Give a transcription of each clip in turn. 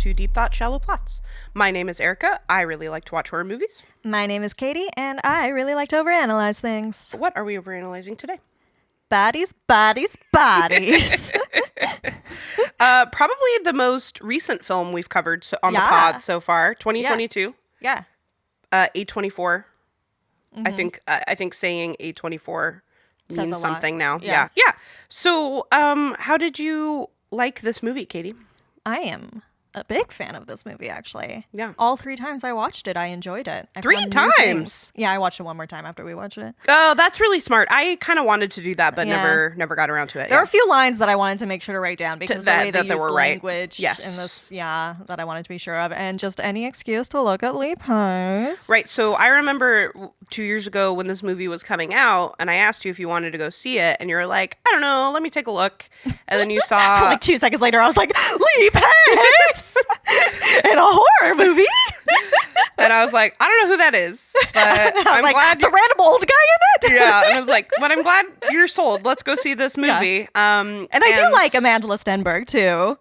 to Deep Thought, Shallow Plots. My name is Erika. I really like to watch horror movies. My name is Katy, and I really like to overanalyze things. What are we overanalyzing today? Bodies, bodies, bodies. Probably the most recent film we've covered on the pod so far, 2022. Yeah. A24. I think saying A24 means something now. Yeah. So, how did you like this movie, Katy? I am a big fan of this movie, actually. Yeah. All 3 times I watched it, I enjoyed it. I 3 times? Yeah, I watched it one more time after we watched it. Oh, that's really smart. I kind of wanted to do that, but never got around to it. There are a few lines that I wanted to make sure to write down because the way they use were language right. in this, that I wanted to be sure of. And just any excuse to look at Lee posts. Right. So I remember 2 years ago when this movie was coming out, and I asked you if you wanted to go see it, and you were like, I don't know, let me take a look. And then you saw... like 2 seconds later, I was like, Lee Pace! In a horror movie? And I was like, I don't know who that is, but I'm like, glad... The random old guy in it? Yeah. And I was like, but I'm glad you're sold. Let's go see this movie. Yeah. And I do like Amanda Stenberg, too.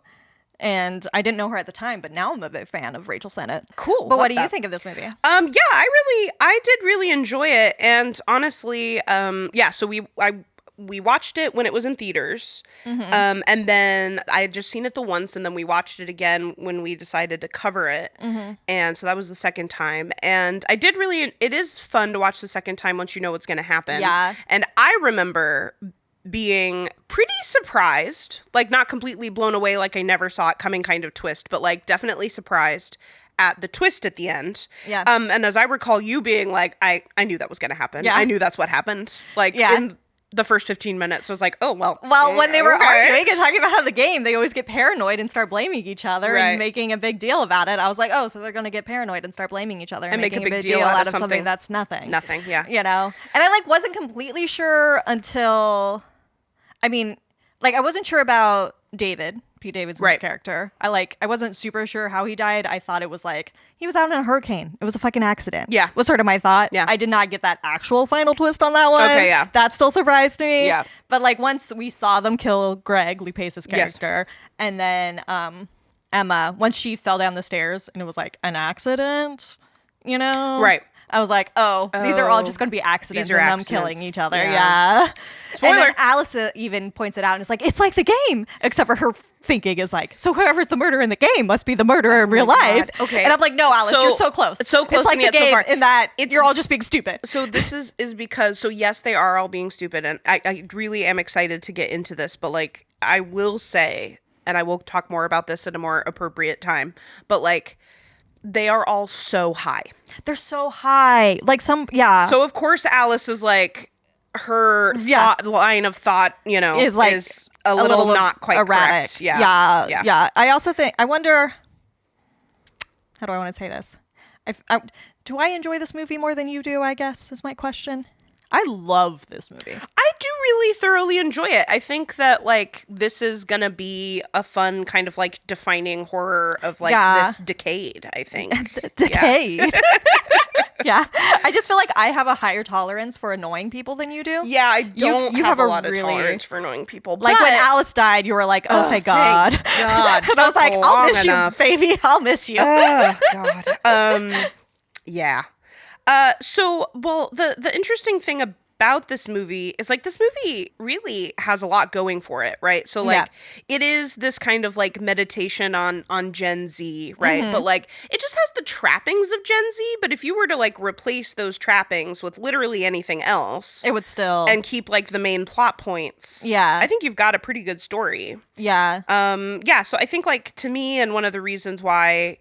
And I didn't know her at the time, but now I'm a big fan of Rachel Sennett. Cool. But what do you think of this movie? I did really enjoy it. And honestly, so we watched it when it was in theaters. Mm-hmm. And then I had just seen it the once, and then we watched it again when we decided to cover it. Mm-hmm. And so that was the second time. And it is fun to watch the second time once you know what's going to happen. Yeah. And I remember being pretty surprised, like not completely blown away, like I never saw it coming kind of twist, but like definitely surprised at the twist at the end. Yeah. And as I recall you being like, I knew that was going to happen. Yeah. I knew that's what happened. Like in the first 15 minutes, I was like, oh, well. Well, when they were arguing and talking about how the game, they always get paranoid and start blaming each other and making a big deal about it. I was like, oh, so they're going to get paranoid and start blaming each other and making a big deal out of something that's nothing. Nothing, yeah. You know? And I wasn't completely sure until... I wasn't sure about David, Pete Davidson's character. I wasn't super sure how he died. I thought it was he was out in a hurricane. It was a fucking accident. Yeah. Was sort of my thought. Yeah. I did not get that actual final twist on that one. Okay, yeah. That still surprised me. Yeah. But once we saw them kill Greg, Lee Pace's character, and then Emma, once she fell down the stairs and it was an accident, you know? Right. I was like, these are all just going to be accidents and them killing each other. Yeah. Spoiler. And then Alice even points it out and it's it's like the game, except for her thinking is so whoever's the murderer in the game must be the murderer in real life. Okay. And I'm like, no, Alice, you're so close. It's so close. It's like the game in that you're all just being stupid. So this is because, yes, they are all being stupid. And I really am excited to get into this. But I will say, and I will talk more about this at a more appropriate time, but they are all so high. They're so high. So of course Alice is her line of thought, is a little not quite erratic. Correct. Yeah. I also think, I wonder, how do I want to say this? Do I enjoy this movie more than you do, I guess, is my question. I love this movie. I do really thoroughly enjoy it. I think that this is gonna be a fun kind of defining horror of this decade, I think. Decade. Yeah. I just feel I have a higher tolerance for annoying people than you do. Yeah, I don't have a lot of tolerance for annoying people. When Alice died, you were like, oh, thank God. God. And I was like, I'll miss you, baby. I'll miss you. Oh, God. Yeah. The interesting thing about this movie is this movie really has a lot going for it, right? So it is this kind of meditation on Gen Z, right? Mm-hmm. But it just has the trappings of Gen Z, but if you were to replace those trappings with literally anything else, it would still and keep the main plot points. Yeah. I think you've got a pretty good story. Yeah. So I think to me, and one of the reasons why,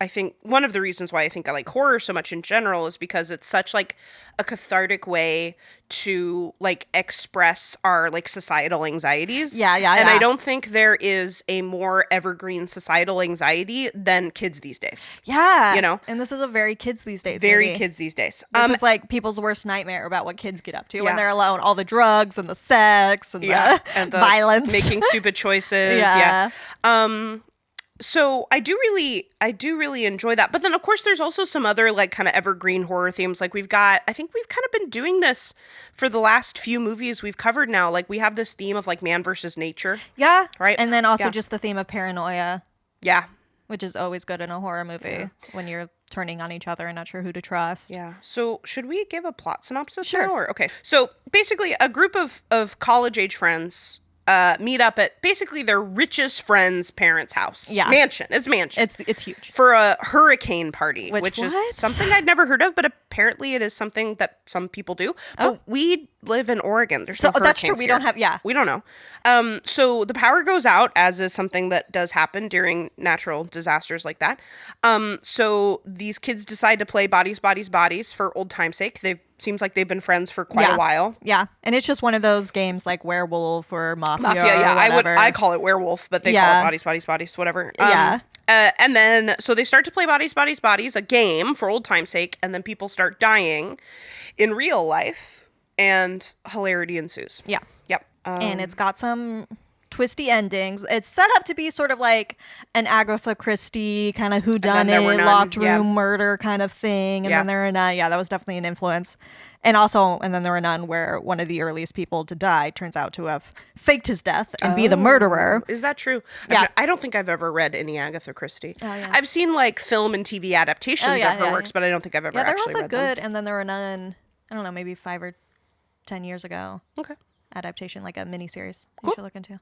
I think one of the reasons why I think I like horror so much in general is because it's such a cathartic way to express our societal anxieties. Yeah. And I don't think there is a more evergreen societal anxiety than kids these days. Yeah. You know? And this is a very kids these days. Very kids these days. This is people's worst nightmare about what kids get up to when they're alone. All the drugs and the sex and the violence. Making stupid choices. Yeah. So I do really enjoy that. But then of course there's also some other kind of evergreen horror themes. I think we've kind of been doing this for the last few movies we've covered now. We have this theme of man versus nature. Yeah. Right. And then also just the theme of paranoia. Yeah. Which is always good in a horror movie when you're turning on each other and not sure who to trust. Yeah. So should we give a plot synopsis Sure. now? Okay. So basically a group of college-age friends meet up at basically their richest friend's parents' house. Yeah. Mansion. It's mansion. It's huge. For a hurricane party, which what? is something I'd never heard of, but apparently it is something that some people do. But we live in Oregon. There's no that's true. hurricanes We here. don't have, We don't know. So the power goes out, as is something that does happen during natural disasters like that. So these kids decide to play bodies, bodies, bodies for old time's sake. Seems like they've been friends for quite a while. Yeah. And it's just one of those games like werewolf or mafia Yeah. or whatever. I call it werewolf, but they call it bodies, bodies, bodies, whatever. And then, so they start to play bodies, bodies, bodies, a game for old time's sake, and then people start dying in real life, and hilarity ensues. Yeah. Yep. And it's got some twisty endings. It's set up to be sort of like an Agatha Christie kind of whodunit, locked room murder kind of thing. And then there are none. Yeah, that was definitely an influence. And then there are none where one of the earliest people to die turns out to have faked his death and be the murderer. Is that true? Yeah. I don't think I've ever read any Agatha Christie. Oh, yeah. I've seen like film and TV adaptations of her works, but I don't think I've ever actually read them. Yeah, there was a good, and then there were none, I don't know, maybe 5 or 10 years ago. Okay. Adaptation, like a miniseries you should look into.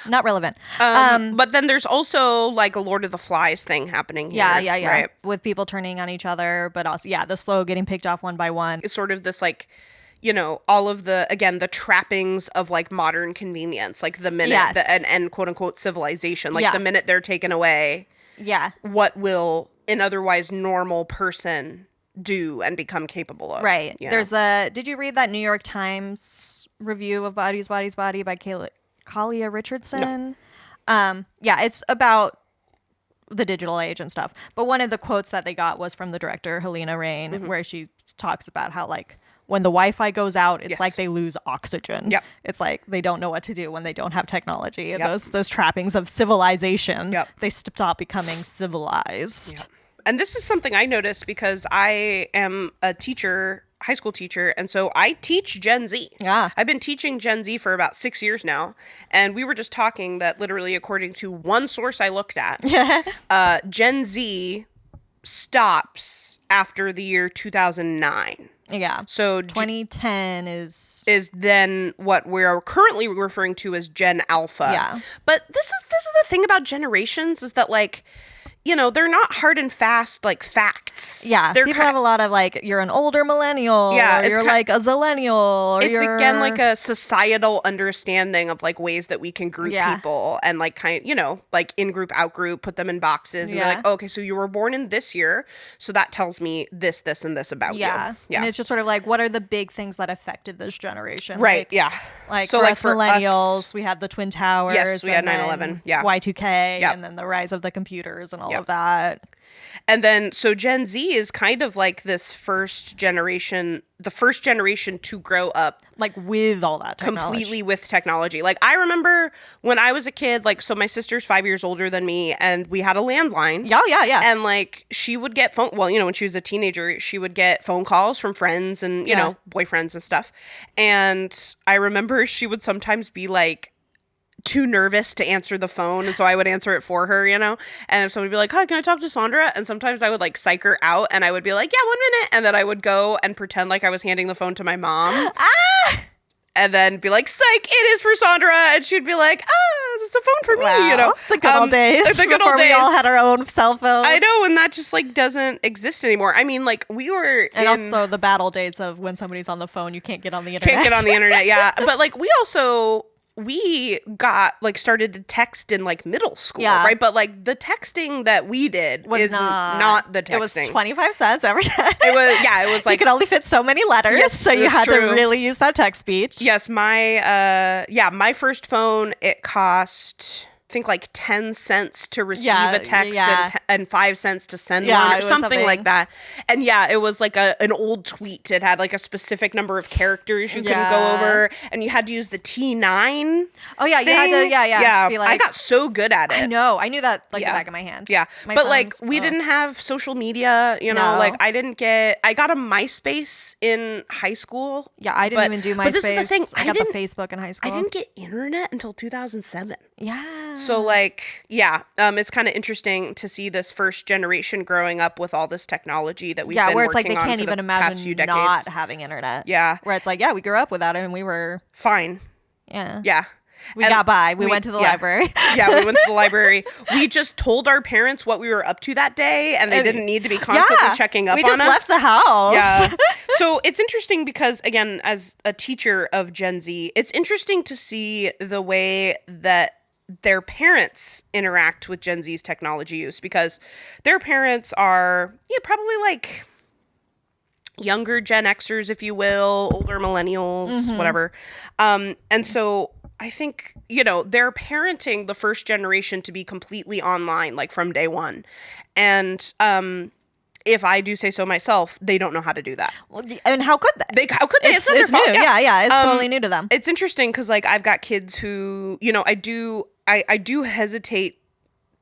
Not relevant. But then there's also like a Lord of the Flies thing happening here. Yeah. Right? With people turning on each other, but also, the slow getting picked off one by one. It's sort of this like, all of the trappings of like modern convenience, like the minute and quote unquote civilization, like the minute they're taken away. Yeah. What will an otherwise normal person do and become capable of? Right. Yeah. There's did you read that New York Times review of Bodies, Bodies, Body by Kalia Richardson? No. It's about the digital age and stuff. But one of the quotes that they got was from the director, Helena Rain, where she talks about how like when the Wi-Fi goes out, it's like they lose oxygen. Yep. It's like they don't know what to do when they don't have technology. Yep. Those trappings of civilization, they stop becoming civilized. Yep. And this is something I noticed because I am a teacher, high school teacher, and so I teach Gen Z. Yeah. I've been teaching Gen Z for about 6 years now, and we were just talking that literally according to one source I looked at, Gen Z stops after the year 2009. Yeah. So 2010 is then what we're currently referring to as Gen Alpha. Yeah. But this is the thing about generations is that like, they're not hard and fast like facts. Yeah, people have a lot of like, you're an older millennial, or you're like a zillennial, or it's again like a societal understanding of like ways that we can group people and like like in group, out group, put them in boxes and be like, okay, so you were born in this year, so that tells me this, this, and this about you. Yeah, and it's just sort of like, what are the big things that affected this generation? Right. Like, like so, for us millennials, we had the Twin Towers. Yes, we had 9/11. Yeah, Y2K, and then the rise of the computers and all of that. And then, so Gen Z is kind of like this first generation, the first generation to grow up. Like with all that technology. Completely with technology. Like I remember when I was a kid, like, so my sister's 5 years older than me and we had a landline. Yeah. And like she would get when she was a teenager, she would get phone calls from friends and, boyfriends and stuff. And I remember she would sometimes be like, too nervous to answer the phone, and so I would answer it for her, and if somebody would be like, hi, can I talk to Sandra? And sometimes I would like psych her out and I would be like, yeah, 1 minute, and then I would go and pretend like I was handing the phone to my mom and then be like, psych, it is for Sandra, and she'd be like, it's a phone for me. The good old days, before we all had our own cell phones. I know, and that just like doesn't exist anymore. I mean, like we were also the battle dates of when somebody's on the phone, you can't get on the internet. Yeah, but like we got like started to text in like middle school, right? But like the texting that we did was not the texting. It was 25 cents every time. It was like you could only fit so many letters, so you had to really use that text speech. Yes, my first phone, it cost I think like 10 cents to receive a text and 5 cents to send one or something like that. And it was like an old tweet. It had like a specific number of characters you couldn't go over, and you had to use the T9. Oh yeah, you had to I got so good at it. I know. I knew that like the back of my hand. Yeah. But like we didn't have social media, like I got a MySpace in high school. Yeah, I didn't even do MySpace. But this is the thing. I got the Facebook in high school. I didn't get internet until 2007. Yeah. So like, yeah, it's kind of interesting to see this first generation growing up with all this technology that we've been where it's like working they on can't for even the past few imagine decades. not having internet. Yeah. Where it's like, yeah, we grew up without it and we were Fine. Yeah. Yeah. We got by. We went to the library. Yeah, we went to the library. We just told our parents what we were up to that day, and they didn't need to be constantly checking up on us. We just left the house. Yeah. So it's interesting because, again, as a teacher of Gen Z, it's interesting to see the way that their parents interact with Gen Z's technology use, because their parents are probably like younger Gen Xers, if you will, older millennials, whatever. And so I think, they're parenting the first generation to be completely online, like from day one. And if I do say so myself, they don't know how to do that. Well, and how could they? How could they? It's new. Yeah. It's totally new to them. It's interesting because, like, I've got kids who, I do hesitate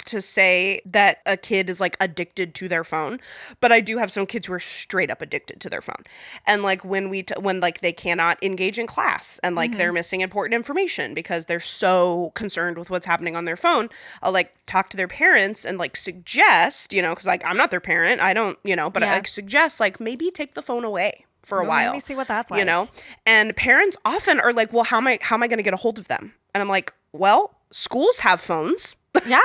to say that a kid is like addicted to their phone, but I do have some kids who are straight up addicted to their phone. And like when like they cannot engage in class and like they're missing important information because they're so concerned with what's happening on their phone, I'll like talk to their parents and like suggest, because like I'm not their parent, I don't, but I suggest like maybe take the phone away for a while. Let me see what that's like. And parents often are like, well, how am I going to get a hold of them? And I'm like, well, schools have phones. Yeah.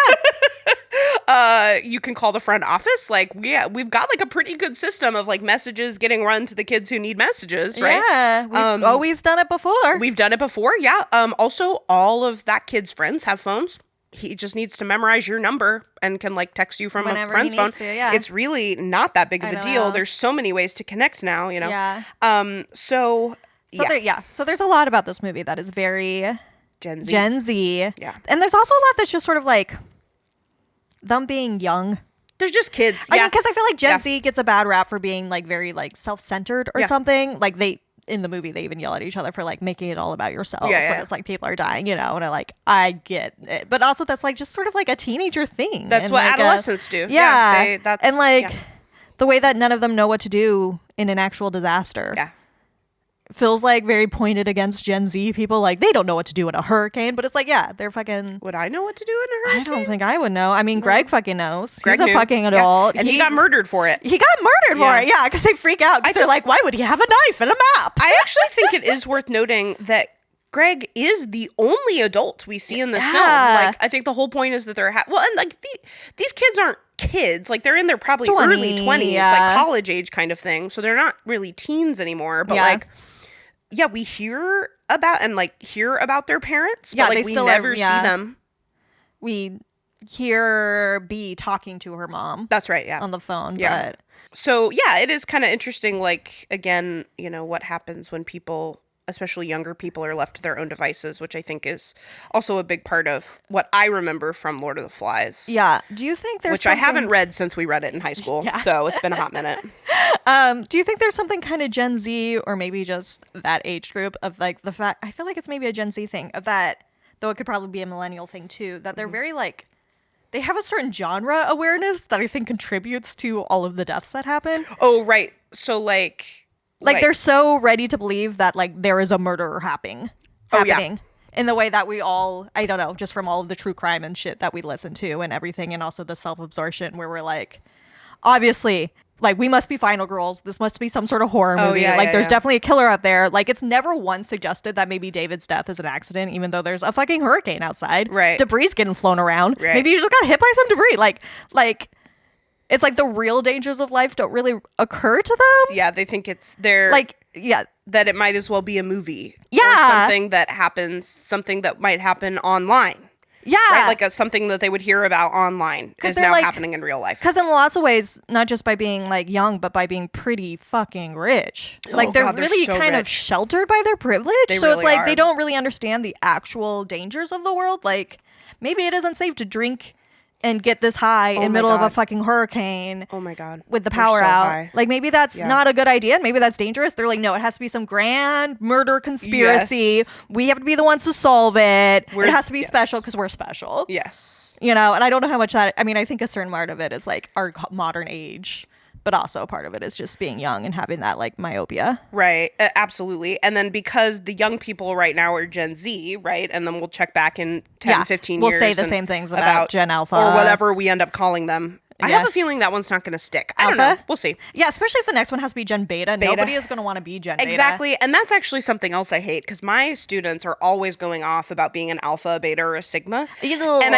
You can call the front office. Like, we've got like a pretty good system of like messages getting run to the kids who need messages, right? Yeah, we've always done it before. We've done it before, yeah. Also, all of that kid's friends have phones. He just needs to memorize your number and can like text you from whenever a friend's phone. Yeah. It's really not that big of a deal. There's so many ways to connect now, Yeah. So there's a lot about this movie that is very Gen Z. Yeah. And there's also a lot that's just sort of like them being young. They're just kids. I mean, because I feel like Gen Z gets a bad rap for being like very like self-centered or something. Like in the movie, they even yell at each other for like making it all about yourself. When it's like people are dying, and I get it. But also that's like just sort of like a teenager thing. That's what like adolescents do. Yeah. And like the way that none of them know what to do in an actual disaster. Yeah. Feels like very pointed against Gen Z people. Like they don't know what to do in a hurricane, but it's like, they're fucking. Would I know what to do in a hurricane? I don't think I would know. I mean, Greg fucking knows. Greg He's a fucking adult. And he got murdered for it. He got murdered for it, because they freak out. Because they're like, why would he have a knife and a map? I actually think it is worth noting that Greg is the only adult we see in this film. Like, I think the whole point is that they're and like these kids aren't kids. Like they're in their probably early 20s, like college age kind of thing. So they're not really teens anymore. But like. Yeah, we hear about their parents, but like we never see them. We hear B talking to her mom. That's right, on the phone. Yeah. But so yeah, it is kind of interesting. Like again, what happens when people, especially younger people, are left to their own devices, which I think is also a big part of what I remember from Lord of the Flies. Yeah. Do you think there's I haven't read since we read it in high school, so it's been a hot minute. Do you think there's something kind of Gen Z or maybe just that age group of like the fact, I feel like it's maybe a Gen Z thing of that, though it could probably be a millennial thing too, that they're very like, they have a certain genre awareness that I think contributes to all of the deaths that happen. Oh, right. So like they're so ready to believe that like there is a murderer happening in the way that we all, I don't know, just from all of the true crime and shit that we listen to and everything, and also the self-absorption where we're like, obviously, like we must be final girls. This must be some sort of horror movie. There's definitely a killer out there. Like it's never once suggested that maybe David's death is an accident, even though there's a fucking hurricane outside. Right. Debris getting flown around. Right. Maybe you just got hit by some debris. Like it's like the real dangers of life don't really occur to them. Yeah, they think they're that it might as well be a movie. Yeah. Or something that might happen online. Yeah. Right? Like something that they would hear about online is now happening in real life. Because in lots of ways, not just by being like young, but by being pretty fucking rich. Like they're really so kind of sheltered by their privilege. So it's like they don't really understand the actual dangers of the world. Like maybe it isn't safe to drink and get this high in the middle of a fucking hurricane. Oh my God. With the power out. High. Like maybe that's not a good idea. Maybe that's dangerous. They're like, no, it has to be some grand murder conspiracy. Yes. We have to be the ones to solve it. It has to be special because we're special. Yes. And I don't know how much that, I mean, I think a certain part of it is like our modern age but also part of it is just being young and having that like myopia. Right. Absolutely. And then because the young people right now are Gen Z, right? And then we'll check back in 10, 15 we'll years. We'll say the same things about Gen Alpha. Or whatever we end up calling them. I have a feeling that one's not going to stick. I don't know. We'll see. Yeah, especially if the next one has to be Gen Beta. Nobody is going to want to be Gen Beta. Exactly. And that's actually something else I hate because my students are always going off about being an alpha, a beta, or a sigma. Ew. And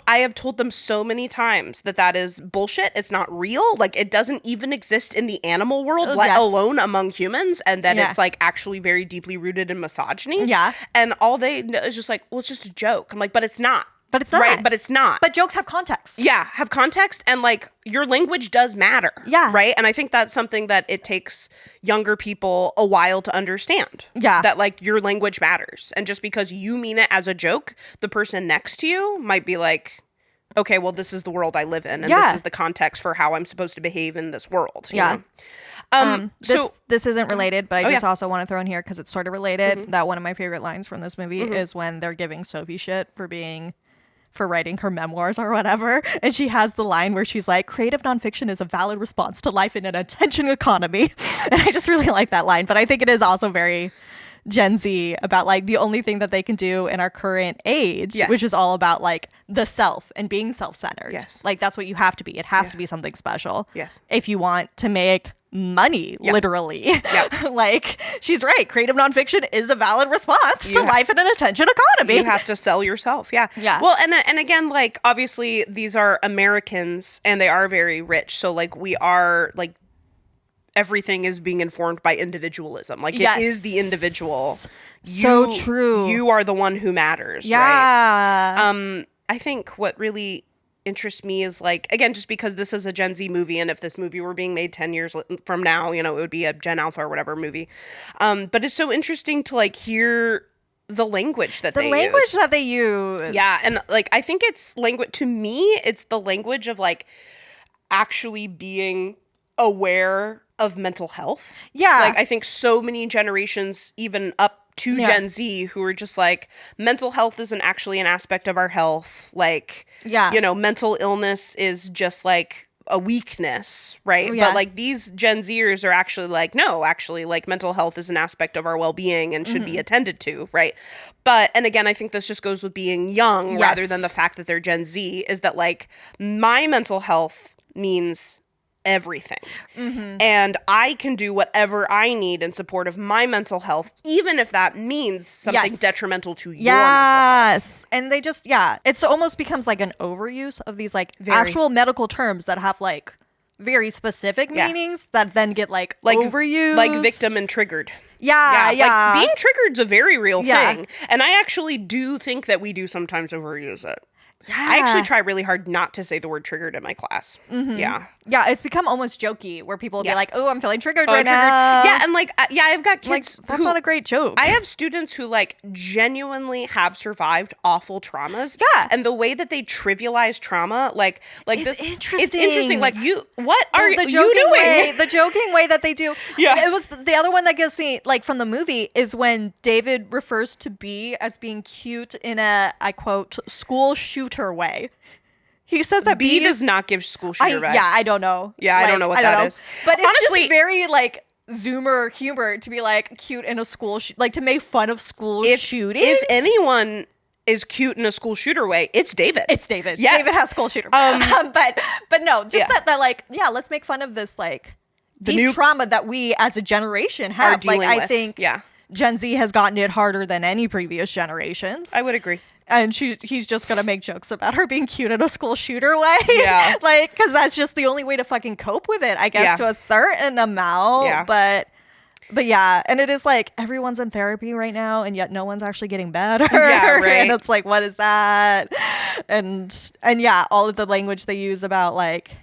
I have told them so many times that is bullshit. It's not real. Like, it doesn't even exist in the animal world, let alone among humans. And that it's like actually very deeply rooted in misogyny. Yeah. And all they know is just like, well, it's just a joke. I'm like, but it's not. But it's not. Right, but it's not. But jokes have context. Yeah, have context, and like your language does matter. Yeah. Right? And I think that's something that it takes younger people a while to understand. Yeah. That like your language matters. And just because you mean it as a joke, the person next to you might be like, okay, well, this is the world I live in, and this is the context for how I'm supposed to behave in this world. You know? This isn't related, but I just also want to throw in here because it's sort of related that one of my favorite lines from this movie is when they're giving Sophie shit for writing her memoirs or whatever. And she has the line where she's like, creative nonfiction is a valid response to life in an attention economy. And I just really like that line. But I think it is also very Gen Z about like the only thing that they can do in our current age, which is all about like the self and being self-centered. Yes. Like that's what you have to be. It has to be something special. Yes. If you want to make money, literally. Like, she's right. Creative nonfiction is a valid response to life in an attention economy. You have to sell yourself. Yeah. Well, and again, like, obviously, these are Americans, and they are very rich. So, like, we are, like, everything is being informed by individualism. Like, it is the individual. So true. You are the one who matters, right? I think what really interests me is like, again, just because this is a Gen Z movie, and if this movie were being made 10 years from now, you know, it would be a Gen Alpha or whatever movie. But it's so interesting to like hear the language that they use. Yeah. And like, I think it's language, to me, it's the language of like actually being aware of mental health. Yeah. Like, I think so many generations, even up to Gen Z, who are just like, mental health isn't actually an aspect of our health. Like, you know, mental illness is just like a weakness, right? But like these Gen Zers are actually like, no, actually, like mental health is an aspect of our well-being and should be attended to, right? But, and again, I think this just goes with being young rather than the fact that they're Gen Z, is that like my mental health means everything. And I can do whatever I need in support of my mental health, even if that means something detrimental to your mental health. And they just, it's almost becomes like an overuse of these like actual medical terms that have like very specific meanings that then get like overused. Like victim and triggered. Like being triggered's a very real thing. And I actually do think that we do sometimes overuse it. I actually try really hard not to say the word triggered in my class. Yeah, it's become almost jokey where people will be like, oh, I'm feeling triggered right now. Yeah, and like, I've got kids like, that's not a great joke. I have students who like genuinely have survived awful traumas. Yeah. And the way that they trivialize trauma, like this, interesting. It's interesting. Like, what are you doing? The joking way that they do. Yeah. It was the other one that gives me, like, from the movie is when David refers to B as being cute in a, I quote, school shooter way. He says that B does not give school shooter vibes. Yeah, I don't know. Yeah, I don't know what that is. But it's honestly just very like Zoomer humor to be like cute in a school, like to make fun of school shootings. If anyone is cute in a school shooter way, it's David. It's David. Yes. David has school shooter. But no, just that like, let's make fun of this like deep trauma that we as a generation have. Like, I think Gen Z has gotten it harder than any previous generations. I would agree. And he's just gonna make jokes about her being cute in a school shooter way. Yeah. Like, because that's just the only way to fucking cope with it, I guess, to a certain amount. Yeah. But yeah, and it is like everyone's in therapy right now, and yet no one's actually getting better. Yeah, right. And it's like, what is that? And yeah, all of the language they use about like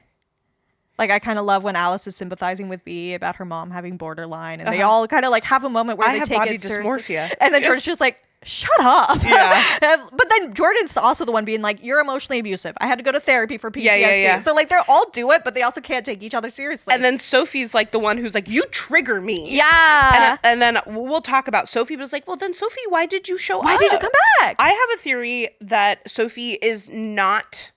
I kind of love when Alice is sympathizing with B about her mom having borderline, and they all kind of like have a moment where they take body it seriously. Dysmorphia. And then Jordan's just like, shut up. Yeah. But then Jordan's also the one being like, you're emotionally abusive. I had to go to therapy for PTSD. Yeah. So like, they're all do it, but they also can't take each other seriously. And then Sophie's like the one who's like, you trigger me. Yeah. And then we'll talk about Sophie, but it's like, well, then Sophie, why did you show up? Why did you come back? I have a theory that Sophie is not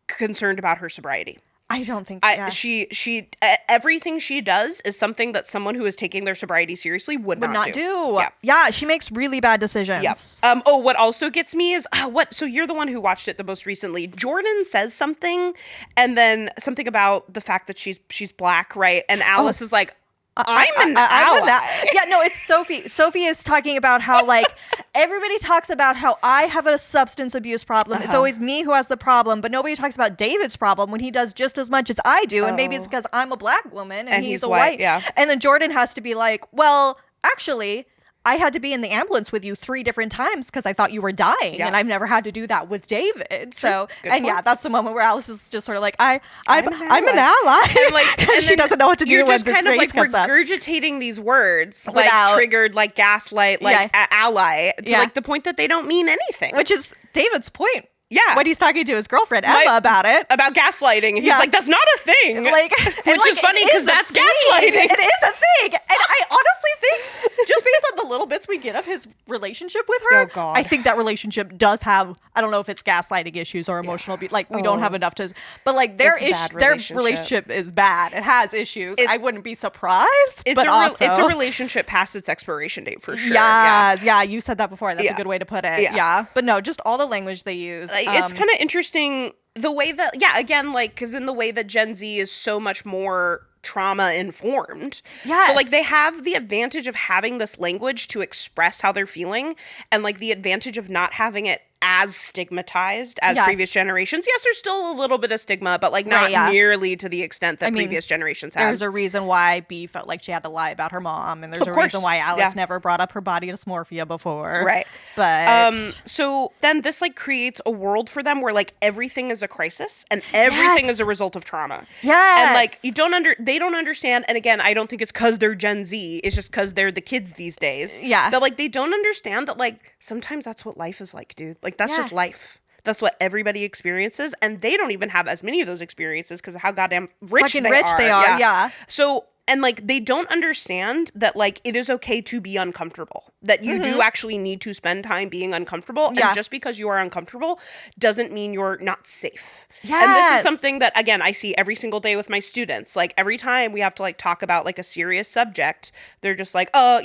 concerned about her sobriety. I don't think so. Yeah. She everything she does is something that someone who is taking their sobriety seriously would not do. Yeah, she makes really bad decisions. Yeah. What also gets me is so you're the one who watched it the most recently. Jordan says something, and then something about the fact that she's black, right? And Alice is like, I'm an ally. Yeah, no, it's Sophie. Sophie is talking about how, like, everybody talks about how I have a substance abuse problem. It's always me who has the problem, but nobody talks about David's problem when he does just as much as I do. And maybe it's because I'm a black woman and he's a white. Yeah. And then Jordan has to be like, well, actually, I had to be in the ambulance with you 3 different times because I thought you were dying, and I've never had to do that with David. So, that's the moment where Alice is just sort of like, I'm an ally. And like, and she doesn't know what to do. You're just kind of like regurgitating these words, like triggered, like gaslight, like ally, to like the point that they don't mean anything. Which is David's point. Yeah. When he's talking to his girlfriend, Emma, about it. About gaslighting. And he's like, that's not a thing. Like, which is funny because that's gaslighting. It is a thing. And I honestly think, just based on the little bits we get of his relationship with her, I think that relationship does have, I don't know if it's gaslighting issues or emotional abuse. Like, we don't have enough to, but like their relationship is bad. It has issues. I wouldn't be surprised. It's a relationship past its expiration date for sure. Yes. Yeah. You said that before. That's a good way to put it. Yeah. But no, just all the language they use. It's kind of interesting the way that, again, like, because in the way that Gen Z is so much more trauma informed. Yes. So like they have the advantage of having this language to express how they're feeling, and like the advantage of not having it as stigmatized as previous generations. Yes, there's still a little bit of stigma, but like not nearly to the extent that previous generations have. There's a reason why B felt like she had to lie about her mom, and there's a reason why Alice never brought up her body dysmorphia before. Right. But so then this like creates a world for them where like everything is a crisis and everything is a result of trauma. Yes. And like they don't understand, and again, I don't think it's because they're Gen Z, it's just because they're the kids these days. Yeah. That like they don't understand that like sometimes that's what life is like, dude. Like that's just life. That's what everybody experiences, and they don't even have as many of those experiences because of how goddamn rich they are. Yeah. So, and like they don't understand that like it is okay to be uncomfortable. That you do actually need to spend time being uncomfortable, and just because you are uncomfortable doesn't mean you're not safe. Yes. And this is something that, again, I see every single day with my students. Like every time we have to like talk about like a serious subject, they're just like, oh,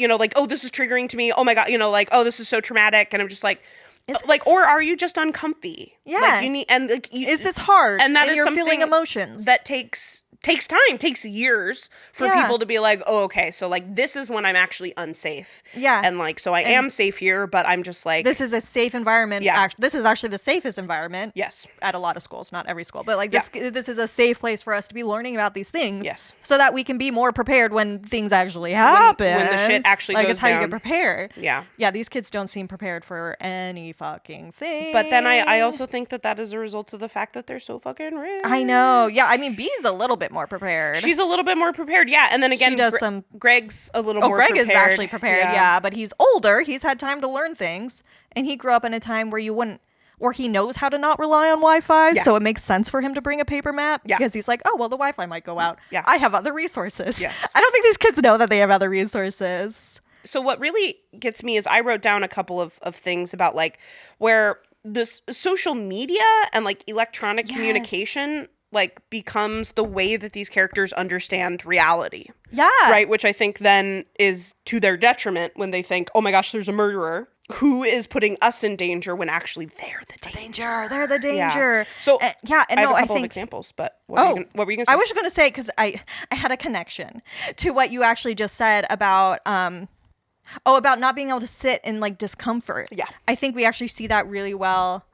this is triggering to me. Oh my God, like, oh, this is so traumatic. And I'm just like, or are you just uncomfy? Yeah. Like you need, and like, is this hard? And that is you're something feeling emotions that takes time, takes years for people to be like, oh, okay, so like this is when I'm actually unsafe. Yeah. And like, so I am safe here, but I'm just like, this is a safe environment. Yeah. This is actually the safest environment. Yes. At a lot of schools, not every school, but like this is a safe place for us to be learning about these things. Yes. So that we can be more prepared when things actually happen. When the shit actually goes down. It's how you get prepared. Yeah. Yeah, these kids don't seem prepared for any fucking thing. But then I also think that is a result of the fact that they're so fucking rich. I know. Yeah, I mean, B's a little bit more prepared. She's a little bit more prepared, yeah. And then again, she does Greg's a little more Greg prepared. Is actually prepared, yeah. But he's older. He's had time to learn things. And he grew up in a time where or he knows how to not rely on Wi-Fi. Yeah. So it makes sense for him to bring a paper map. Yeah. Because he's like, oh, well, the Wi-Fi might go out. Yeah. I have other resources. Yes. I don't think these kids know that they have other resources. So what really gets me is I wrote down a couple of things about like where this social media and like electronic communication like becomes the way that these characters understand reality. Yeah. Right? Which I think then is to their detriment when they think, oh my gosh, there's a murderer who is putting us in danger when actually they're the danger. They're the danger. Yeah. So and I have a couple of examples, but what were you going to say? I was going to say, because I had a connection to what you actually just said about about not being able to sit in like discomfort. Yeah. I think we actually see that really well.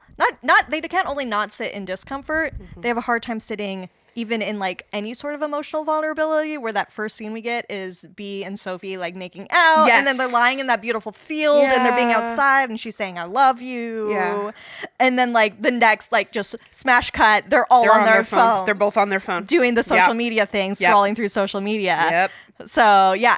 Not they can't only not sit in discomfort, they have a hard time sitting even in like any sort of emotional vulnerability, where that first scene we get is B and Sophie like making out, and then they're lying in that beautiful field and they're being outside and she's saying I love you, and then like the next like just smash cut, they're on their phones. They're both on their phone doing the social media thing, scrolling through social media. So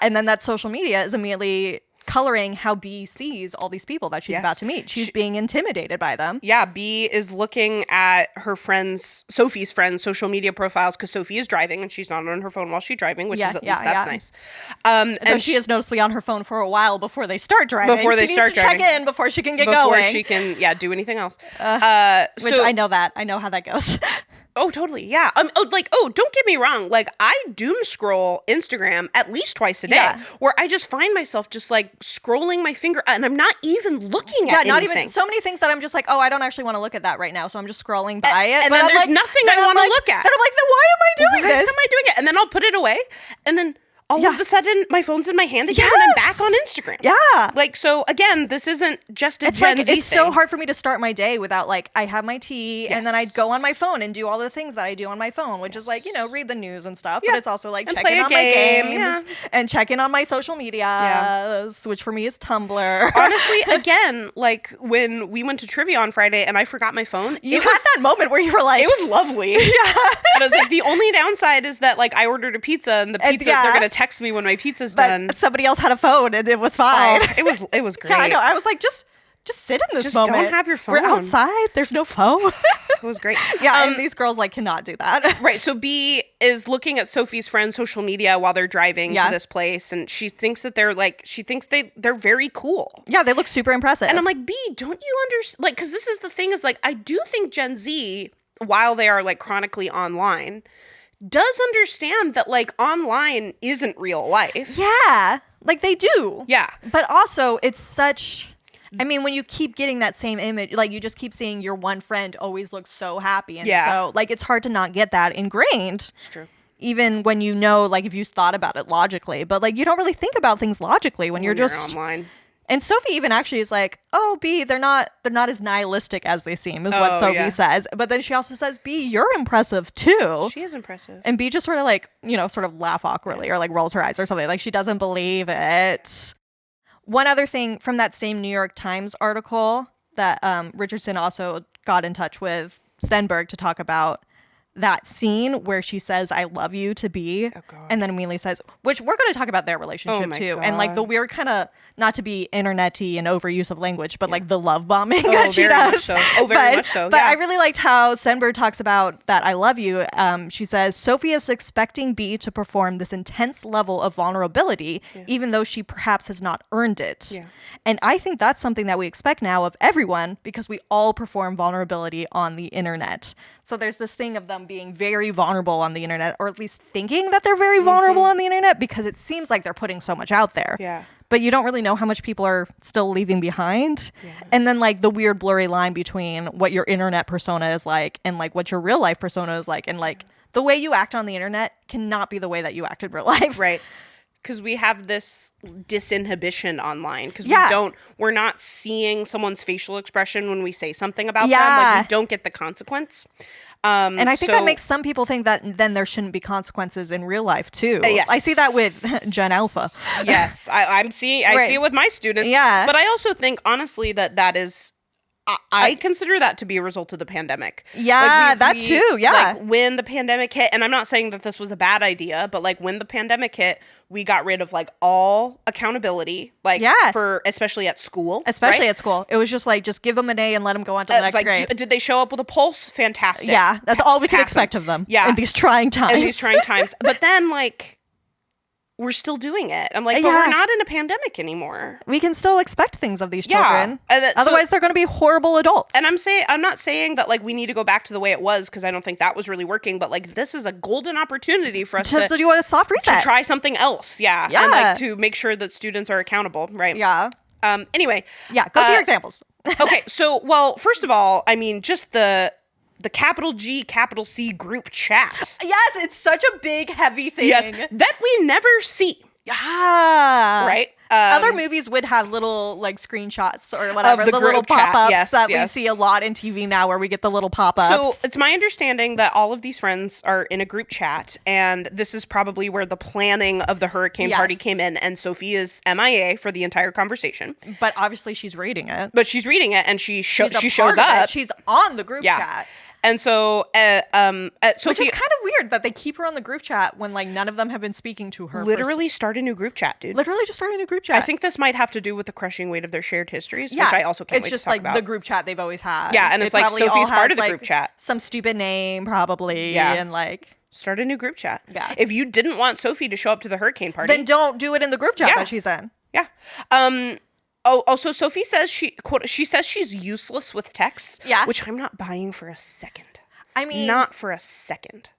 and then that social media is immediately coloring how B sees all these people that she's about to meet. She's being intimidated by them. Yeah, B is looking at her Sophie's friends' social media profiles because Sophie is driving and she's not on her phone while she's driving, which is at least that's nice. And she is noticeably on her phone for a while before they start driving. Check in before she can get going. Before she can, do anything else. Which I know that. I know how that goes. Oh, totally. Yeah. Don't get me wrong. Like, I doom scroll Instagram at least twice a day, Yeah. where I just find myself just like scrolling my finger, and I'm not even looking at not anything. even so many things that I'm just like, oh, I don't actually want to look at that right now, so I'm just scrolling by it. And But then I'm there's like, nothing then I I'm want to like- look at. Then I'm like, then why am I doing Why this? am I doing it? And then I'll put it away, and then all of a sudden my phone's in my hand again, and I'm back on Instagram. Yeah. Like, so again, this isn't just a It's Gen like Z it's thing. so hard for me to start my day without like I have my tea and then I'd go on my phone and do all the things that I do on my phone, which is like, read the news and stuff, but it's also like And checking play a on game, my games and checking on my social media, which for me is Tumblr. Honestly, again, like when we went to trivia on Friday and I forgot my phone, You had that moment where you were like, it was lovely. Yeah. And I was like, the only downside is that like I ordered a pizza and the pizza, they're going to text me when my pizza's done. somebody else had a phone and it was fine. Oh, it was great. Yeah, I know. I was like, just sit in this Just moment. don't have your phone. We're outside. There's no phone. It was great. Yeah, and these girls like cannot do that. Right. So B is looking at Sophie's friend's social media while they're driving to this place, and she thinks that they're very cool. Yeah, they look super impressive. And I'm like, B, don't you understand? Like, because this is the thing is like, I do think Gen Z, while they are like chronically online, does understand that like online isn't real life. yeah, like they do. Yeah. But also, it's such. I mean, when you keep getting that same image, like you just keep seeing your one friend always looks so happy. And so, like, it's hard to not get that ingrained. It's true. Even when like, if you thought about it logically. But, like, you don't really think about things logically when you're just online. And Sophie even actually is like, oh, B, they're not as nihilistic as they seem, is what Sophie says. But then she also says, B, you're impressive, too. She is impressive. And B just sort of like, sort of laugh awkwardly or like rolls her eyes or something. Like she doesn't believe it. One other thing from that same New York Times article that Richardson also got in touch with Stenberg to talk about that scene where she says, I love you to B. Oh, God. And then immediately says, which we're going to talk about their relationship too. God. And like the weird kind of, not to be internet-y and overuse of language, but like the love bombing that she does. Much so. Oh, very much so. But I really liked how Stenberg talks about that I love you. She says, Sophie is expecting B to perform this intense level of vulnerability, even though she perhaps has not earned it. Yeah. And I think that's something that we expect now of everyone because we all perform vulnerability on the internet. So there's this thing of them being very vulnerable on the internet, or at least thinking that they're very vulnerable on the internet because it seems like they're putting so much out there. Yeah. But you don't really know how much people are still leaving behind. Yeah. And then like the weird blurry line between what your internet persona is like and like what your real life persona is like. And like the way you act on the internet cannot be the way that you act in real life. Right. Because we have this disinhibition online because we're not seeing someone's facial expression when we say something about them. Like we don't get the consequence. And I think that makes some people think that then there shouldn't be consequences in real life too. Yes. I see that with Gen Alpha. Yes, I see it with my students. Yeah. But I also think honestly that is, I consider that to be a result of the pandemic. Yeah, that too. Yeah. Like when the pandemic hit, and I'm not saying that this was a bad idea, but like when the pandemic hit, we got rid of like all accountability, like for especially at school. Especially at school. It was just like, just give them an A and let them go on to the next grade. Did they show up with a pulse? Fantastic. Yeah, that's all we could expect of them. Yeah. In these trying times. But then like, we're still doing it. I'm like, but we're not in a pandemic anymore. We can still expect things of these children. Otherwise, they're going to be horrible adults. And I'm not saying that like we need to go back to the way it was because I don't think that was really working. But like this is a golden opportunity for us to do a soft reset, to try something else. Yeah. And like to make sure that students are accountable. Right. Yeah. Anyway. Yeah. Go to your examples. Okay. So, well, first of all, I mean, just the capital G, capital C group chat. Yes, it's such a big, heavy thing. Yes, that we never see. Yeah. Right? Other movies would have little like screenshots or whatever, of the little group chat. pop-ups that we see a lot in TV now where we get the little pop-ups. So it's my understanding that all of these friends are in a group chat, and this is probably where the planning of the hurricane party came in, and Sophie is MIA for the entire conversation. But obviously she's reading it. But she's reading it, and she shows up. She's on the group chat. And so, Sophie, which is kind of weird that they keep her on the group chat when like none of them have been speaking to her. Literally start a new group chat, dude. Literally just start a new group chat. I think this might have to do with the crushing weight of their shared histories, which I also can't wait to talk about. It's just like the group chat they've always had. Yeah, and it's like Sophie's part of the group chat. Some stupid name probably. Yeah, and like start a new group chat. Yeah. If you didn't want Sophie to show up to the hurricane party, then don't do it in the group chat that she's in. Yeah. Also, Sophie says she says she's useless with texts. Yeah. Which I'm not buying for a second. I mean, not for a second.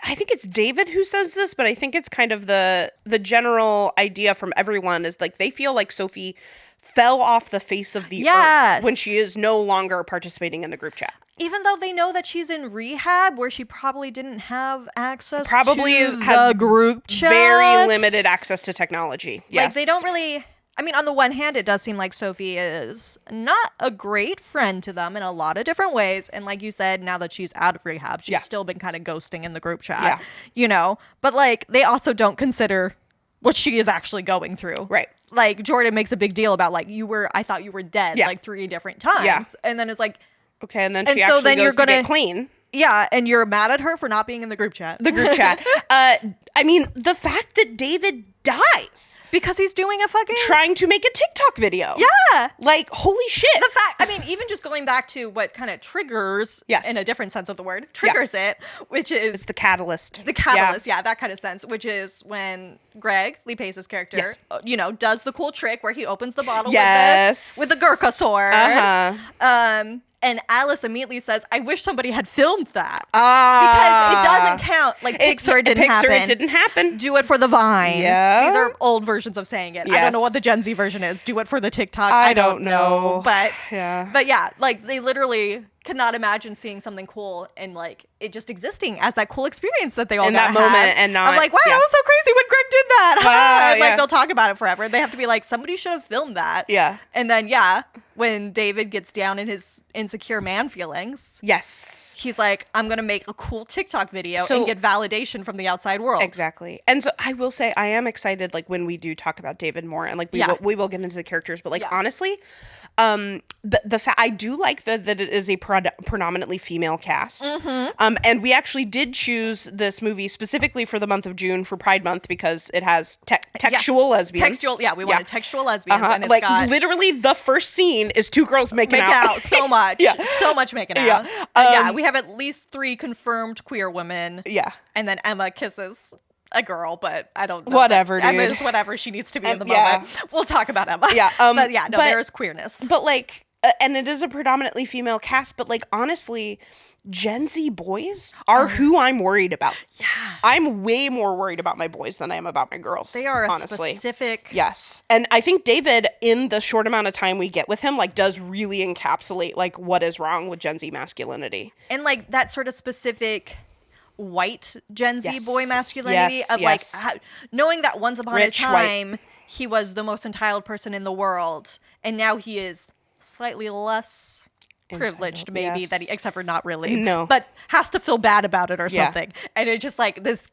I think it's David who says this, but I think it's kind of the general idea from everyone is like they feel like Sophie fell off the face of the earth when she is no longer participating in the group chat. Even though they know that she's in rehab where she probably didn't have access probably to has the group chat. Very limited access to technology. Yes. Like, they don't really... I mean, on the one hand, it does seem like Sophie is not a great friend to them in a lot of different ways. And like you said, now that she's out of rehab, she's still been kind of ghosting in the group chat, you know? But like, they also don't consider what she is actually going through. Right. Like, Jordan makes a big deal about like, I thought you were dead like 3 different times. Yeah. And then it's like... Okay, and then she actually goes to get clean. Yeah, and you're mad at her for not being in the group chat. The group chat. I mean, the fact that David dies. Because he's doing a fucking... trying to make a TikTok video. Yeah. Like, holy shit. The fact... I mean, even just going back to what kind of triggers, in a different sense of the word, triggers it, which is... It's the catalyst. The catalyst, that kind of sense, which is when Greg, Lee Pace's character, you know, does the cool trick where he opens the bottle with the Gurkha sword. Uh-huh. And Alice immediately says, I wish somebody had filmed that. Because it doesn't count. Like, Pixar didn't happen. It didn't happen. Do it for the Vine. Yeah. These are old versions of saying it. Yes. I don't know what the Gen Z version is. Do it for the TikTok. I don't know. But yeah, like, they literally cannot imagine seeing something cool and like it just existing as that cool experience that they all in that moment and not I'm like, wow, that was so crazy when Greg did that. And like they'll talk about it forever. They have to be like, somebody should have filmed that. Yeah. And then when David gets down in his insecure man feelings, he's like, I'm gonna make a cool TikTok video and get validation from the outside world. Exactly. And so I will say I am excited like when we do talk about David more and like we will get into the characters, but like honestly, the fact I do like that it is a predominantly female cast. Mm-hmm. And we actually did choose this movie specifically for the month of June for Pride Month because it has textual lesbians. We wanted textual lesbians, and it's like got literally the first scene is 2 girls making out so much, so much making out. We have at least 3 confirmed queer women. And then Emma kisses a girl, but I don't know. Whatever, dude. Emma is whatever she needs to be in the moment. We'll talk about Emma. But there is queerness. But like, and it is a predominantly female cast, but like, honestly, Gen Z boys are who I'm worried about. Yeah. I'm way more worried about my boys than I am about my girls. They are honestly. A specific... Yes. And I think David, in the short amount of time we get with him, like, does really encapsulate, like, what is wrong with Gen Z masculinity. And, like, that sort of specific white Gen Z boy masculinity of, like, knowing that once upon a time, he was the most entitled person in the world, and now he is slightly less... privileged maybe that he, except for not really, but has to feel bad about it or something, and it's just like this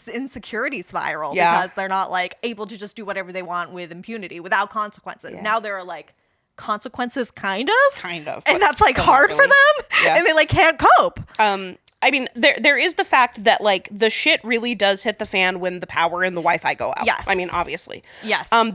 insecurity spiral because they're not like able to just do whatever they want with impunity without consequences. Now there are like consequences kind of, and that's like hard for them, and they like can't cope. I mean, there is the fact that like the shit really does hit the fan when the power and the Wi-Fi go out. I mean, obviously.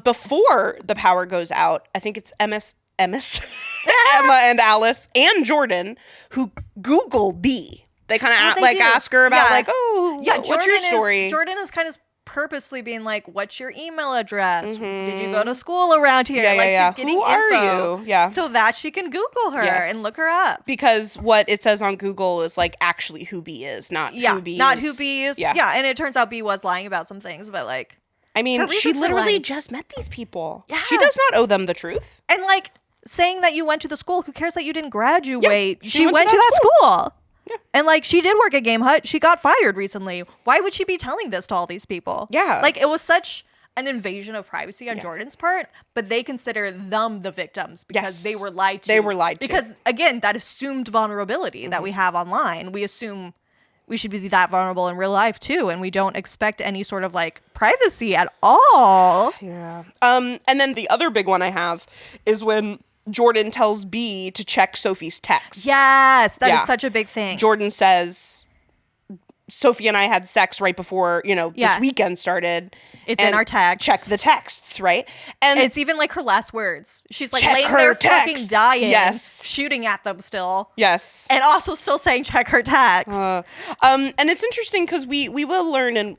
Before the power goes out, I think it's Emma and Alice and Jordan who Google B. They kind of ask her about like, what's your story? Jordan is kind of purposely being like, what's your email address? Mm-hmm. Did you go to school around here? She's getting Who are you? So that she can Google her and look her up. Because what it says on Google is like actually who B is, not who B is. Not who B is. Yeah, and it turns out B was lying about some things, but like, I mean, she literally just met these people. Yeah. She does not owe them the truth. And like, saying that you went to the school, who cares that you didn't graduate? Yeah, she went to that school. Yeah. And like, she did work at Game Hut. She got fired recently. Why would she be telling this to all these people? Yeah. Like, it was such an invasion of privacy on Jordan's part, but they consider them the victims because they were lied to. They were lied to. Because, again, that assumed vulnerability that we have online. We assume we should be that vulnerable in real life too, and we don't expect any sort of like privacy at all. Yeah. And then the other big one I have is when Jordan tells B to check Sophie's text. Yes, that is such a big thing. Jordan says, Sophie and I had sex right before, this weekend started. It's in our text. Check the texts, right? And it's even like her last words. She's like laying there fucking dying, shooting at them still. Yes. And also still saying check her text. And it's interesting because we will learn and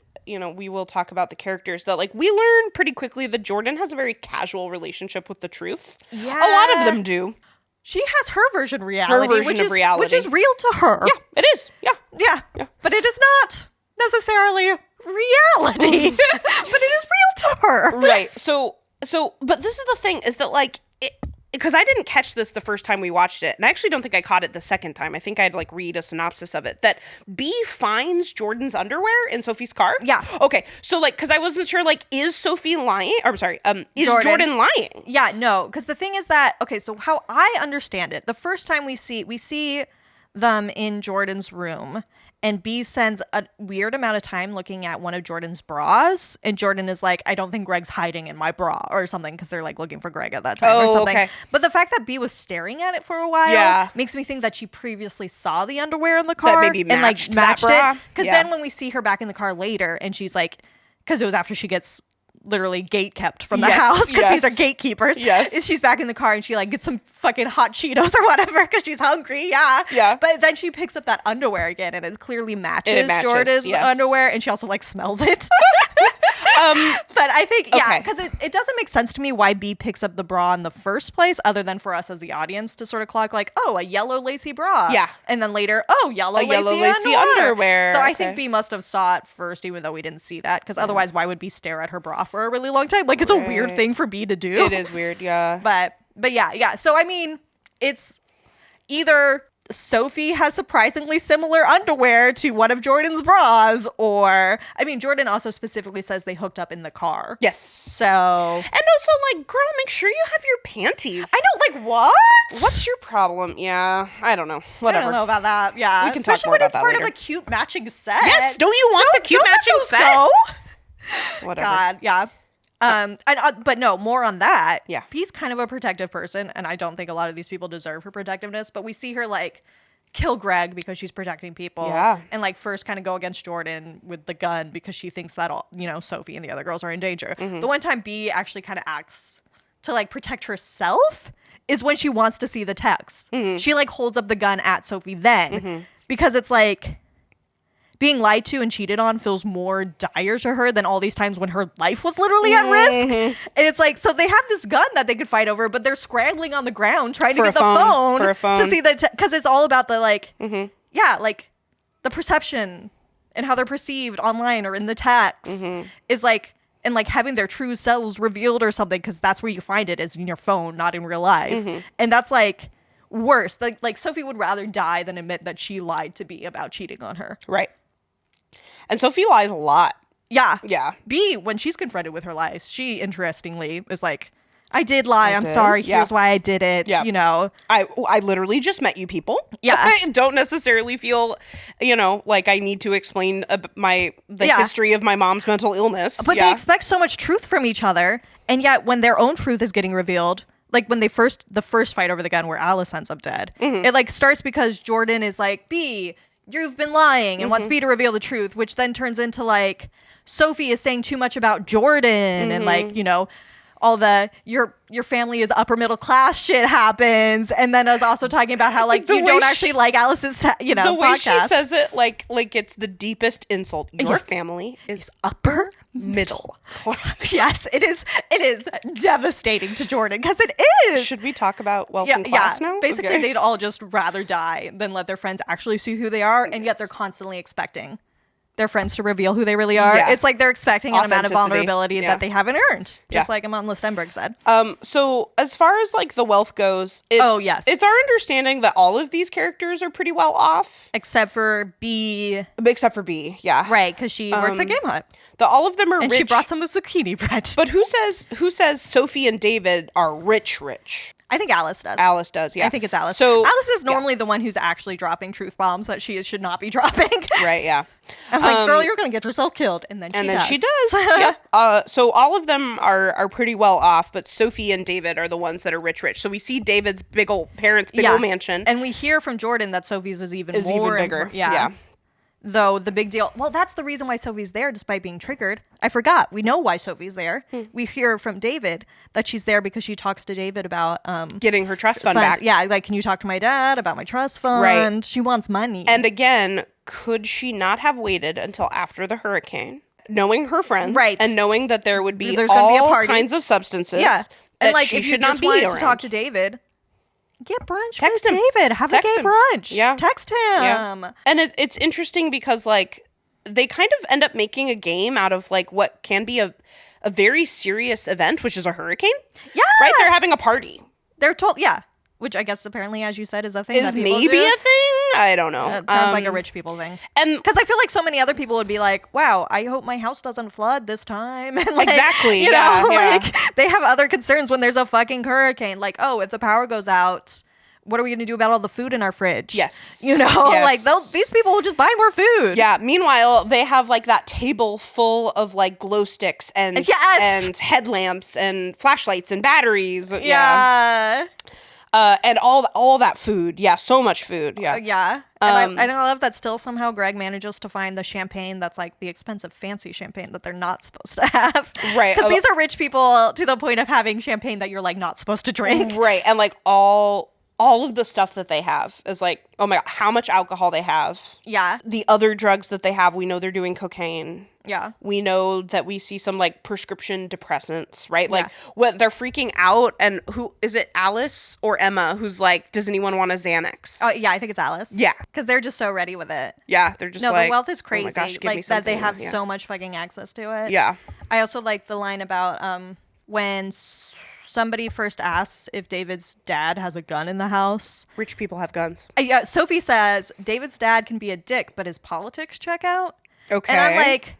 we will talk about the characters that like we learn pretty quickly that Jordan has a very casual relationship with the truth. Yeah. A lot of them do. she has her version of reality, which is real to her. Yeah, it is. Yeah. But it is not necessarily reality. But it is real to her. Right. So, but this is the thing, is that like, because I didn't catch this the first time we watched it, and I actually don't think I caught it the second time. I think I'd like read a synopsis of it, that B finds Jordan's underwear in Sophie's car. Yeah. Okay. So like, because I wasn't sure, like, is Sophie lying? Or I'm sorry, is Jordan lying? Yeah, no. Because the thing is that, okay, so how I understand it, the first time we see them in Jordan's room, and B spends a weird amount of time looking at one of Jordan's bras. And Jordan is like, I don't think Greg's hiding in my bra or something, because they're like looking for Greg at that time or something. Okay. But the fact that B was staring at it for a while makes me think that she previously saw the underwear in the car. That maybe matched it. Because then when we see her back in the car later, and she's like, because it was after she gets literally gate kept from the house, because these are gatekeepers. Yes. She's back in the car and she like gets some fucking hot Cheetos or whatever because she's hungry. Yeah. But then she picks up that underwear again, and it clearly matches Jordan's underwear, and she also like smells it. But I think, because it doesn't make sense to me why B picks up the bra in the first place, other than for us as the audience to sort of clock like, oh, a yellow lacy bra. Yeah. And then later, oh, yellow lacy underwear. So I think B must have saw it first, even though we didn't see that, because otherwise why would B stare at her bra for a really long time? Like, it's a weird thing for B to do. It is weird, yeah. But yeah. So I mean, it's either Sophie has surprisingly similar underwear to one of Jordan's bras, or I mean, Jordan also specifically says they hooked up in the car. Yes. So, and also, like, girl, make sure you have your panties. I know, like, what? What's your problem? Yeah, I don't know. Whatever. I don't know about that. Yeah, we can talk more about that later. Especially when it's part of a cute matching set. Yes. Don't you want the cute matching set? Go. Whatever. God, yeah. But no, more on that. Yeah. B's kind of a protective person, and I don't think a lot of these people deserve her protectiveness, but we see her like kill Greg because she's protecting people. Yeah. And like first kind of go against Jordan with the gun because she thinks that all, Sophie and the other girls are in danger. Mm-hmm. The one time B actually kind of acts to like protect herself is when she wants to see the text. Mm-hmm. She like holds up the gun at Sophie then because it's like being lied to and cheated on feels more dire to her than all these times when her life was literally at risk. And it's like, so they have this gun that they could fight over, but they're scrambling on the ground trying to get the phone to see the, because it's all about the like, like the perception and how they're perceived online or in the text is like, and like having their true selves revealed or something, because that's where you find it, is in your phone, not in real life. And that's like worse. Like Sophie would rather die than admit that she lied to B about cheating on her. Right. And Sophie lies a lot. Yeah. Yeah. B, when she's confronted with her lies, she interestingly is like, I did lie. I'm sorry. Here's why I did it. Yeah. I literally just met you people. Yeah. I don't necessarily feel, like I need to explain the history of my mom's mental illness. But they expect so much truth from each other. And yet when their own truth is getting revealed, like when the first fight over the gun where Alice ends up dead, it like starts because Jordan is like, B, you've been lying, and wants B to reveal the truth, which then turns into like Sophie is saying too much about Jordan and like, all the your family is upper middle class shit happens, and then is also talking about how like you don't actually like Alice's the way podcast. She says it like it's the deepest insult. Your family is upper middle class. Yes, it is devastating to Jordan, because it is. Should we talk about wealth and class now? Basically, they'd all just rather die than let their friends actually see who they are, and yet they're constantly expecting their friends to reveal who they really are. Yeah. It's like they're expecting an amount of vulnerability that they haven't earned, just like Amanda Stenberg said. So as far as like the wealth goes, it's our understanding that all of these characters are pretty well off, except for B. Yeah, right, because she works at Game Hut. All of them are and rich. She brought some zucchini bread. But who says Sophie and David are rich? I think Alice does. Alice does, yeah. I think it's Alice. So Alice is normally the one who's actually dropping truth bombs that she should not be dropping. Right, yeah. I'm like, girl, you're going to get yourself killed. And then she does. Yep. So all of them are pretty well off, but Sophie and David are the ones that are rich. So we see David's big old mansion. And we hear from Jordan that Sophie's is even bigger. Yeah. Though the big deal, well, that's the reason why Sophie's there, despite being triggered. I forgot. We know why Sophie's there. We hear from David that she's there because she talks to David about getting her trust fund back. Yeah, like, can you talk to my dad about my trust fund? Right. She wants money. And again, could she not have waited until after the hurricane, knowing her friends, right, and knowing that there's all kinds of substances, and like she if you should just not wanted be to talk to David, Get brunch Text with him. David. Have a gay him. brunch. Yeah. Text him. Yeah. And it's interesting because, like, they kind of end up making a game out of, like, what can be a very serious event, which is a hurricane. Yeah. Right? They're having a party. They're told, yeah. Which I guess apparently, as you said, is a thing Is that people maybe do. a thing? I don't know. It sounds like a rich people thing. And because I feel like so many other people would be like, wow, I hope my house doesn't flood this time. And like, exactly. You know, yeah. like they have other concerns when there's a fucking hurricane. Like, oh, if the power goes out, what are we going to do about all the food in our fridge? Yes. You know, like these people will just buy more food. Yeah. Meanwhile, they have like that table full of like glow sticks and and headlamps and flashlights and batteries. Yeah. And all that food. Yeah. So much food. Yeah. Yeah. And I love that still somehow Greg manages to find the champagne that's like the expensive fancy champagne that they're not supposed to have. Right. Because these are rich people to the point of having champagne that you're like not supposed to drink. Right. And like all of the stuff that they have is like, oh my God, how much alcohol they have. Yeah. The other drugs that they have, we know they're doing cocaine. Yeah. We know that we see some like prescription depressants, right? Yeah. Like when they're freaking out, and who is it, Alice or Emma, who's like, does anyone want a Xanax? Oh yeah, I think it's Alice. Yeah. Because they're just so ready with it. Yeah, they're just no, like, the wealth is oh crazy. my gosh, give me like that they something. have Yeah. so much fucking access to it. Yeah. I also like the line about when somebody first asks if David's dad has a gun in the house. Rich people have guns. Yeah, Sophie says David's dad can be a dick, but his politics check out. Okay. And I'm like,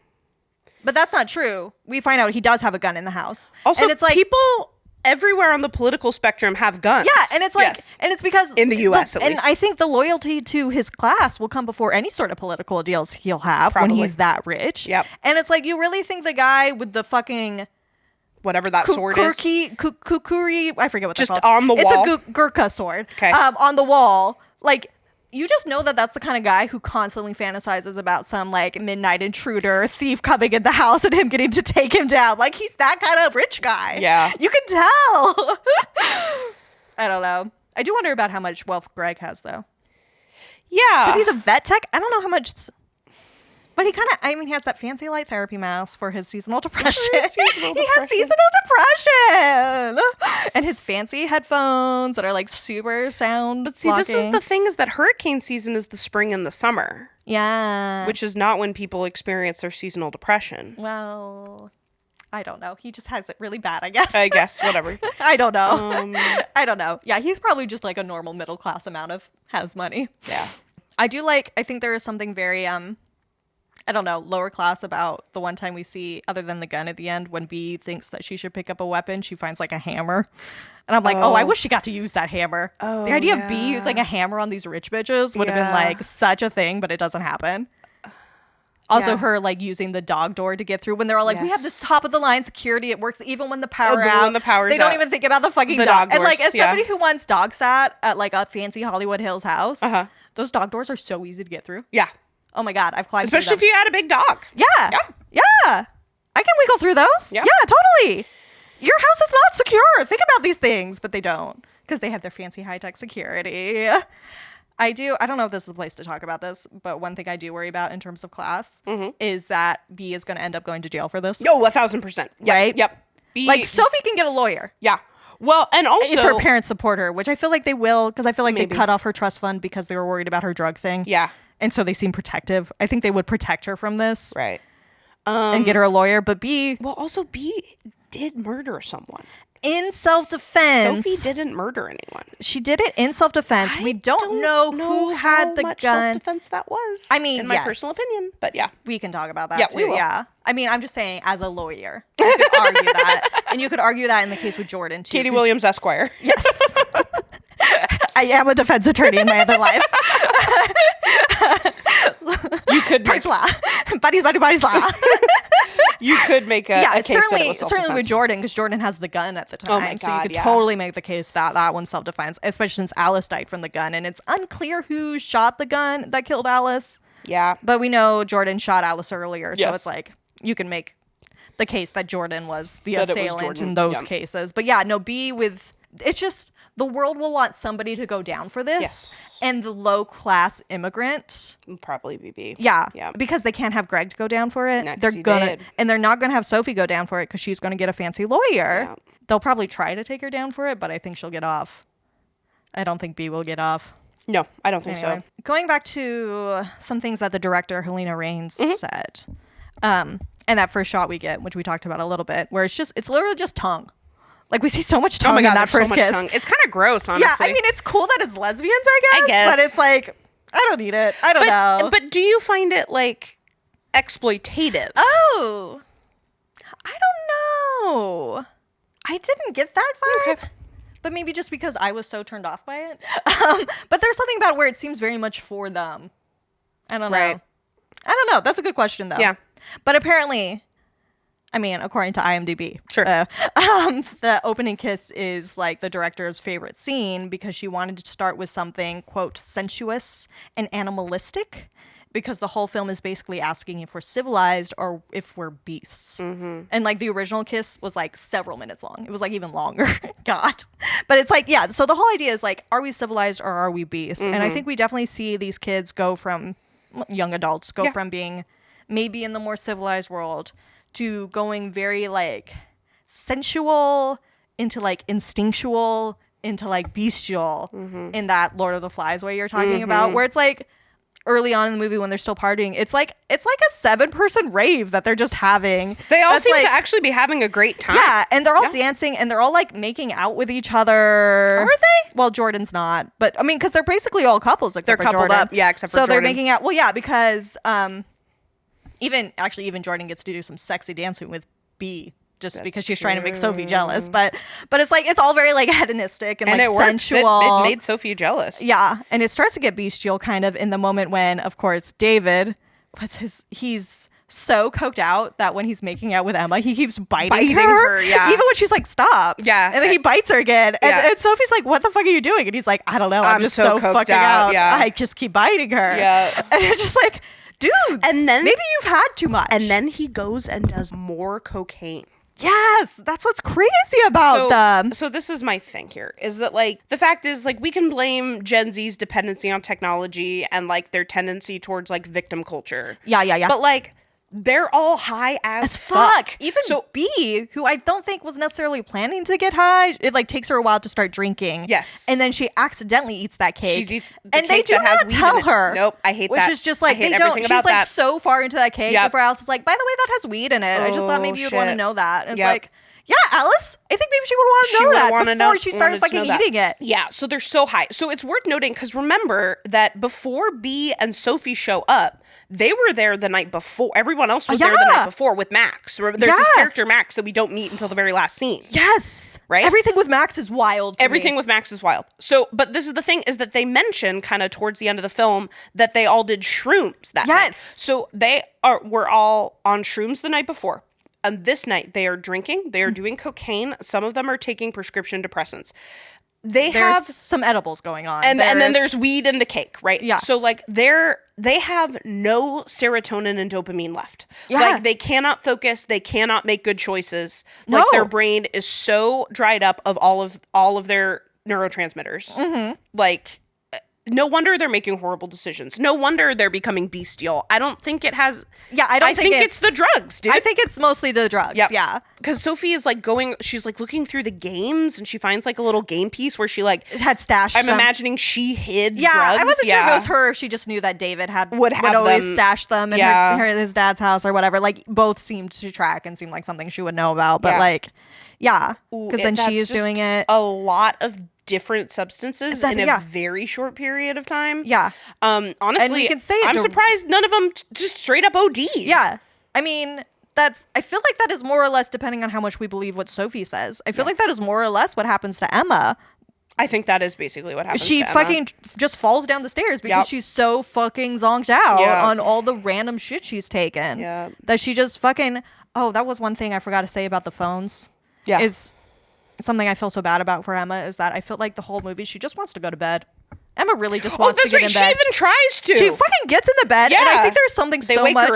but that's not true. We find out he does have a gun in the house. Also, and it's like people everywhere on the political spectrum have guns. yeah, and it's like, yes. and it's because in the U.S. at and least. I think the loyalty to his class will come before any sort of political deals he'll have Probably. when he's that rich. Yep. And it's like, you really think the guy with the fucking whatever that sword is, kukuri, I forget what just that's called. on the wall. It's a Gurkha sword. Okay. On the wall, like. You just know that that's the kind of guy who constantly fantasizes about some like midnight intruder thief coming in the house and him getting to take him down. Like he's that kind of rich guy. Yeah. You can tell. I don't know. I do wonder about how much wealth Greg has though. Yeah. Because he's a vet tech. I don't know how much. But he kind of, I mean, he has that fancy light therapy mask for his seasonal depression. He has seasonal depression. And his fancy headphones that are like super sound But see, blocking. this is the thing, is that hurricane season is the spring and the summer. Yeah. Which is not when people experience their seasonal depression. Well, I don't know. He just has it really bad, I guess. I guess, whatever. I don't know. I don't know. Yeah, he's probably just like a normal middle class amount of has money. Yeah. I think there is something very I don't know, lower class about the one time we see, other than the gun at the end, when Bee thinks that she should pick up a weapon, she finds like a hammer. And I'm like, I wish she got to use that hammer. The idea of Bee using a hammer on these rich bitches would have been like such a thing, but it doesn't happen. Also, her like using the dog door to get through when they're all like, we have this top of the line security. It works even when the power out. When the power's they don't out. even think about the fucking The dog. dog And like, doors, as somebody who once dog sat at like a fancy Hollywood Hills house, those dog doors are so easy to get through. Yeah. Oh my God, I've climbed Especially if through you had a big dog. them. Yeah. I can wiggle through those. Yeah. Yeah, totally. Your house is not secure. Think about these things, but they don't because they have their fancy high-tech security. I don't know if this is the place to talk about this, but one thing I do worry about in terms of class is that B is going to end up going to jail for this. Oh, 1,000%. Yep, Right? Yep. Like, Sophie can get a lawyer. Yeah. Well, and also If her parents support her, which I feel like they will, because I feel like Maybe. they cut off her trust fund because they were worried about her drug thing. Yeah. And so they seem protective. I think they would protect her from this. Right. And get her a lawyer. But B, Well, also B did murder someone. in self-defense. Sophie didn't murder anyone. She did it in self-defense. We don't know who had the much gun. self-defense that was. I mean, in my yes. personal opinion, but yeah. We can talk about that Yeah, too. we will. Yeah. I mean, I'm just saying, as a lawyer, you could argue that. And you could argue that in the case with Jordan, too. Katie Williams, Esquire. Yes. I am a defense attorney in my other life. You could make, Parts law. Buddy's law. you could make a case that it certainly was with self-defense. Jordan, because Jordan has the gun at the time. Oh my so you God, could yeah. totally make the case that that one's self-defense, especially since Alice died from the gun. And it's unclear who shot the gun that killed Alice. Yeah. But we know Jordan shot Alice earlier. So Yes. it's like, you can make the case that Jordan was the That it was assailant Jordan, in those yeah. cases. But yeah, no, B with... It's just... The world will want somebody to go down for this. Yes. And the low-class immigrant... Probably BB. Yeah, Yeah. because they can't have Greg to go down for it. No, 'cause They're he gonna, did. and they're not gonna have Sophie go down for it because she's gonna get a fancy lawyer. Yeah. They'll probably try to take her down for it, but I think she'll get off. I don't think B will get off. No, I don't think so. Going back to some things that the director, Helena Rains, said. And that first shot we get, which we talked about a little bit, where it's literally just tongue. Like, we see so much tongue in that first kiss. Tongue. It's kind of gross, honestly. Yeah, I mean, it's cool that it's lesbians, I guess. But it's like, I don't need it. I don't know. But do you find it, like, exploitative? Oh, I don't know. I didn't get that vibe. Okay. But maybe just because I was so turned off by it. But there's something about it where it seems very much for them. I don't know. I don't know. That's a good question, though. Yeah. But apparently, I mean, according to IMDb, sure. The opening kiss is like the director's favorite scene because she wanted to start with something, quote, sensuous and animalistic, because the whole film is basically asking if we're civilized or if we're beasts. And like the original kiss was like several minutes long. It was like even longer. God. But it's like, yeah. So the whole idea is like, are we civilized or are we beasts? And I think we definitely see these kids go from, young adults go from being maybe in the more civilized world to going very like sensual into like instinctual into like bestial in that Lord of the Flies way you're talking about, where it's like early on in the movie when they're still partying, it's like a 7-person rave that they're just having. They all seem to actually be having a great time. Yeah, and they're all dancing and they're all like making out with each other. Are they? Well, Jordan's not, but I mean, because they're basically all couples except they're for coupled Jordan. Up, yeah, except for Jordan. So they're making out. Well, yeah, because even Jordan gets to do some sexy dancing with B. Just because she's trying to make Sophie jealous. But it's like, it's all very like hedonistic and like it sensual. It made Sophie jealous. Yeah. And it starts to get bestial kind of in the moment when, of course, David, he's so coked out that when he's making out with Emma, he keeps biting her. Yeah. Even when she's like, stop. Yeah. And then he bites her again. And Sophie's like, what the fuck are you doing? And he's like, I don't know. I'm just so fucking out. Yeah. I just keep biting her. Yeah. And it's just like, dude, and then maybe you've had too much. And then he goes and does more cocaine. Yes, that's what's crazy about them. So this is my thing here, is that like the fact is like we can blame Gen Z's dependency on technology and like their tendency towards like victim culture. Yeah. But like they're all high as fuck. Even B, who I don't think was necessarily planning to get high, it like takes her a while to start drinking. Yes. And then she accidentally eats that cake. She eats and they do not tell her. Nope, I hate that. Which is just like, they don't. She's like so far into that cake before Alice is like, by the way, that has weed in it. I just thought maybe you'd want to know that. And it's like, yeah, Alice, I think maybe she would want to know that before she started fucking eating it. Yeah, so they're so high. So it's worth noting, because remember that before B and Sophie show up, they were there the night before. Everyone else was there the night before with Max. Remember, there's this character Max that we don't meet until the very last scene. Yes. Right? Everything with Max is wild. Everything with Max is wild. So, but this is the thing, is that they mention kind of towards the end of the film that they all did shrooms that night. So were all on shrooms the night before. And this night they are drinking, they are doing cocaine. Some of them are taking prescription depressants. There's some edibles going on. And then there's weed in the cake, right? Yeah. So like they have no serotonin and dopamine left. Yeah. Like they cannot focus, they cannot make good choices. Like their brain is so dried up of all of their neurotransmitters. Like no wonder they're making horrible decisions. No wonder they're becoming bestial. I don't think it has. Yeah, I think it's the drugs, dude. I think it's mostly the drugs. Yep. Yeah. Because Sophie is like she's like looking through the games and she finds like a little game piece where she like had stashed. I'm imagining she hid drugs. I wasn't sure if it was her, if she just knew that David would always stash them in his dad's house or whatever. Like both seemed to track and seemed like something she would know about. But because then she is doing it. A lot of different substances in a very short period of time. Yeah. Honestly, and we can say I'm surprised none of them just straight up OD. Yeah. I mean, I feel like that is more or less, depending on how much we believe what Sophie says, I feel like that is more or less what happens to Emma. I think that is basically what happens to Emma. Fucking just falls down the stairs because she's so fucking zonked out on all the random shit she's taken. Yeah. That she just fucking... Oh, that was one thing I forgot to say about the phones. Yeah. Is something I feel so bad about for Emma, is that I feel like the whole movie, she just wants to go to bed. Emma really just wants to get in bed. She even tries to. She fucking gets in the bed. Yeah. And I think there's something so much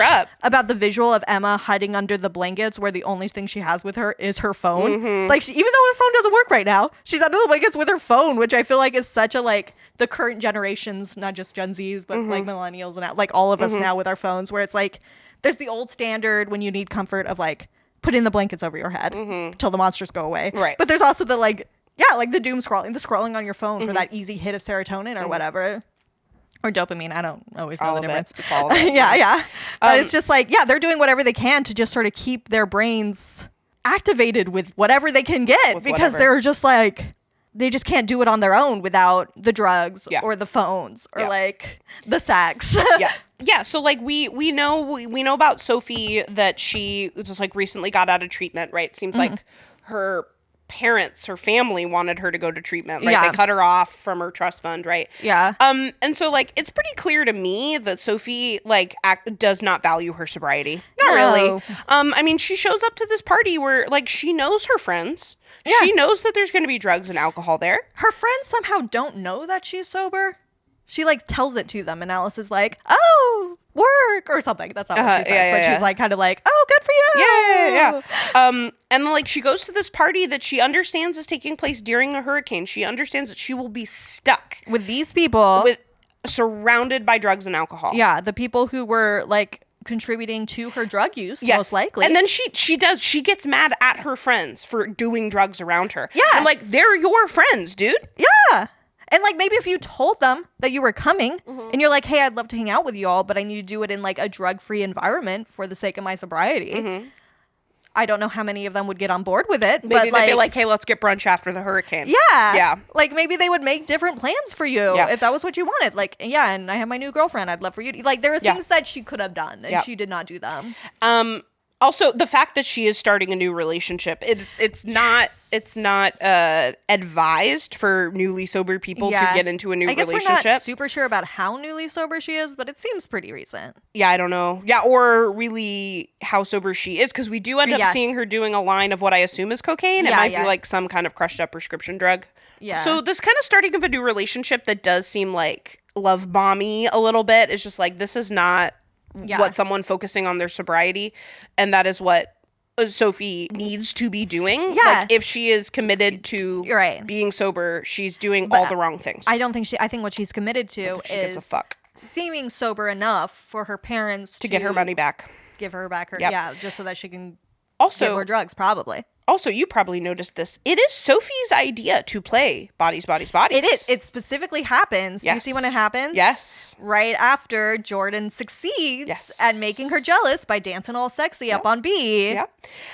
about the visual of Emma hiding under the blankets where the only thing she has with her is her phone. Mm-hmm. Like, even though her phone doesn't work right now, she's under the blankets with her phone, which I feel like is such a, like, the current generations, not just Gen Zs, but like millennials and like all of us now with our phones, where it's like, there's the old standard when you need comfort of like, putting the blankets over your head till the monsters go away. Right. But there's also the like Yeah, like the doom scrolling, the scrolling on your phone for that easy hit of serotonin or whatever. Or dopamine. I don't always know the difference. It's all of it. Yeah. But it's just like, they're doing whatever they can to just sort of keep their brains activated with whatever they can get because they're just like, they just can't do it on their own without the drugs or the phones or like the sex. Yeah. So like we know about Sophie that she just like recently got out of treatment, right? It seems like her parents, her family wanted her to go to treatment, right? They cut her off from her trust fund, right? Yeah. And so like it's pretty clear to me that Sophie like does not value her sobriety. Not really. I mean, she shows up to this party where like she knows her friends. Yeah. She knows that there's going to be drugs and alcohol there. Her friends somehow don't know that she's sober. She like tells it to them, and Alice is like, "Oh, work," or something. That's not what she says, but she's like kind of like, "Oh, good for you." Yeah. And then like she goes to this party that she understands is taking place during a hurricane. She understands that she will be stuck with these people, surrounded by drugs and alcohol. Yeah, the people who were like contributing to her drug use, most likely. And then she gets mad at her friends for doing drugs around her. Yeah. And like, they're your friends, dude. Yeah. And like, maybe if you told them that you were coming and you're like, hey, I'd love to hang out with you all, but I need to do it in like a drug-free environment for the sake of my sobriety. I don't know how many of them would get on board with it. Maybe but they'd be like, hey, let's get brunch after the hurricane. Yeah. Yeah. Like maybe they would make different plans for you if that was what you wanted. Like, yeah, and I have my new girlfriend. I'd love for you to, like, there are things that she could have done and she did not do them. Also, the fact that she is starting a new relationship, it's not advised for newly sober people to get into a new relationship. We're not super sure about how newly sober she is, but it seems pretty recent. Yeah, I don't know. Yeah, or really how sober she is, because we do end up seeing her doing a line of what I assume is cocaine. It might be like some kind of crushed up prescription drug. Yeah. So this kind of starting of a new relationship that does seem like love bomby a little bit is just like, this is not what someone focusing on their sobriety, and that is what Sophie needs to be doing. Like, if she is committed to being sober, she's doing all the wrong things. I don't think I think what she's committed to is gives a fuck. Seeming sober enough for her parents to get her money back. Give her back her just so that she can get more drugs, probably. Also, you probably noticed this. It is Sophie's idea to play Bodies, Bodies, Bodies. It is. It specifically happens. Yes. You see when it happens? Yes. Right after Jordan succeeds at making her jealous by dancing all sexy up on B. Yeah.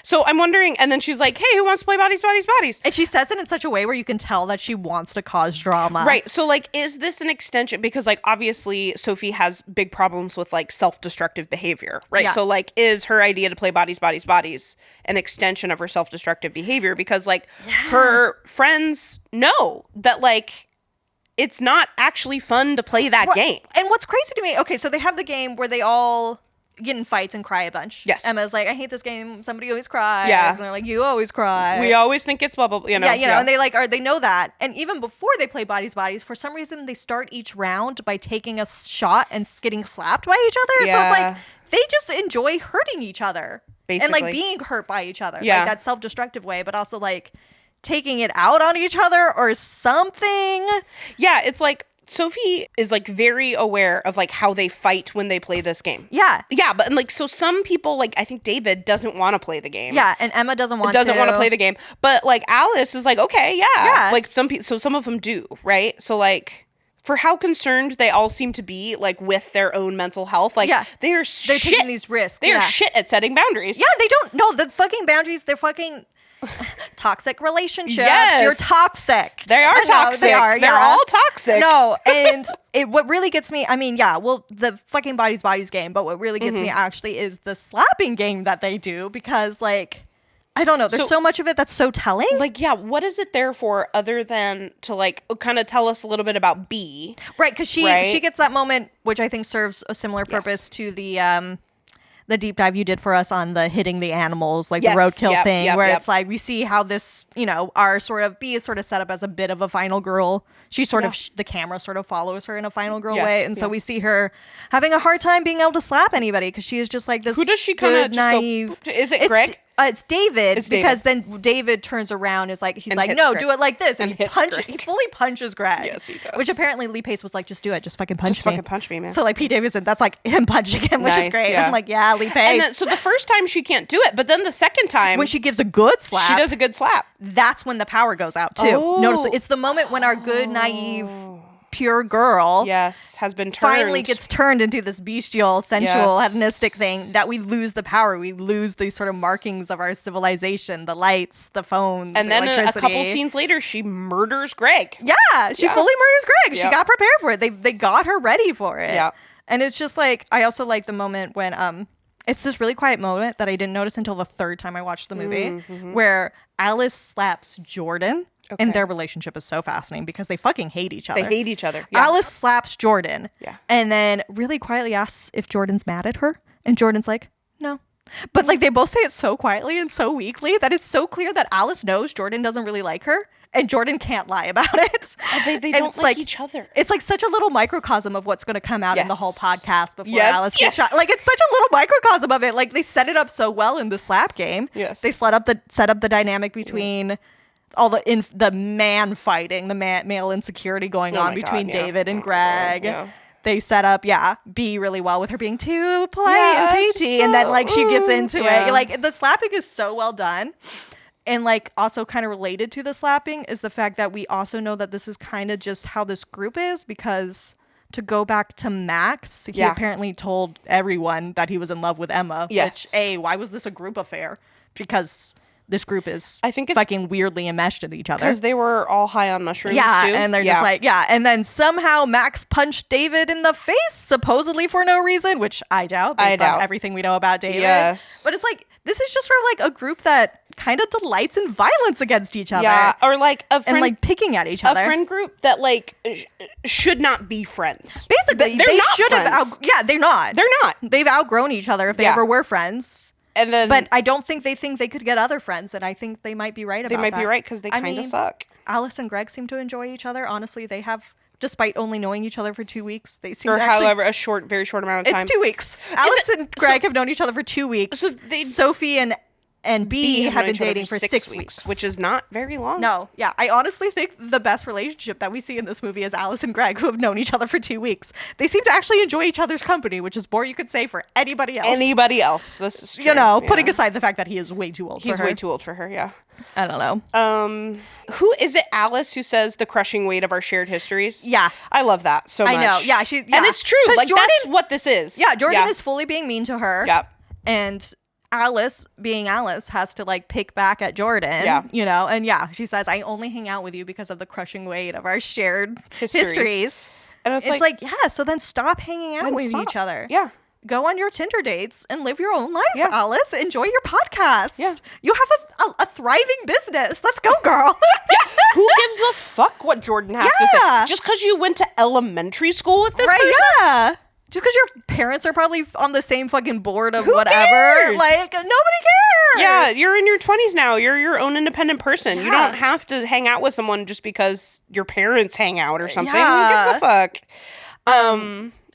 So I'm wondering, and then she's like, hey, who wants to play Bodies, Bodies, Bodies? And she says it in such a way where you can tell that she wants to cause drama. Right. So, like, is this an extension? Because, like, obviously, Sophie has big problems with, like, self-destructive behavior, right? Yeah. So, like, is her idea to play Bodies, Bodies, Bodies an extension of her self-destructive behavior? Because, like, her friends know that, like, it's not actually fun to play that game. And what's crazy to me, okay, so they have the game where they all get in fights and cry a bunch. Yes. Emma's like, I hate this game. Somebody always cries. Yeah. And they're like, you always cry. We always think it's bubble, you know. Yeah, and they like they know that. And even before they play Bodies, Bodies, for some reason they start each round by taking a shot and getting slapped by each other. Yeah. So it's like they just enjoy hurting each other. Basically. And like being hurt by each other. Yeah. Like that self-destructive way, but also like taking it out on each other or something. Yeah, it's like Sophie is like very aware of like how they fight when they play this game. Yeah. Yeah, but and like so some people, like I think David doesn't want to play the game. Yeah, and Emma doesn't want to play the game. But like Alice is like, okay, yeah. Like some people, so some of them do, right? So like for how concerned they all seem to be like with their own mental health, like they're taking these risks. They're shit at setting boundaries. Yeah, they don't know the fucking boundaries. They're fucking toxic relationships. Yes. You're toxic. They are toxic. They are. They're all toxic. No, and what really gets me, I mean, the fucking Bodies, Bodies game, but what really gets me actually is the slapping game that they do, because like, I don't know, there's so much of it that's so telling. Like, yeah, what is it there for other than to like kind of tell us a little bit about B? Right, because she gets that moment, which I think serves a similar purpose to the deep dive you did for us on the hitting the animals, like the roadkill thing, where it's like we see how this, you know, our sort of B is sort of set up as a bit of a final girl. She sort of, the camera sort of follows her in a final girl way. And so we see her having a hard time being able to slap anybody because she is just like this. Who does she kind of just naive? Is it Greg? It's David, It's because then David turns around, is like, he's And like, hits no, Greg. do it like this, and And hits he fully punches Greg. Yes, he does. Which apparently Lee Pace was like, just do it, just fucking punch Just me. fucking punch me, man. So like Pete Davidson, that's like him punching him, which is Nice, great. yeah. I'm like, yeah, Lee Pace. And then, so the first time she can't do it, but then the second time when she gives a good slap, she does a good slap. that's when the power goes out too. Oh. Notice it's the moment when our good, naive, pure girl Yes, has been turned. finally gets turned into this bestial, sensual, Yes. hedonistic thing, that we lose the power. We lose these sort of markings of our civilization, the lights, the phones, And the then a electricity. couple scenes later, she murders Greg. Yeah, she Yeah. fully murders Greg. She Yep. got prepared for it. They got her ready for it. Yeah. And it's just like, I also like the moment when it's this really quiet moment that I didn't notice until the third time I watched the movie, where Alice slaps Jordan. And their relationship is so fascinating because they fucking hate each other. They hate each other. Yeah. Alice slaps Jordan. Yeah. And then really quietly asks if Jordan's mad at her. And Jordan's like, no. But like they both say it so quietly and so weakly that it's so clear that Alice knows Jordan doesn't really like her. And Jordan can't lie about it. They And don't it's like each other. It's like such a little microcosm of what's going to come out in the whole podcast before Yes. Alice gets shot. Like it's such a little microcosm of it. Like they set it up so well in the slap game. Yes. They set up the dynamic between all the man fighting, the male insecurity going on my between God, yeah. David and Greg. Yeah. They set up, B really well with her being too polite and it's tatey, and then like she gets so- into yeah. it. Like the slapping is so well done. And like also kind of related to the slapping is the fact that we also know that this is kind of just how this group is, because to go back to Max, he apparently told everyone that he was in love with Emma. Yes. Which, why was this a group affair? Because this group is I think it's fucking weirdly enmeshed at each other. because they were all high on mushrooms, Yeah, too. and they're just like, and then somehow Max punched David in the face, supposedly for no reason, which I doubt, based on everything we know about David. Yes. But it's like, this is just sort of like a group that kind of delights in violence against each other. Yeah, or like a friend, and like picking at each other. a friend group that like should not be friends. Basically, They're they not should have. friends. They're not. They're not. They've outgrown each other if they ever were friends. And then, But I don't think they could get other friends, and I think they might be right about that. they might be right because they kind of suck. Alice and Greg seem to enjoy each other. Honestly, they have, despite only knowing each other for 2 weeks, they seem Or to actually... however, very short amount of time. It's 2 weeks. Alice and Greg have known each other for 2 weeks. So Sophie and B have known been each other dating for 6 weeks. which is not very long. No, yeah. I honestly think the best relationship that we see in this movie is Alice and Greg, who have known each other for 2 weeks. They seem to actually enjoy each other's company, which is more you could say for anybody else. Anybody else. This is true. You know, yeah. putting aside the fact that he is way too old He's for her. way too old for her, yeah. I don't know. Who is it? Alice, who says the crushing weight of our shared histories? Yeah. I love that so much. I know. Yeah, and it's true. 'Cause Like Jordan- that's what this is. Yeah, Jordan is fully being mean to her. Yep. And Alice, being Alice, has to like pick back at Jordan. Yeah. You know, and she says, I only hang out with you because of the crushing weight of our shared Histories. histories. And It's like, so then stop hanging out Then with stop. each other. Yeah. Go on your Tinder dates and live your own life, Yeah. Alice. Enjoy your podcast. Yeah. You have a thriving business. Let's go, girl. Who gives a fuck what Jordan has to say? Yeah. Just because you went to elementary school with this Right, person? yeah. Just because your parents are probably on the same fucking board of Who whatever. cares? Like, nobody cares. Yeah, you're in your 20s now. You're your own independent person. You Yeah. don't have to hang out with someone just because your parents hang out or something. Who Yeah. gives a fuck?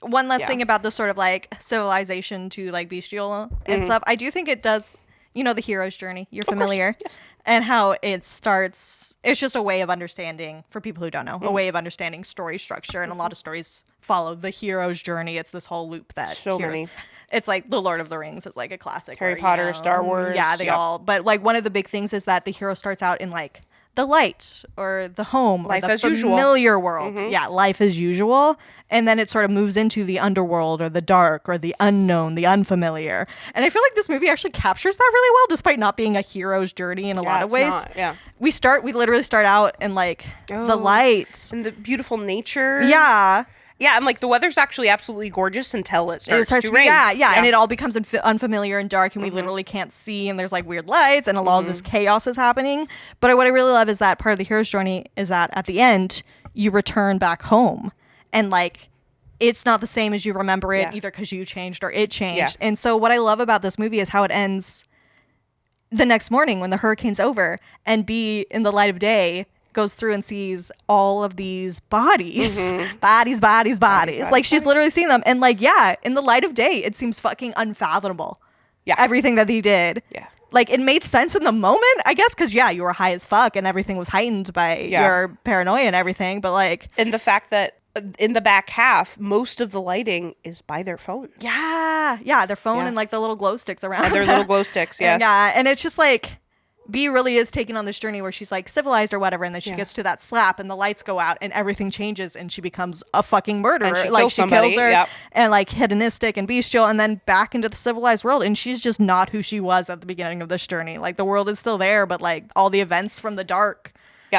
One last thing about this sort of like civilization to like bestial and stuff. I do think it does, the hero's journey. You're familiar. Yes. And how it starts. It's just a way of understanding, for people who don't know, a way of understanding story structure. And a lot of stories follow the hero's journey. It's this whole loop that So heroes- many. It's like The Lord of the Rings is like a classic. Harry where, Potter, Star Wars, Yeah, they yep. all. But like one of the big things is that the hero starts out in like the light or the home, Life or the as usual. familiar world. Yeah, life as usual. And then it sort of moves into the underworld or the dark or the unknown, the unfamiliar. And I feel like this movie actually captures that really well, despite not being a hero's journey in a lot of it's ways. not, yeah. We literally start out in like the light. And the beautiful nature. Yeah. Yeah, and like the weather's actually absolutely gorgeous until it starts to rain. Yeah, and it all becomes unfamiliar and dark, and we literally can't see, and there's like weird lights, and a lot of this chaos is happening. But what I really love is that part of the hero's journey is that at the end, you return back home, and like it's not the same as you remember it, either because you changed or it changed. Yeah. And so what I love about this movie is how it ends the next morning when the hurricane's over, and B, in the light of day, goes through and sees all of these bodies. Bodies. Like she's literally seeing them. And like, in the light of day, it seems fucking unfathomable. Yeah. Everything that he did. Yeah. like, it made sense in the moment, I guess, because, yeah, you were high as fuck and everything was heightened by your paranoia and everything. But, like... And the fact that in the back half, most of the lighting is by their phones. Yeah. Yeah, their phone and, like, the little glow sticks around. And their little glow sticks, yes. And it's just, like... Bee really is taken on this journey where she's like civilized or whatever, and then she gets to that slap and the lights go out and everything changes and she becomes a fucking murderer. And she like kills she somebody. kills her Yep. and like hedonistic and bestial, and then back into the civilized world, and she's just not who she was at the beginning of this journey. Like the world is still there, but like all the events from the dark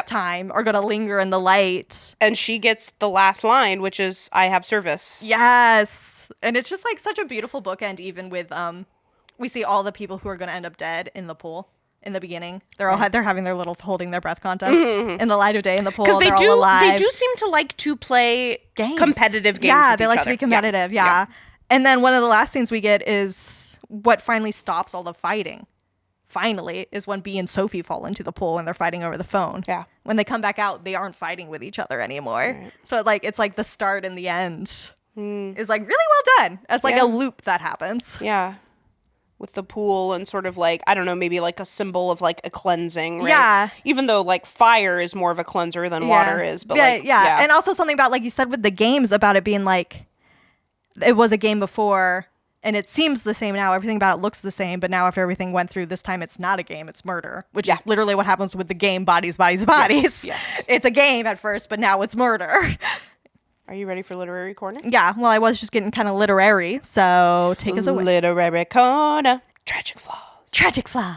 time are gonna linger in the light. And she gets the last line, which is "I have service." Yes. And it's just like such a beautiful bookend, even with we see all the people who are gonna end up dead in the pool. In the beginning, they're all they're having their little holding their breath contest in the light of day in the pool. Because they all alive. They do seem to like to play games. Competitive games. Yeah, with they each like other. to be competitive. Yeah. And then one of the last scenes we get is what finally stops all the fighting. Finally, is when Bee and Sophie fall into the pool and they're fighting over the phone. Yeah. When they come back out, they aren't fighting with each other anymore. Right. So like it's like the start and the end is like really well done as like a loop that happens. Yeah. With the pool and sort of like, I don't know, maybe like a symbol of like a cleansing, right? Yeah. Even though like fire is more of a cleanser than water is. But like, And also something about, like you said, with the games, about it being like, it was a game before and it seems the same now. Everything about it looks the same. But now after everything went through, this time it's not a game, it's murder, which is literally what happens with the game Bodies, Bodies, Bodies. Yes. It's a game at first, but now it's murder. Are you ready for Literary Corner? Yeah, well, I was just getting kind of literary, so take us away. Literary Corner. Tragic flaws. Tragic flaws.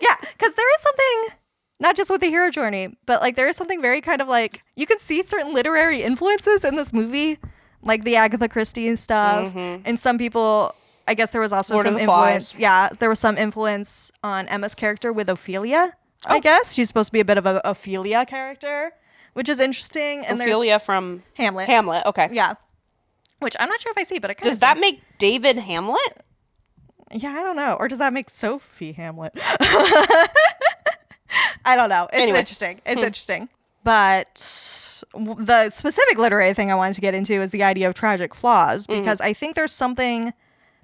Yeah, because there is something, not just with the hero journey, but like there is something very kind of like, you can see certain literary influences in this movie, like the Agatha Christie and stuff. And some people, I guess there was also some influence. Yeah, there was some influence on Emma's character with Ophelia, I guess. She's supposed to be a bit of a Ophelia character, which is interesting. And Ophelia from Hamlet. Hamlet, okay. Yeah. Which I'm not sure if I see, but it kind of does that make David Hamlet? Yeah, I don't know. Or does that make Sophie Hamlet? I don't know. It's interesting. It's interesting. But the specific literary thing I wanted to get into is the idea of tragic flaws, because I think there's something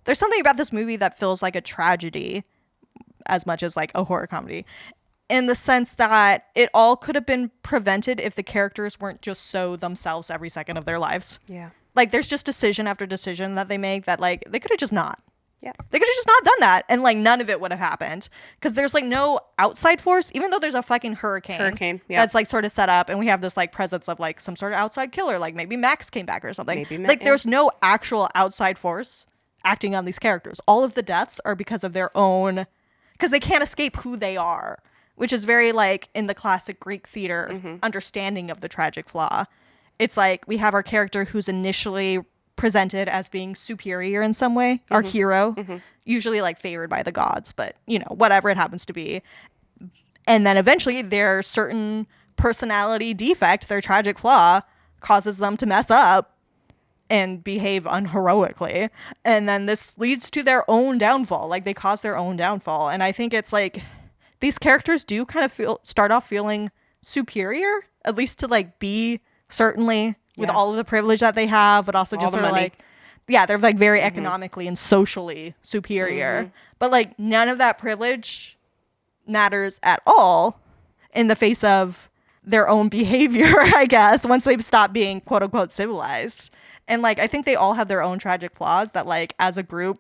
about this movie that feels like a tragedy as much as like a horror comedy, in the sense that it all could have been prevented if the characters weren't just so themselves every second of their lives. Yeah. Like there's just decision after decision that they make that like they could have just not. Yeah. They could have just not done that, and like none of it would have happened, because there's like no outside force, even though there's a fucking hurricane that's like sort of set up, and we have this like presence of like some sort of outside killer, like maybe Max came back or something. There's no actual outside force acting on these characters. All of the deaths are because of their own, because they can't escape who they are, which is very like in the classic Greek theater understanding of the tragic flaw. It's like we have our character who's initially presented as being superior in some way, our hero, usually like favored by the gods, but you know, whatever it happens to be. And then eventually their certain personality defect, their tragic flaw, causes them to mess up and behave unheroically. And then this leads to their own downfall. Like they cause their own downfall. And I think it's like these characters do kind of start off feeling superior, at least to like be certainly with all of the privilege that they have, but also just sort of like, they're like very economically and socially superior. But like none of that privilege matters at all in the face of their own behavior, I guess, once they've stopped being quote unquote civilized. And like, I think they all have their own tragic flaws that like as a group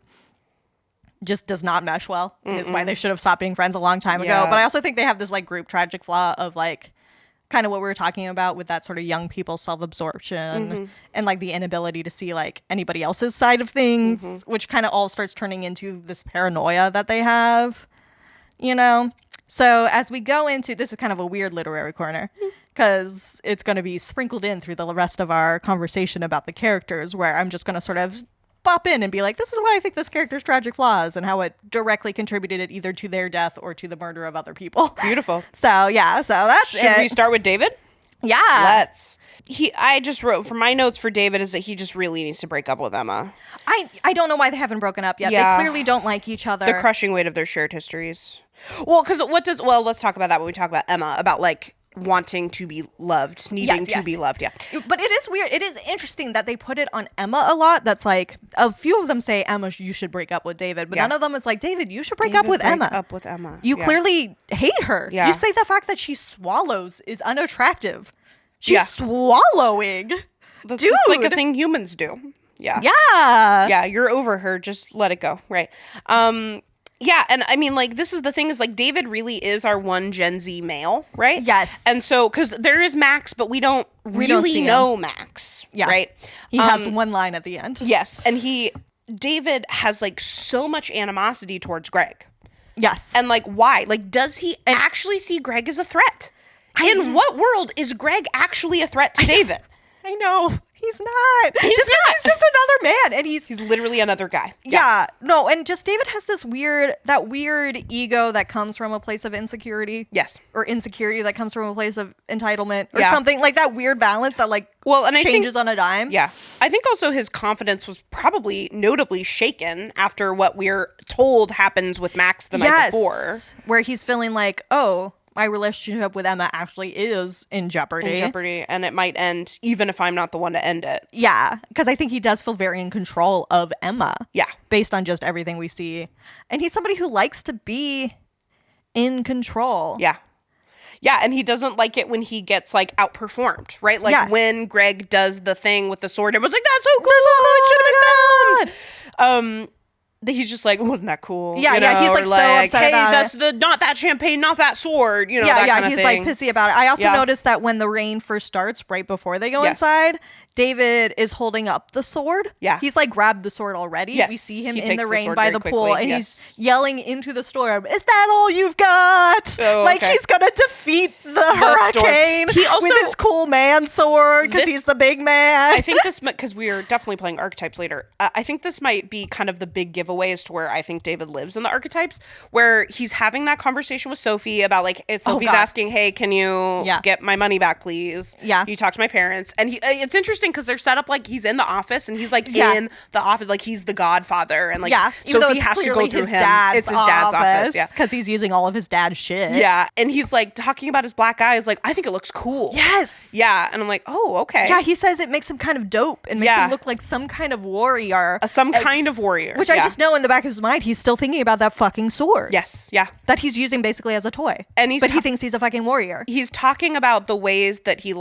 just does not mesh well. And it's why they should have stopped being friends a long time ago. But I also think they have this like group tragic flaw of like, kind of what we were talking about with that sort of young people self-absorption and like the inability to see like anybody else's side of things, which kind of all starts turning into this paranoia that they have, you know? So as we go into, this is kind of a weird literary corner because it's going to be sprinkled in through the rest of our conversation about the characters, where I'm just going to sort of pop in and be like, this is why I think this character's tragic flaws and how it directly contributed either to their death or to the murder of other people. Beautiful. So that's it. Should we start with David? Yeah. Let's. I just wrote for my notes for David is that he just really needs to break up with Emma. I don't know why they haven't broken up yet. Yeah. They clearly don't like each other. The crushing weight of their shared histories. Well, because let's talk about that when we talk about Emma, about like wanting to be loved, needing to be loved. Yeah. But it is weird. It is interesting that they put it on Emma a lot. That's like, a few of them say, Emma, you should break up with David. But none of them is like, David, you should break up with Emma. Up with Emma. You clearly hate her. Yeah. You say the fact that she swallows is unattractive. She's swallowing. That's just like a thing humans do. Yeah. Yeah. Yeah, you're over her. Just let it go. Right. Yeah, and I mean, like, this is the thing is, like, David really is our one Gen Z male, right? Yes. And so, because there is Max, but we don't really know Max, right? He has one line at the end. Yes, and David has, like, so much animosity towards Greg. Yes. And, like, why? Like, does he actually see Greg as a threat? In what world is Greg actually a threat to David? I know. He's not. He's just another man. And he's literally another guy. Yeah. No, and just David has this weird ego that comes from a place of insecurity. Yes. Or insecurity that comes from a place of entitlement or something. Like that weird balance that changes on a dime. Yeah. I think also his confidence was probably notably shaken after what we're told happens with Max the night before. Where he's feeling like, oh, my relationship with Emma actually is in jeopardy. And it might end even if I'm not the one to end it. Yeah, because I think he does feel very in control of Emma. Yeah. Based on just everything we see. And he's somebody who likes to be in control. Yeah. Yeah, and he doesn't like it when he gets, like, outperformed, right? Like, when Greg does the thing with the sword, everyone's like, that's so cool, it should have been filmed. He's just like, wasn't that cool? Yeah, he's like so upset hey, about that's it. Not that champagne, not that sword. You know, that kind of he's thing. like pissy about it. I also noticed that when the rain first starts, right before they go inside, David is holding up the sword. Yeah. He's like grabbed the sword already. Yes. We see him He in takes the the rain sword by very the pool quickly. and he's yelling into the storm, is that all you've got? Oh, like he's gonna defeat the hurricane He also, with his cool man sword because he's the big man. I think this, because we are definitely playing archetypes later, I think this might be kind of the big giveaway as to where I think David lives in the archetypes, where he's having that conversation with Sophie about like, Sophie's asking, hey, can you get my money back, please? Yeah. You talk to my parents. And it's interesting because they're set up like he's in the office and he's like in the office, like he's the godfather. And like Sophie has to go through him. It's his dad's office. Yeah. Because he's using all of his dad's shit. Yeah. And he's like talking about his black eyes. Like, I think it looks cool. Yes. Yeah. And I'm like, oh, okay. Yeah. He says it makes him kind of dope and makes him look like some kind of warrior. Kind of warrior. Which I just know in the back of his mind, he's still thinking about that fucking sword. Yes. Yeah. That he's using basically as a toy. And he thinks he's a fucking warrior. He's talking about the ways that he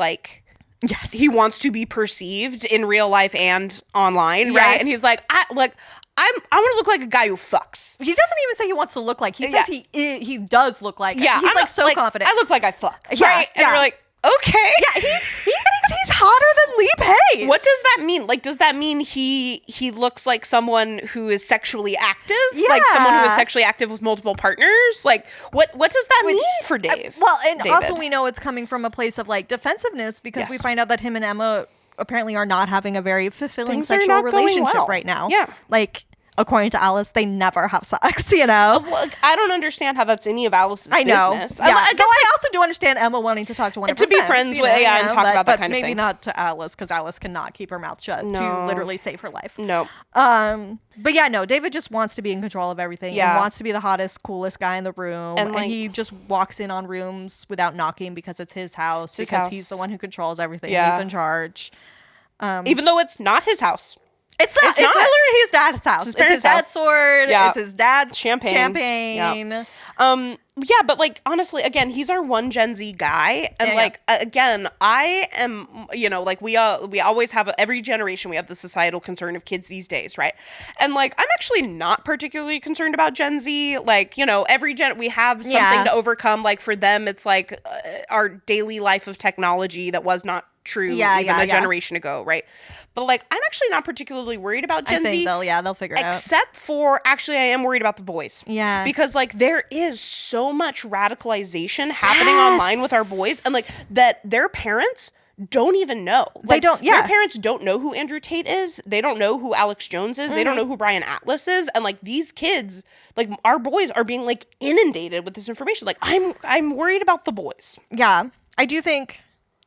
yes, he wants to be perceived in real life and online, right? And he's like, I want to look like a guy who fucks. He doesn't even say he wants to look like. He says he does look like. Yeah, he's like so confident. I look like I fuck. Yeah, right? And you're like, okay. Yeah, he thinks he's hotter than Lee Pace. What does that mean? Like, does that mean he looks like someone who is sexually active? Yeah. Like someone who is sexually active with multiple partners? Like, what does that mean for Dave? David. Also we know it's coming from a place of like defensiveness because we find out that him and Emma apparently are not having a very fulfilling sexual relationship right now. Yeah. Like, according to Alice, they never have sex, you know? Well, I don't understand how that's any of Alice's business. Yeah. I also do understand Emma wanting to talk to one of her friends. To be friends with, and talk about that kind of thing. But maybe not to Alice, because Alice cannot keep her mouth shut to literally save her life. No. But yeah, no, David just wants to be in control of everything and wants to be the hottest, coolest guy in the room. And he just walks in on rooms without knocking because it's his house, he's the one who controls everything. Yeah. He's in charge. Even though it's not his house. It's literally his dad's house. It's his dad's sword. Yeah. It's his dad's champagne. Yeah, but like honestly, again, he's our one Gen Z guy, and again, I am, like we always have every generation we have the societal concern of kids these days, right? And like I'm actually not particularly concerned about Gen Z. Like every we have something to overcome. Like for them, it's like our daily life of technology that was not true even a generation ago, right? But like I'm actually not particularly worried about Gen Z. They'll figure it out. Except for actually I am worried about the boys. Yeah. Because like there is so much radicalization happening online with our boys, and like that their parents don't even know. Like, their parents don't know who Andrew Tate is. They don't know who Alex Jones is. They don't know who Brian Atlas is. And like these kids, like our boys are being like inundated with this information. Like I'm worried about the boys. Yeah. I do think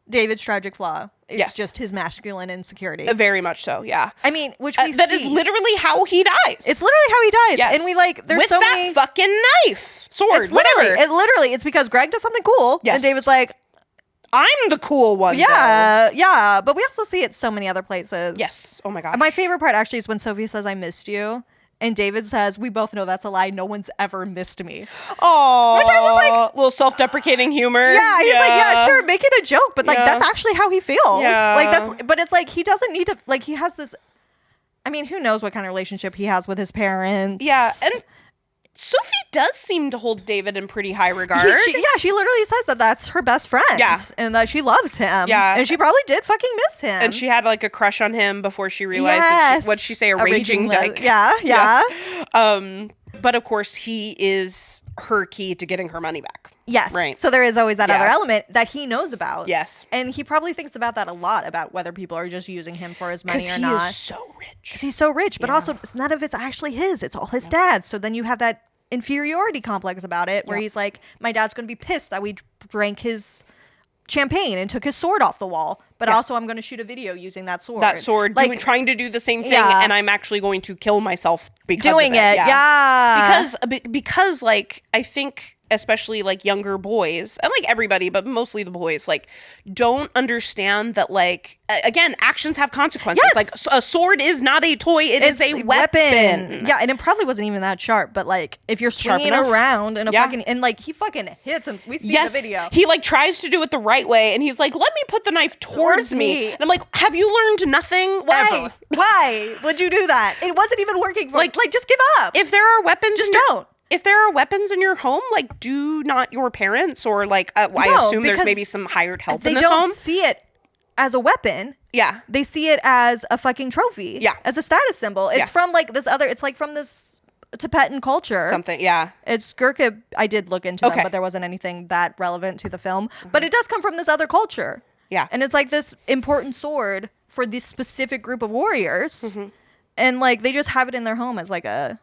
David's tragic flaw is just his masculine insecurity. Very much so, yeah. I mean, which we that is literally how he dies. It's literally how he dies. Yes. And we there's with so that many fucking knife, sword, it's literally, whatever. It's because Greg does something cool. Yes. And David's like, I'm the cool one. Yeah, yeah. But we also see it so many other places. Yes. Oh my gosh. My favorite part actually is when Sophie says, "I missed you." And David says, "We both know that's a lie. No one's ever missed me." Oh, which I was like, a little self-deprecating humor. Yeah, he's like, yeah, sure, make it a joke, but like that's actually how he feels. Yeah. Like that's, but it's like he doesn't need to. Like he has this. I mean, who knows what kind of relationship he has with his parents? Yeah, and Sophie does seem to hold David in pretty high regard. She literally says that that's her best friend. Yeah. And that she loves him. Yeah. And she probably did fucking miss him. And she had like a crush on him before she realized that what'd she say, a raging dyke. Yeah. But of course, he is her key to getting her money back. Yes. Right. So there is always that other element that he knows about. Yes. And he probably thinks about that a lot, about whether people are just using him for his money or not. Because he is so rich. Because he's so rich, but also none of it's actually his. It's all his dad's. So then you have that inferiority complex about it where he's like, my dad's going to be pissed that we drank his champagne and took his sword off the wall, but also I'm going to shoot a video using that sword. Like, trying to do the same thing, and I'm actually going to kill myself because doing of it. Yeah. Because like I think especially like younger boys and like everybody, but mostly the boys, like don't understand that like again, actions have consequences. Yes. Like a sword is not a toy; it's a weapon. Yeah, and it probably wasn't even that sharp, but like if you're swinging around and and like he fucking hits him. We see the video. He like tries to do it the right way, and he's like, "Let me put the knife towards me." And I'm like, "Have you learned nothing? Why? Why would you do that? It wasn't even working for like just give up. If there are weapons, just don't. If there are weapons in your home, like, do not your parents or like I assume there's maybe some hired help in this home. They don't see it as a weapon. Yeah. They see it as a fucking trophy. Yeah. As a status symbol. It's from like this other, it's like from this Tibetan culture. Something, yeah. It's Gurkha, I did look into them, but there wasn't anything that relevant to the film. But it does come from this other culture. Yeah. And it's like this important sword for this specific group of warriors. And like they just have it in their home as like a...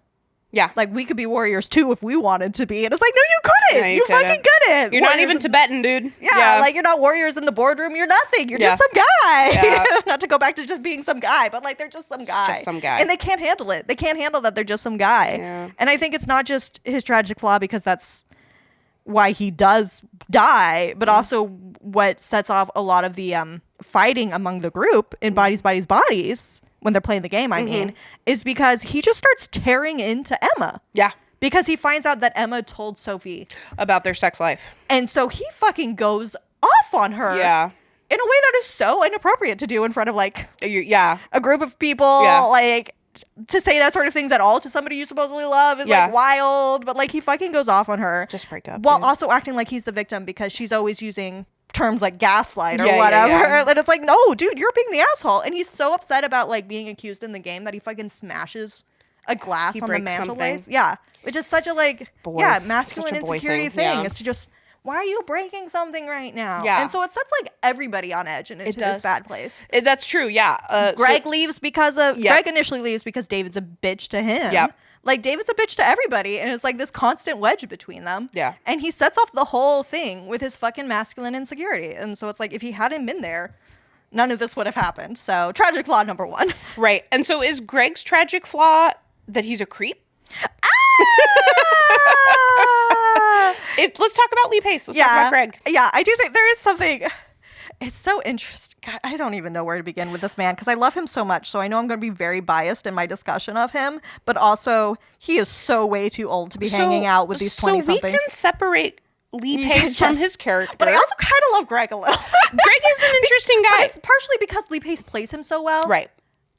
Yeah. Like, we could be warriors, too, if we wanted to be. And it's like, no, you couldn't. No, you fucking couldn't. You're not even Tibetan, dude. Yeah, like, you're not warriors in the boardroom. You're nothing. You're just some guy. Yeah. Not to go back to just being some guy, but, like, they're just some guy. Just some guy. And they can't handle it. They can't handle that they're just some guy. Yeah. And I think it's not just his tragic flaw, because that's why he does die, but also what sets off a lot of the fighting among the group in Bodies, Bodies, when they're playing the game, I mean, is because he just starts tearing into Emma. Yeah. Because he finds out that Emma told Sophie about their sex life. And so he fucking goes off on her. Yeah. In a way that is so inappropriate to do in front of like a group of people. Yeah. Like to say that sort of things at all to somebody you supposedly love is like wild. But like he fucking goes off on her. Just break up. While also acting like he's the victim because she's always using terms like gaslight or whatever. And it's like, no, dude, you're being the asshole. And he's so upset about like being accused in the game that he fucking smashes a glass on the mantelpiece. Yeah. Which is such a like masculine insecurity thing is to just, why are you breaking something right now? Yeah. And so it sets like everybody on edge and into this bad place. That's true, yeah. Greg leaves because of Greg initially leaves because David's a bitch to him. Yeah. Like David's a bitch to everybody, and it's like this constant wedge between them. Yeah. And he sets off the whole thing with his fucking masculine insecurity. And so it's like if he hadn't been there, none of this would have happened. So tragic flaw number 1. Right. And so is Greg's tragic flaw that he's a creep? Let's talk about Lee Pace. Let's talk about Greg. Yeah, I do think there is something. It's so interesting. God, I don't even know where to begin with this man because I love him so much. So I know I'm going to be very biased in my discussion of him. But also, he is so way too old to be hanging out with these 20-somethings. So we can separate Lee Pace from his character. But I also kind of love Greg a little. Greg is an interesting guy. But it's partially because Lee Pace plays him so well. Right.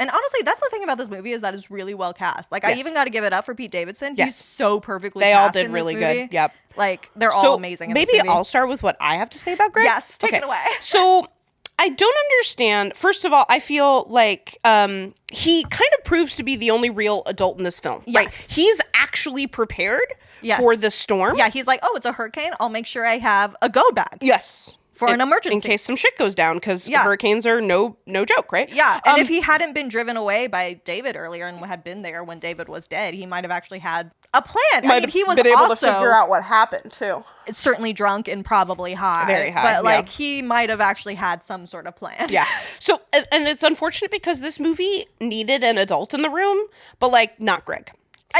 And honestly, that's the thing about this movie is that it's really well cast. Like, I even got to give it up for Pete Davidson. He's so perfectly cast in this movie. They all did really good. Yep. Like, they're all amazing in this movie. Maybe I'll start with what I have to say about Greg. Yes, take it away. So, I don't understand. First of all, I feel like he kind of proves to be the only real adult in this film. Yes. Right? He's actually prepared for the storm. Yeah, he's like, oh, it's a hurricane. I'll make sure I have a go bag. Yes. For an emergency. In case some shit goes down, because hurricanes are no joke, right? Yeah, and if he hadn't been driven away by David earlier and had been there when David was dead, he might have actually had a plan. I mean, he was been able also to figure out what happened, too. Certainly drunk and probably high. Very high, but, like, he might have actually had some sort of plan. Yeah. So, and it's unfortunate because this movie needed an adult in the room, but, like, not Greg.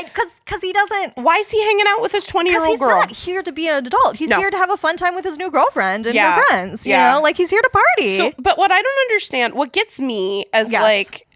Because he doesn't. Why is he hanging out with his 20-year-old girl? He's not here to be an adult. He's here to have a fun time with his new girlfriend and her friends. You know, like he's here to party. So, but what I don't understand, what gets me as like,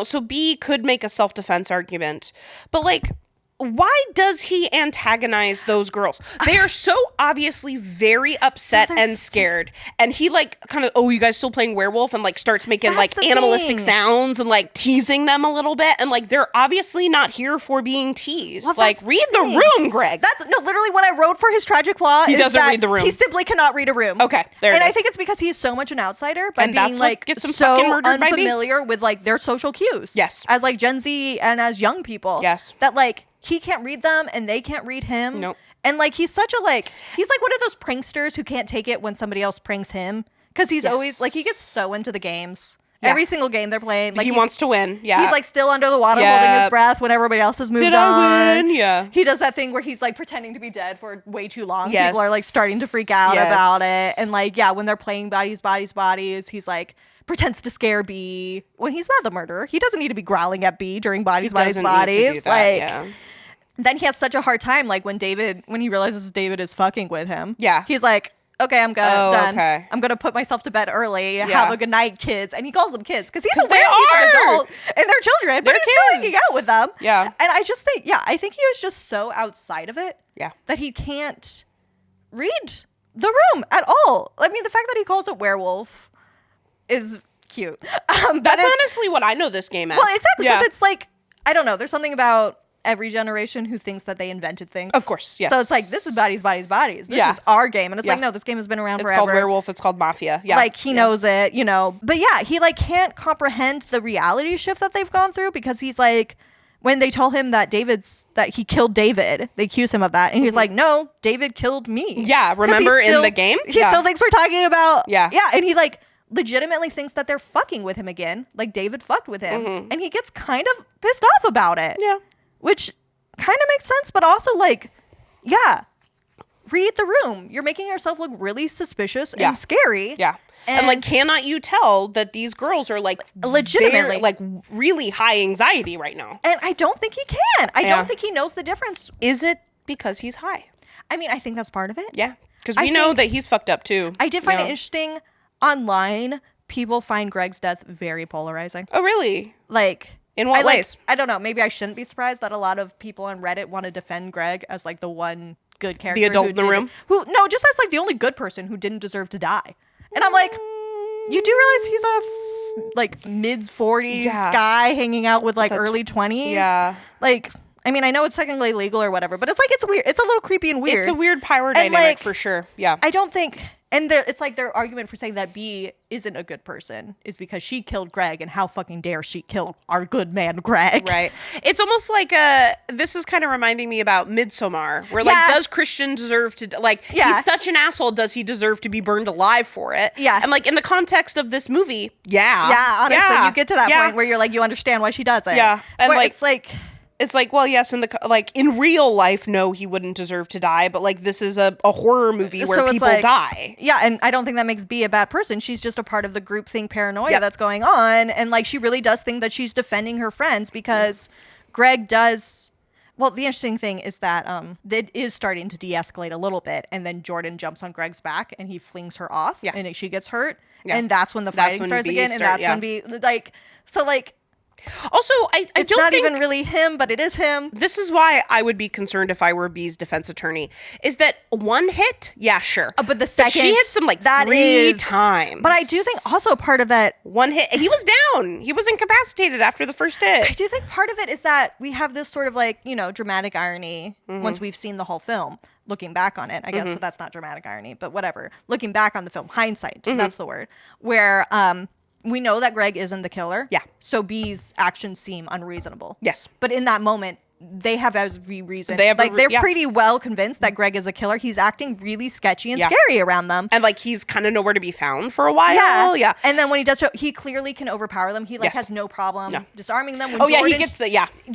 so B could make a self-defense argument, but like, why does he antagonize those girls? They are so obviously very upset and scared. And he like kind of, oh, you guys still playing werewolf? And like starts making like animalistic sounds and like teasing them a little bit. And like, they're obviously not here for being teased. Well, like, read the room, Greg. That's literally what I wrote for his tragic flaw. He doesn't read the room. He simply cannot read a room. Okay, there it is. And I think it's because he's so much an outsider by and being like so unfamiliar with like their social cues. Yes. As like Gen Z and as young people. Yes. That like, he can't read them and they can't read him. Nope. And like he's such a he's like one of those pranksters who can't take it when somebody else pranks him. Because he's always like, he gets so into the games. Yeah. Every single game they're playing. Like he wants to win. Yeah. He's like still under the water holding his breath when everybody else has moved on. I win? Yeah. He does that thing where he's like pretending to be dead for way too long. Yes. People are like starting to freak out about it. And like, when they're playing bodies, he's like, pretends to scare B when he's not the murderer. He doesn't need to be growling at B during bodies. Then he has such a hard time, like when he realizes David is fucking with him. Yeah. He's like, okay, I'm done. Okay. I'm gonna put myself to bed early. Yeah. Have a good night, kids. And he calls them kids because he's aware he's an adult and they're children, but he's still hanging out with them. Yeah. And I just think, I think he is just so outside of it that he can't read the room at all. I mean, the fact that he calls it werewolf is cute. That's honestly what I know this game as. Well, exactly, because it's like, I don't know, there's something about every generation who thinks that they invented things. Of course, yes. So it's like, this is bodies. This is our game. And it's like, no, this game has been around forever. It's called werewolf. It's called mafia. Yeah. Like, he knows it, you know. But he like can't comprehend the reality shift that they've gone through because he's like, when they tell him that he killed David, they accuse him of that. And he's like, no, David killed me. Yeah, remember in the game? He still thinks we're talking about. Yeah. Yeah, and he like legitimately thinks that they're fucking with him again. Like David fucked with him. And he gets kind of pissed off about it. Yeah. Which kind of makes sense, but also like, read the room. You're making yourself look really suspicious and scary. Yeah. And like, cannot you tell that these girls are like legitimately like really high anxiety right now? And I don't think he can. I don't think he knows the difference. Is it because he's high? I mean, I think that's part of it. Yeah. Because we know that he's fucked up too. I did find it interesting. Online, people find Greg's death very polarizing. Oh, really? Like, in what ways? I don't know. Maybe I shouldn't be surprised that a lot of people on Reddit want to defend Greg as like the one good character. The adult in the room? Just as like the only good person who didn't deserve to die. And I'm like, you do realize he's a like mid-40s guy hanging out with like early 20s? Yeah. Like, I mean, I know it's technically legal or whatever, but it's like, it's weird. It's a little creepy and weird. It's a weird power dynamic for sure. Yeah. I don't think... And it's like their argument for saying that B isn't a good person is because she killed Greg, and how fucking dare she kill our good man Greg. Right. It's almost like this is kind of reminding me about Midsommar, where like, does Christian deserve to, like, he's such an asshole, does he deserve to be burned alive for it? Yeah. And like in the context of this movie, Yeah, honestly, you get to that point where you're like, you understand why she does it. Yeah. And where like, it's like, well, yes, in real life, no, he wouldn't deserve to die, but like this is a horror movie where people die. Yeah, and I don't think that makes B a bad person. She's just a part of the groupthink paranoia that's going on, and like she really does think that she's defending her friends because Greg does. Well, the interesting thing is that it is starting to de-escalate a little bit, and then Jordan jumps on Greg's back and he flings her off, and she gets hurt, and that's when the fighting starts again, and that's when B like so like. Also, I don't think... It's not even really him, but it is him. This is why I would be concerned if I were B's defense attorney, is that one hit, sure. But the second... But she hits him like 3 times. But I do think also part of it... One hit... He was down. He was incapacitated after the first hit. I do think part of it is that we have this sort of like, dramatic irony once we've seen the whole film. Looking back on it, I guess, so that's not dramatic irony, but whatever. Looking back on the film, hindsight, that's the word, where... we know that Greg isn't the killer. Yeah. So B's actions seem unreasonable. Yes. But in that moment, they have every reason. They're pretty well convinced that Greg is a killer. He's acting really sketchy and scary around them. And like he's kind of nowhere to be found for a while. Yeah. And then when he does show, he clearly can overpower them. He like has no problem disarming them. When he gets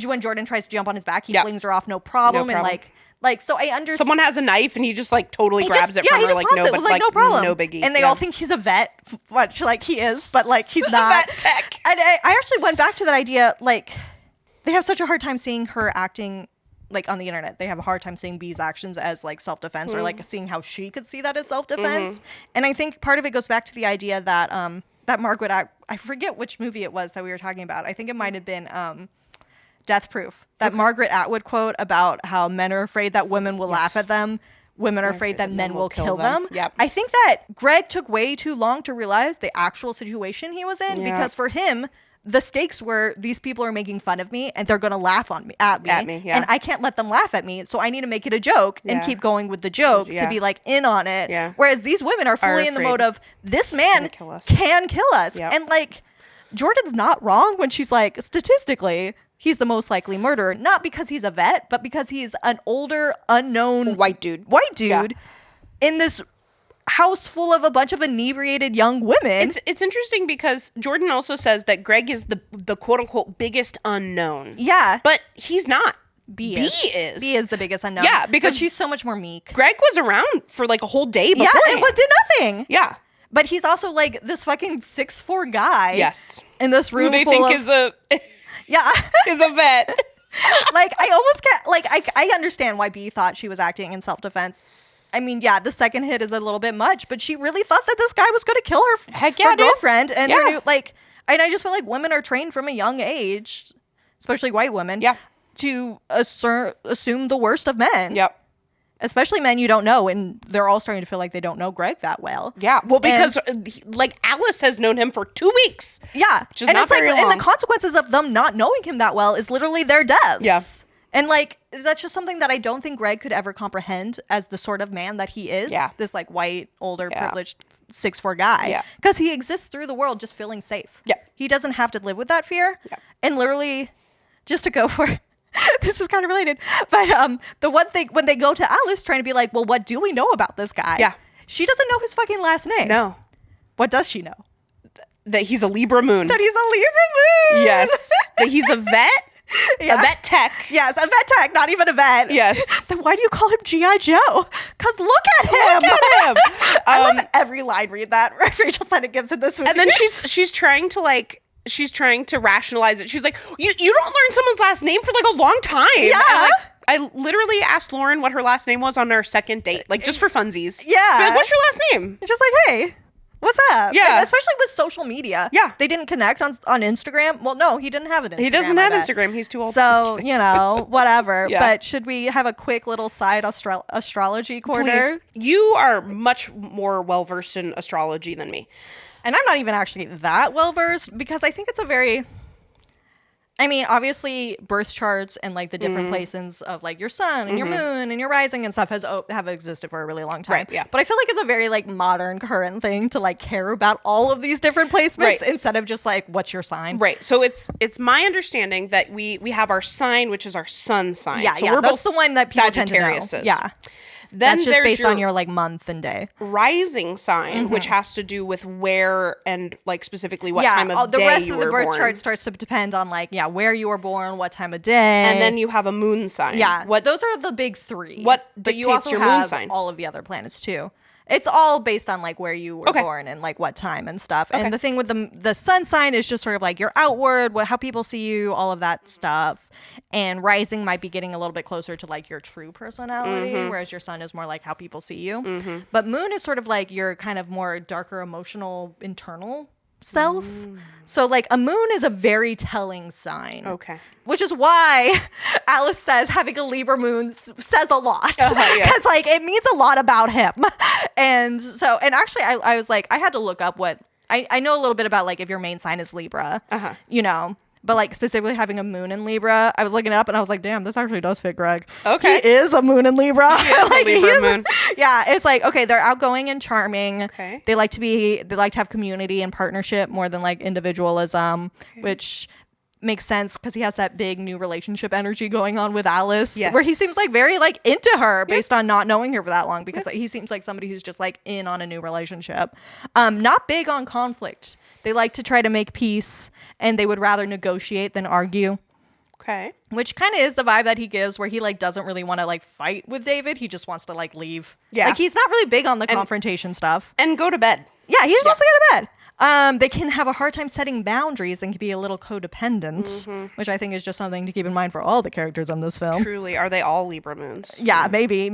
when Jordan tries to jump on his back, he flings her off, no problem. And like, so I understand. Someone has a knife and he just like totally grabs it from her, like no problem, no biggie. And they all think he's a vet, which like he is, but like he's not. Vet tech. And I actually went back to that idea, like they have such a hard time seeing her acting like on the internet. They have a hard time seeing B's actions as like self-defense or like seeing how she could see that as self-defense. And I think part of it goes back to the idea that that Margaret, I forget which movie it was that we were talking about. I think it might have been Death Proof. That Margaret Atwood quote about how men are afraid that women will laugh at them. Women are afraid that men will kill them. Yep. I think that Greg took way too long to realize the actual situation he was in because for him, the stakes were these people are making fun of me and they're going to laugh at me. And I can't let them laugh at me. So I need to make it a joke and keep going with the joke to be like in on it. Yeah. Whereas these women are fully in the mode of this man can kill us. Yep. And like Jordan's not wrong when she's like, statistically, he's the most likely murderer, not because he's a vet, but because he's an older, unknown white dude in this house full of a bunch of inebriated young women. It's interesting because Jordan also says that Greg is the quote unquote biggest unknown. Yeah. But he's not. B is the biggest unknown. Yeah, because she's so much more meek. Greg was around for like a whole day before. Yeah, and did nothing. Yeah. But he's also like this fucking 6'4" guy. Yes. In this room who they full think of, is a is a vet. Like I almost can't like I understand why B thought she was acting in self-defense. I mean, yeah, the second hit is a little bit much, but she really thought that this guy was going to kill her, her girlfriend. And her new, like, and I just feel like women are trained from a young age, especially white women, to assume the worst of men. Yep. Especially men you don't know, and they're all starting to feel like they don't know Greg that well. Yeah, well, because like Alice has known him for 2 weeks. Yeah, which is not very long. And the consequences of them not knowing him that well is literally their deaths. Yeah. And like that's just something that I don't think Greg could ever comprehend as the sort of man that he is. Yeah. This like white, older, privileged 6'4" guy. Yeah. Because he exists through the world just feeling safe. Yeah. He doesn't have to live with that fear. Yeah. And literally, just to go for this is kind of related, but the one thing when they go to Alice trying to be like, well, what do we know about this guy? Yeah. She doesn't know his fucking last name. No. What does she know? That he's a Libra moon. That he's a Libra moon. Yes. That he's a vet. Yeah. A vet tech. Yes, a vet tech, not even a vet. Yes. Then why do you call him G.I. Joe? Because look at him. Look at him. I love every line read that Rachel Sennett gives in this movie. And then she's trying to rationalize it. She's like, you don't learn someone's last name for like a long time. Yeah. And like, I literally asked Lauren what her last name was on our second date, like just for funsies. Yeah. Like, what's your last name? Just like, hey, what's up? Yeah. And especially with social media. Yeah. They didn't connect on Instagram. Well, no, he didn't have an Instagram. He doesn't have Instagram. He's too old. So, whatever. Yeah. But should we have a quick little side astrology corner? Please. You are much more well-versed in astrology than me. And I'm not even actually that well-versed because I think it's obviously birth charts and like the different places of like your sun and your moon and your rising and stuff have existed for a really long time. Right, yeah. But I feel like it's a very like modern current thing to like care about all of these different placements instead of just like, what's your sign? Right. So it's my understanding that we have our sign, which is our sun sign. Yeah, so we're that's both the one that people tend to know. Yeah. Then that's just based on your like month and day. Rising sign, which has to do with where and like specifically what time of day you were born. The rest of the birth chart starts to depend on like where you were born, what time of day, and then you have a moon sign. Yeah, those are the big three. What dictates your moon sign? All of the other planets too. It's all based on like where you were born and like what time and stuff. Okay. And the thing with the sun sign is just sort of like your outward, how people see you, all of that stuff. And rising might be getting a little bit closer to like your true personality, whereas your sun is more like how people see you. But moon is sort of like your kind of more darker emotional internal self. So like a moon is a very telling sign. Okay. Which is why Alice says having a Libra moon says a lot. Because like it means a lot about him. And actually I was like, I had to look up what I know a little bit about like if your main sign is Libra, but like specifically having a moon in Libra, I was looking it up and I was like, damn, this actually does fit Greg. Okay. He is a moon in Libra. He is like, a Libra moon. Yeah. It's like, okay, they're outgoing and charming. Okay. They like to have community and partnership more than like individualism, which makes sense because he has that big new relationship energy going on with Alice, where he seems like very like into her based on not knowing her for that long, because like, he seems like somebody who's just like in on a new relationship. Not big on conflict. They like to try to make peace and they would rather negotiate than argue. Okay. Which kind of is the vibe that he gives, where he like doesn't really want to like fight with David. He just wants to like leave. Yeah. Like he's not really big on the confrontation stuff. And go to bed. Yeah, he just wants to go to bed. They can have a hard time setting boundaries and can be a little codependent, which I think is just something to keep in mind for all the characters in this film. Truly. Are they all Libra moons? Yeah, maybe.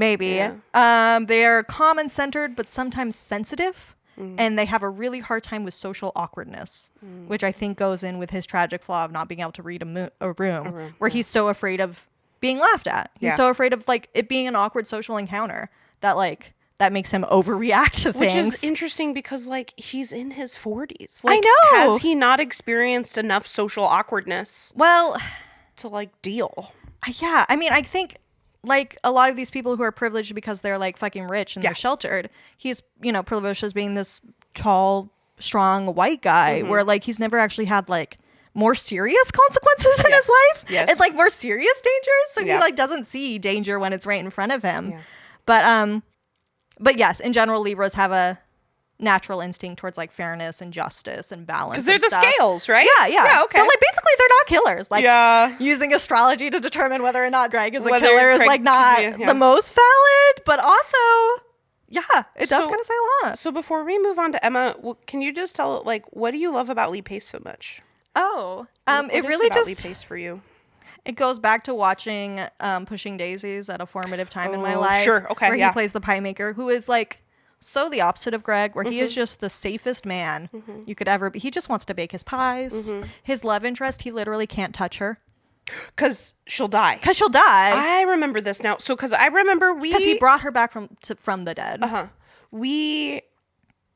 Yeah. They're calm and centered, but sometimes sensitive. And they have a really hard time with social awkwardness, which I think goes in with his tragic flaw of not being able to read a room, where he's so afraid of being laughed at. He's so afraid of like it being an awkward social encounter that like that makes him overreact to things. Which is interesting because like he's in his 40s. I Like, know. Has he not experienced enough social awkwardness Well, to like deal? yeah. I mean, I think like a lot of these people who are privileged because they're like fucking rich and they're sheltered, he's, you know, privileged as being this tall, strong white guy where like he's never actually had like more serious consequences in his life. Yes. It's like more serious dangers. So he like doesn't see danger when it's right in front of him. Yeah. But yes, in general, Libras have a natural instinct towards like fairness and justice and balance. Because they're the scales, right? Yeah. Okay. So like basically they're not killers. Like using astrology to determine whether or not Greg is a killer is like not the most valid, but also it does kind of say a lot. So before we move on to Emma, can you just tell like what do you love about Lee Pace so much? Oh, What it is really about just Lee Pace for you. It goes back to watching Pushing Daisies at a formative time in my life. Sure, okay, where he plays the pie maker, who is like so the opposite of Greg, where he is just the safest man you could ever be. He just wants to bake his pies. His love interest, he literally can't touch her. Because she'll die. Because she'll die. I remember this now. So because I remember Because he brought her back from the dead. we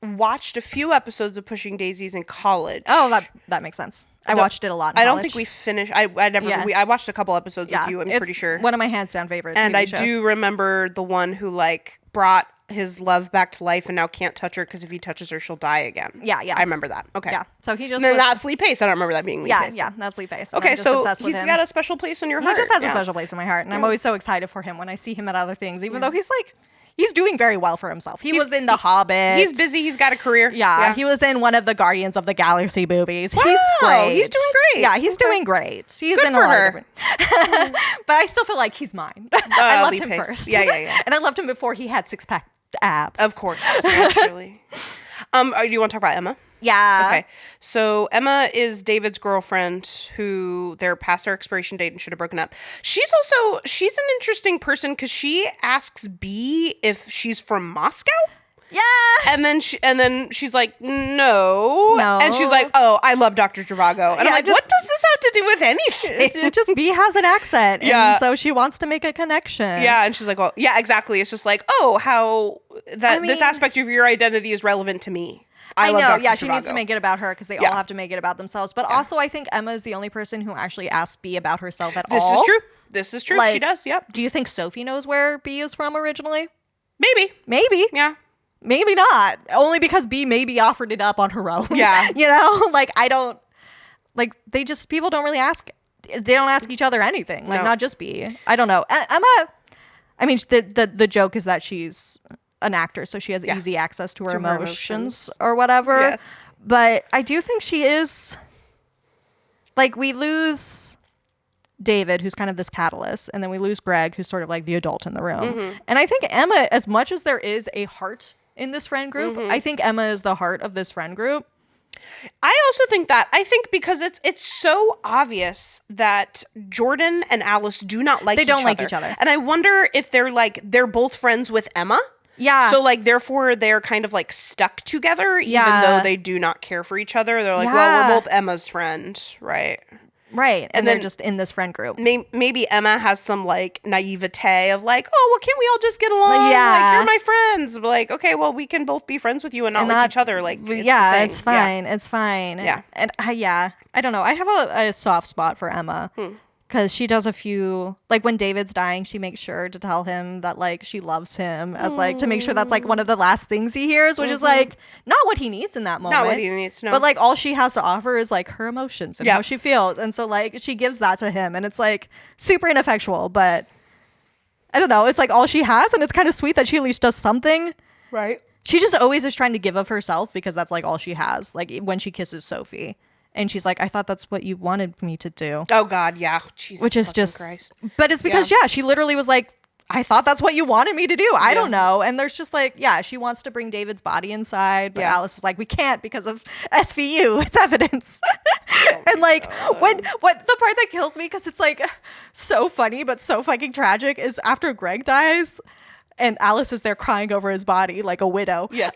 watched a few episodes of Pushing Daisies in college. Oh, that makes sense. I watched it a lot in I don't college. think we finished. I never. I watched a couple episodes with you. I'm pretty sure. One of my hands down favorites. And TV I shows. do remember the one who like brought his love back to life and now can't touch her because if he touches her, she'll die again. Yeah. I remember that. Okay. Yeah. So he just. And then that's Lee Pace. I don't remember that being Lee Pace. Yeah, that's Lee Pace. Okay, so he's got a special place in your heart. He just has a special place in my heart, and I'm always so excited for him when I see him at other things, even though he's doing very well for himself. He was in The Hobbit. He's busy. He's got a career. Yeah, he was in one of the Guardians of the Galaxy movies. Wow, he's great. He's doing great. Yeah, he's doing great. He's Good in for a lot her. of different. But I still feel like he's mine. I loved Lee him Pace. first. Yeah. And I loved him before he had six-pack abs. Of course, naturally. Do you want to talk about Emma? Yeah. Okay. So Emma is David's girlfriend who they're past their expiration date and should have broken up. She's an interesting person because she asks B if she's from Moscow. Yeah. And then she's like, no. And she's like, oh, I love Dr. Zhivago. And I'm like, what does this have to do with anything? It just B has an accent. Yeah. And so she wants to make a connection. Yeah. And she's like, well, yeah, exactly. It's just like, oh, how this aspect of your identity is relevant to me. I love know. Dr. Yeah, she Zhivago. needs to make it about her because they all have to make it about themselves. But also, I think Emma is the only person who actually asks B about herself at all. This is true. Like, she does. Yep. Do you think Sophie knows where B is from originally? Maybe. Yeah. Maybe not. Only because B maybe offered it up on her own. Yeah. You know? Like, I don't... Like, people don't really ask... They don't ask each other anything. Like, not just B. I don't know. Emma... I mean, the joke is that she's an actor, so she has easy access to her emotions or whatever. Yes. But I do think she is... Like, we lose David, who's kind of this catalyst, and then we lose Greg, who's sort of like the adult in the room. And I think Emma, as much as there is a heart in this friend group, I think Emma is the heart of this friend group. I also think that. I think because it's so obvious that Jordan and Alice do not like each other. They don't like each other. And I wonder if they're both friends with Emma. Yeah. So like therefore they're kind of like stuck together even though they do not care for each other. They're like, well, we're both Emma's friend, right? Right. And then they're just in this friend group. Maybe Emma has some like naivete of like, oh, well, can't we all just get along? Yeah. Like, you're my friends. But like, okay, well, we can both be friends with you and not like each other. Like, it's fine. It's fine. Yeah. And I don't know. I have a soft spot for Emma. Because she does a few, like when David's dying, she makes sure to tell him that like she loves him as like to make sure that's like one of the last things he hears, which is like not what he needs in that moment. Not what he needs, no. But like all she has to offer is like her emotions and how she feels. And so like she gives that to him and it's like super ineffectual, but I don't know. It's like all she has and it's kind of sweet that she at least does something. Right. She just always is trying to give of herself because that's like all she has. Like when she kisses Sophie. And she's like, I thought that's what you wanted me to do. Oh, God, yeah. Jesus Which is just... Christ. But it's because, she literally was like, I thought that's what you wanted me to do. I don't know. And there's just like, yeah, she wants to bring David's body inside, but Alice is like, we can't because of SVU. It's evidence. And like, what the part that kills me, because it's like so funny but so fucking tragic, is after Greg dies and Alice is there crying over his body like a widow. Yes.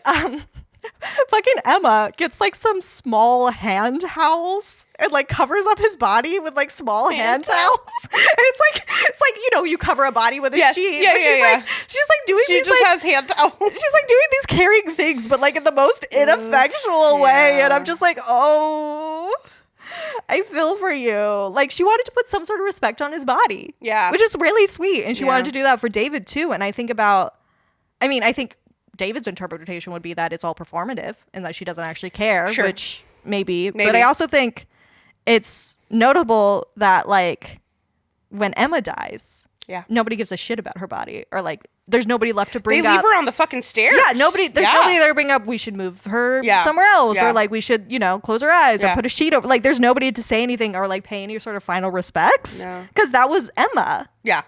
Fucking Emma gets like some small hand towels and like covers up his body with like small hand towels. And it's like, you know, you cover a body with a sheet. Yeah, but she's like doing she these just like, has hand towels. she's like doing these caring things, but like in the most ineffectual way. And I'm just like, oh, I feel for you. Like, she wanted to put some sort of respect on his body. Yeah. Which is really sweet. And she wanted to do that for David too. And I think David's interpretation would be that it's all performative and that she doesn't actually care, which maybe. But I also think it's notable that like when Emma dies, nobody gives a shit about her body, or like there's nobody left to bring up. They leave her on the fucking stairs. Yeah, nobody there to bring up we should move her somewhere else, or like we should, you know, close her eyes or put a sheet over. Like there's nobody to say anything or like pay any sort of final respects, because that was Emma. Yeah.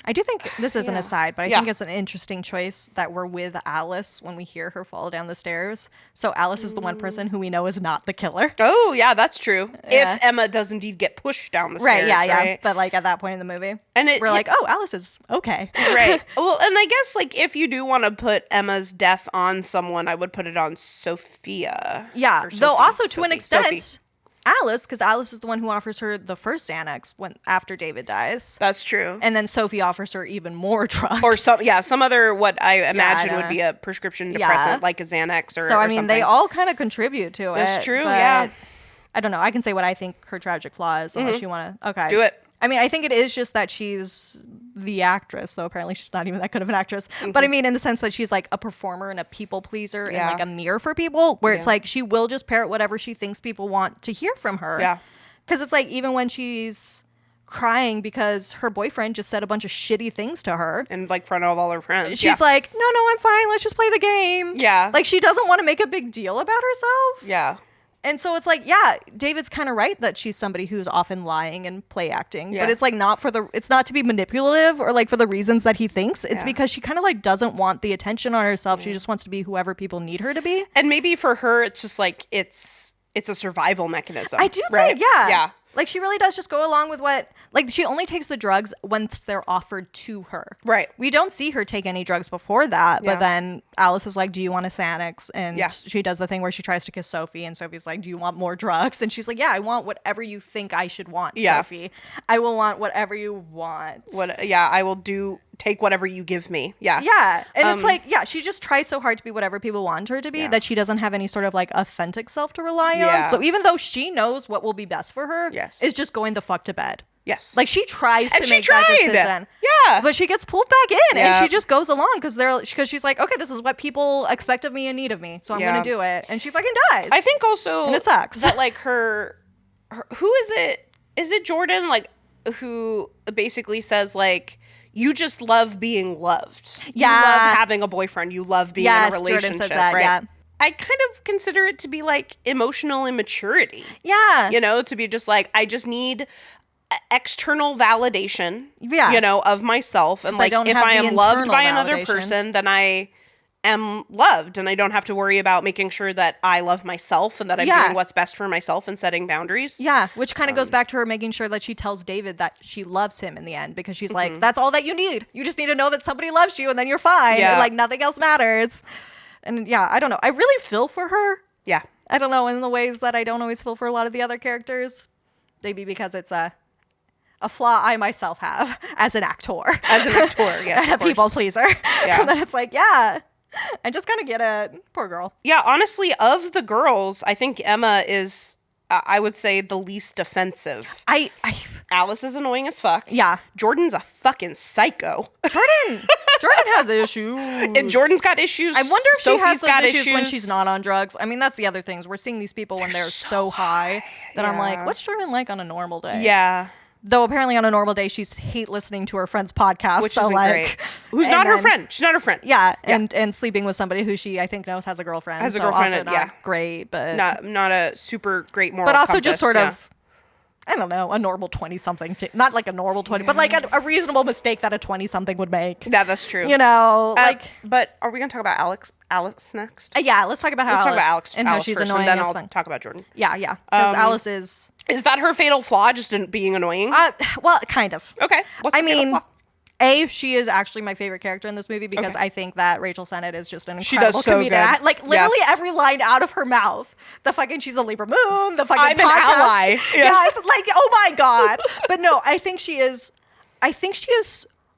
I do think this is an aside, but I think it's an interesting choice that we're with Alice when we hear her fall down the stairs. So Alice is the one person who we know is not the killer. Oh, yeah, that's true. Yeah. If Emma does indeed get pushed down the stairs. Yeah. But like at that point in the movie, and we're like, oh, Alice is okay. Right. Well, and I guess like if you do want to put Emma's death on someone, I would put it on Sophia. Yeah, though also to an extent. Alice, because Alice is the one who offers her the first Xanax after David dies. That's true. And then Sophie offers her even more drugs. Or some other what I imagine would be a prescription depressant, like a Xanax or I mean, something. they all kind of contribute to it. That's true, yeah. I don't know. I can say what I think her tragic flaw is, unless you want to. Okay. Do it. I mean, I think it is just that she's the actress, though apparently she's not even that good of an actress. But I mean, in the sense that she's like a performer and a people pleaser and like a mirror for people, where it's like she will just parrot whatever she thinks people want to hear from her. Yeah. Because it's like, even when she's crying because her boyfriend just said a bunch of shitty things to her. And like front of all her friends. She's like, no, I'm fine. Let's just play the game. Yeah. Like, she doesn't want to make a big deal about herself. Yeah. And so it's like, yeah, David's kind of right that she's somebody who's often lying and play acting, but it's like it's not to be manipulative or like for the reasons that he thinks. It's because she kind of like doesn't want the attention on herself. She just wants to be whoever people need her to be. And maybe for her, it's just like, it's a survival mechanism. I do think, yeah. Like, she really does just go along with what, like, she only takes the drugs once they're offered to her. Right. We don't see her take any drugs before that, but then Alice is like, do you want a Xanax? And she does the thing where she tries to kiss Sophie, and Sophie's like, do you want more drugs? And she's like, yeah, I want whatever you think I should want, Sophie. I will want whatever you want. I will take whatever you give me. Yeah. Yeah. And it's like, she just tries so hard to be whatever people want her to be that she doesn't have any sort of like authentic self to rely on. So even though she knows what will be best for her, is just going the fuck to bed. Yes. Like, she tries to make that decision. Yeah. But she gets pulled back in and she just goes along because she's like, okay, this is what people expect of me and need of me. So I'm going to do it. And she fucking dies. I think also. And it sucks. That like her who is it? Is it Jordan? Like, who basically says like, you just love being loved. Yeah. You love having a boyfriend. You love being in a relationship. Jordan says that, right? I kind of consider it to be like emotional immaturity. Yeah. You know, to be just like, I just need external validation, you know, of myself. And like, if I am loved by another person, then I am loved, and I don't have to worry about making sure that I love myself and that I'm doing what's best for myself and setting boundaries. Yeah, which kind of goes back to her making sure that she tells David that she loves him in the end, because she's like, that's all that you need. You just need to know that somebody loves you and then you're fine. And like, nothing else matters. And yeah, I don't know. I really feel for her. Yeah. I don't know, in the ways that I don't always feel for a lot of the other characters. Maybe because it's a flaw I myself have as an actor. As an actor, yes. And a people pleaser. Yeah. And then it's like, I just kind of get it. Poor girl. Yeah, honestly, of the girls, I think Emma is, I would say, the least offensive. Alice is annoying as fuck. Yeah. Jordan's a fucking psycho. Jordan has issues. And Jordan's got issues. I wonder if Sophie's she has got those issues when she's not on drugs. I mean, that's the other things. We're seeing these people when they're so high that I'm like, what's Jordan like on a normal day? Yeah. Though apparently on a normal day, she's hate listening to her friend's podcast. Which isn't great. Who's not her friend. She's not her friend. Yeah. And sleeping with somebody who she, I think, knows has a girlfriend. Has a girlfriend, also not great, but... Not a super great moral But also compass, just sort of I don't know, a normal 20-something, not like a normal 20, but like a reasonable mistake that a 20-something would make. Yeah, that's true. You know, but are we going to talk about Alex next? Yeah, let's talk about Alex and how she's first, annoying. And then I'll talk about Jordan. Yeah, because Alice is... Is that her fatal flaw, just in being annoying? Well, kind of. Okay. What's the fatal flaw? She is actually my favorite character in this movie because I think that Rachel Sennett is just an incredible comedian. Like literally every line out of her mouth, the fucking she's a Libra moon, the fucking I'm podcast. an ally. Yes. Yeah, it's like, oh my God. But no, I think she is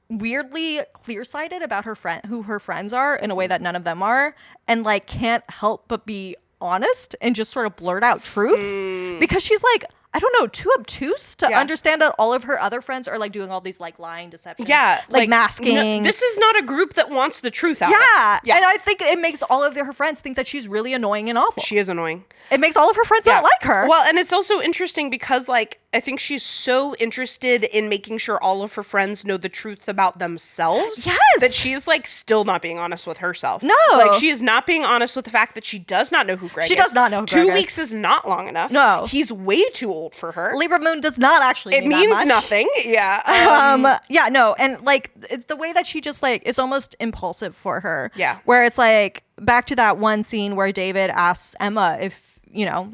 weirdly clear-sighted about who her friends are in a way that none of them are, and like can't help but be honest and just sort of blurt out truths because she's like, I don't know, too obtuse to understand that all of her other friends are like doing all these like lying deceptions. Yeah. Like masking. No, this is not a group that wants the truth out. Yeah. And I think it makes all of her friends think that she's really annoying and awful. She is annoying. It makes all of her friends not like her. Well, and it's also interesting because like I think she's so interested in making sure all of her friends know the truth about themselves. Yes. That she's like still not being honest with herself. No. Like she is not being honest with the fact that she does not know who Greg is. She does not know who Greg is. 2 weeks is not long enough. No. He's way too old for her. Libra moon does not actually mean that means much. nothing. Yeah. Yeah, no. And like it's the way that she just like, it's almost impulsive for her. Yeah. Where it's like back to that one scene where David asks Emma if,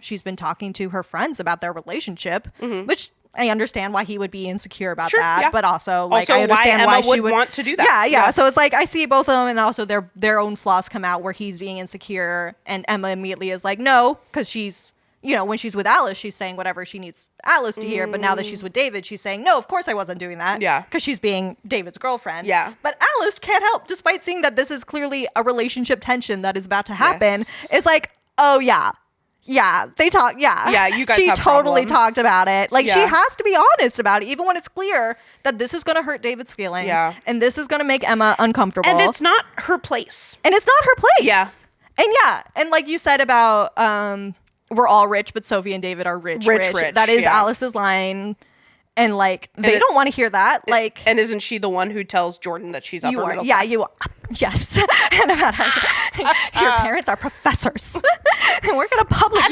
she's been talking to her friends about their relationship, which I understand why he would be insecure about that, but also like I understand why Emma she would want to do that. Yeah. So it's like I see both of them, and also their own flaws come out where he's being insecure, and Emma immediately is like, no, because she's when she's with Alice, she's saying whatever she needs Alice to hear, but now that she's with David, she's saying, no, of course I wasn't doing that. Yeah. Because she's being David's girlfriend. Yeah. But Alice can't help, despite seeing that this is clearly a relationship tension that is about to happen, it's like, oh yeah. Yeah, they talk. Yeah, yeah. You guys, she have totally problems. talked about it. Like she has to be honest about it, even when it's clear that this is going to hurt David's feelings. Yeah, and this is going to make Emma uncomfortable. And it's not her place. Yeah, and like you said about we're all rich, but Sophie and David are rich. That is Alice's line. And like they don't want to hear that. Like, and isn't she the one who tells Jordan that she's upper middle class? Yeah, you are. Yes. And about your parents are professors, and we're gonna public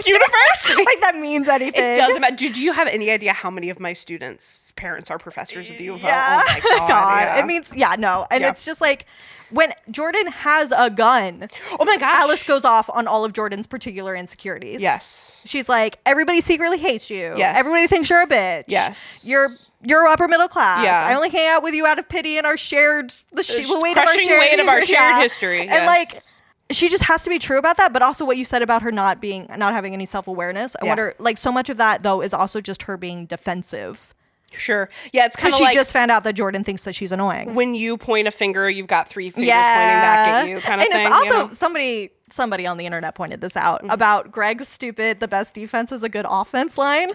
university. Like that means anything. It doesn't matter. Do you have any idea how many of my students' parents are professors at the U of L? Yeah. Oh my God. Yeah. It means no, and it's just like. When Jordan has a gun, oh my gosh, Alice goes off on all of Jordan's particular insecurities. Yes. She's like, everybody secretly hates you. Yes. Everybody thinks you're a bitch. Yes. You're upper middle class. Yeah. I only hang out with you out of pity and our shared the weight of our shared history. Yes. And like she just has to be true about that, but also what you said about her not having any self-awareness. I wonder, like, so much of that though is also just her being defensive. Sure. Yeah, it's kind of like... she just found out that Jordan thinks that she's annoying. When you point a finger, you've got 3 fingers pointing back at you kind of thing. And it's also... Somebody on the internet pointed this out about Greg's stupid, the best defense is a good offense line.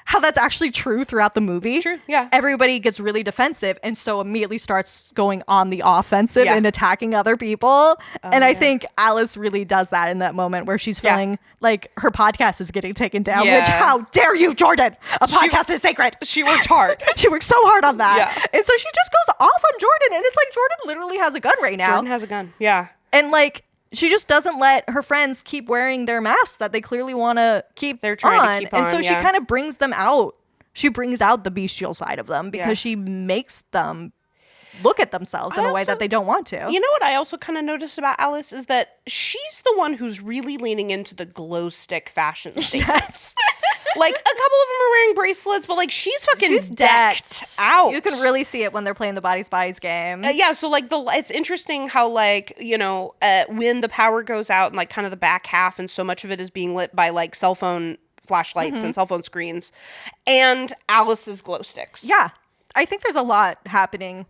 How that's actually true throughout the movie. It's true, yeah. Everybody gets really defensive and so immediately starts going on the offensive and attacking other people. And I think Alice really does that in that moment where she's feeling like her podcast is getting taken down, which how dare you, Jordan? A podcast is sacred. She worked hard. She worked so hard on that. Yeah. And so she just goes off on Jordan, and it's like Jordan literally has a gun right now. Jordan has a gun, yeah. And like... she just doesn't let her friends keep wearing their masks that they clearly want to keep They're trying to keep on, and so she kind of brings them out. She brings out the bestial side of them because she makes them look at themselves in a way that they don't want to. You know what I also kind of noticed about Alice is that she's the one who's really leaning into the glow stick fashion statements. Like, a couple of them are wearing bracelets, but like she's decked out. You can really see it when they're playing the Bodies game. Yeah, so like it's interesting how like, when the power goes out and like kind of the back half and so much of it is being lit by like cell phone flashlights and cell phone screens and Alice's glow sticks. Yeah. I think there's a lot happening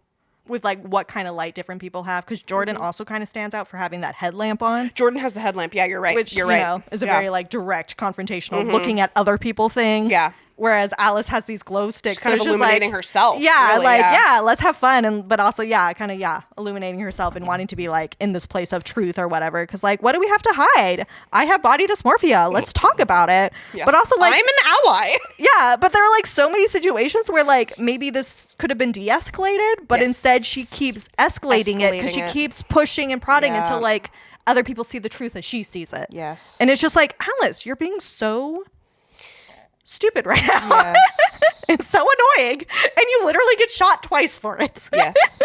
with like what kind of light different people have, because Jordan also kind of stands out for having that headlamp on. Jordan has the headlamp. Yeah, you're right. Which, you're right. Is a very like direct confrontational looking at other people thing. Yeah. Whereas Alice has these glow sticks. She's kind of illuminating herself. Yeah, really, let's have fun. But also, illuminating herself and wanting to be like in this place of truth or whatever. Because like, what do we have to hide? I have body dysmorphia. Let's talk about it. Yeah. But also like, I'm an ally. Yeah, but there are like so many situations where like maybe this could have been de-escalated, but instead she keeps escalating it because she keeps pushing and prodding until like other people see the truth as she sees it. Yes. And it's just like, Alice, you're being so stupid right now. Yes. It's so annoying. And you literally get shot twice for it. Yes.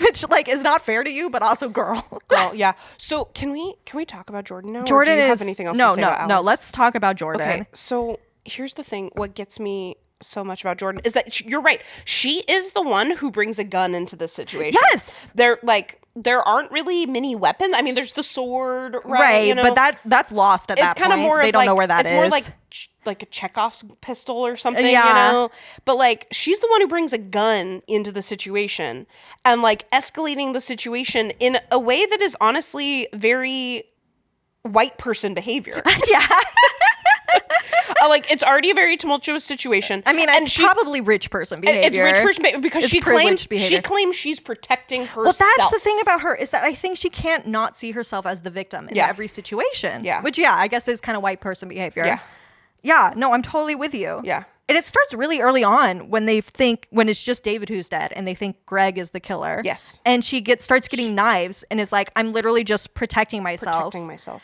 Which, like, is not fair to you, but also girl. Girl, yeah. So can we talk about Jordan now? Jordan or do you is... have anything else to say about Alice? No, let's talk about Jordan. Okay, so here's the thing. What gets me so much about Jordan is that you're right. She is the one who brings a gun into this situation. Yes. There aren't really many weapons. I mean, there's the sword, right? Right, you know? but that's lost at that point. It's kind of more they of don't like, know where that it's is. more like a Chekhov's pistol or something, Yeah. you know? But like, she's the one who brings a gun into the situation and like escalating the situation in a way that is honestly very white person behavior. Yeah. Like, it's already a very tumultuous situation. I mean, it's probably rich person behavior. It's rich person behavior because she claims she's protecting herself. Well, that's the thing about her is that I think she can't not see herself as the victim in every situation. Yeah. Which, I guess is kind of white person behavior. Yeah. Yeah, no, I'm totally with you. Yeah. And it starts really early on when it's just David who's dead and they think Greg is the killer. Yes. And she starts getting knives and is like, I'm literally just protecting myself.